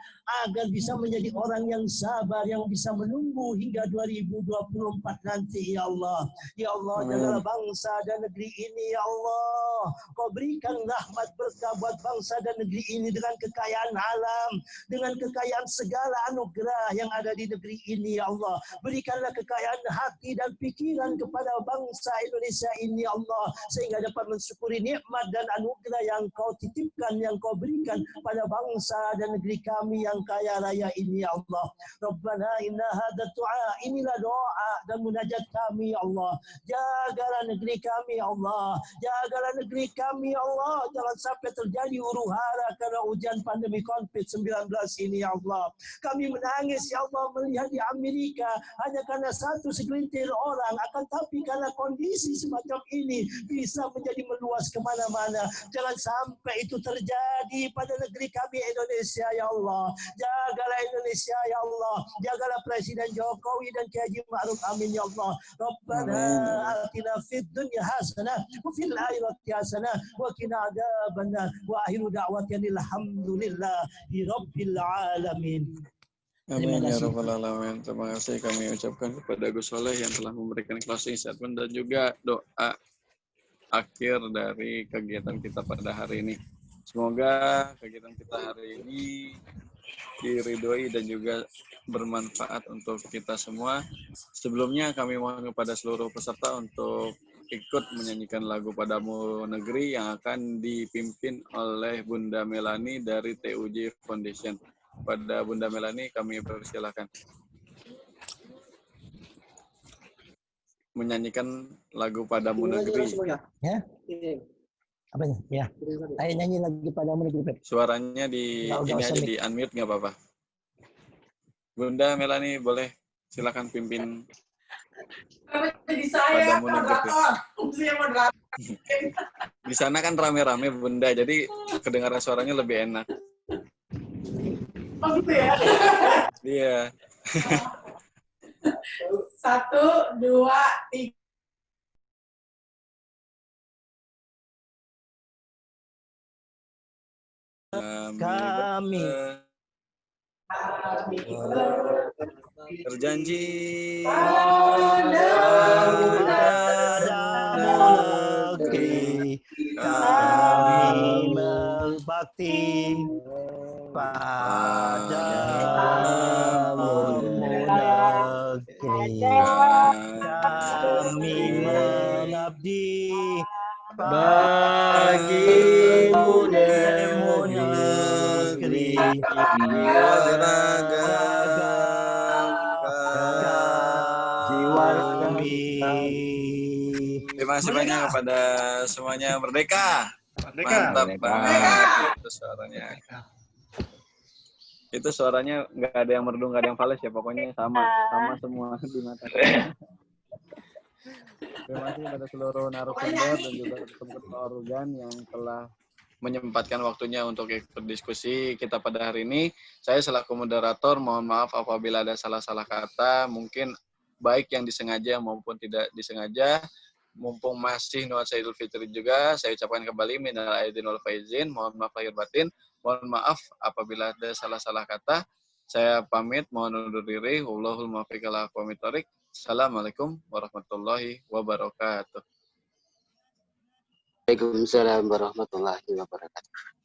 [SPEAKER 12] agar bisa menjadi orang yang sabar, yang bisa menunggu hingga 2024 nanti ya Allah. Ya Allah, jagalah bangsa dan negeri ini ya Allah. Kau berikan rahmat berkah buat bangsa dan negeri ini dengan kekayaan alam, dengan kekayaan segala anugerah yang ada di negeri ini ya Allah. Berikanlah kekayaan hati dan pikiran kepada bangsa Indonesia ini ya Allah, sehingga dapat mensyukuri nikmat dan anugerah yang kau titipkan, yang kau berikan pada bangsa dan negeri kami yang kaya raya ini, ya Allah. Rabbana inna hadha du'a, inilah doa dan munajat kami, ya Allah. Jagalah negeri kami, ya Allah. Jagalah negeri kami, ya Allah. Jangan sampai terjadi huru-hara karena ujian pandemi COVID-19 ini, ya Allah. Kami menangis, ya Allah, melihat di Amerika hanya karena satu segelintir orang, akan tapi karena kondisi semacam ini bisa menjadi meluas kemana-mana. Jangan sampai itu terjadi pada negeri kami Indonesia, ya Allah. Jagalah Indonesia, ya Allah. Jagalah Presiden Jokowi dan Kiai Haji Ma'ruf Amin, ya Allah. Rabbana atina fid dunya hasanah wa fil akhirati hasanah wa qina adzabannar wa akhiru da'watina alhamdulillahi rabbil alamin.
[SPEAKER 1] Amin ya rabbal alamin. Terima kasih kami ucapkan kepada Gus Soleh yang telah memberikan closing statement dan juga doa akhir dari kegiatan kita pada hari ini. Semoga kegiatan kita hari ini diridhoi dan juga bermanfaat untuk kita semua. Sebelumnya kami mohon kepada seluruh peserta untuk ikut menyanyikan lagu Padamu Negeri yang akan dipimpin oleh Bunda Melani dari TUJ Foundation. Pada Bunda Melani kami persilahkan menyanyikan lagu Padamu Negeri.
[SPEAKER 12] Ya? Apanya? Ya. Ayo nyanyi lagi Padamu Negeri.
[SPEAKER 1] Suaranya di ini aja di unmute nggak apa-apa. Bunda Melani boleh silakan pimpin Padamu Negeri. Di sana kan rame-rame Bunda, jadi kedengaran suaranya lebih enak.
[SPEAKER 6] Oh gitu ya?
[SPEAKER 1] Iya.
[SPEAKER 6] 1, 2, 3.
[SPEAKER 12] Kami
[SPEAKER 1] berjanji
[SPEAKER 12] padamu negeri, kami berbakti padamu negeri, kami mengabdi bagimu negeri, jiwa kami.
[SPEAKER 1] Terima kasih banyak kepada semuanya. Merdeka. Mantap banget. Itu suaranya. Itu suaranya nggak ada yang merdu, nggak ada yang fals ya. Pokoknya sama semua di mata. Terima kasih kepada seluruh narasumber dan juga ketua organ yang telah menyempatkan waktunya untuk ikut diskusi kita pada hari ini. Saya selaku moderator mohon maaf apabila ada salah-salah kata, mungkin baik yang disengaja maupun tidak disengaja. Mumpung masih nuansa Idul Fitri juga, saya ucapkan kembali minal aidin wal faizin, mohon maaf lahir batin, mohon maaf apabila ada salah-salah kata. Saya pamit, mohon undur diri. Wallahul muwaffiq ila aqwamit thoriq. Assalamualaikum warahmatullahi wabarakatuh.
[SPEAKER 8] Waalaikumsalam warahmatullahi wabarakatuh.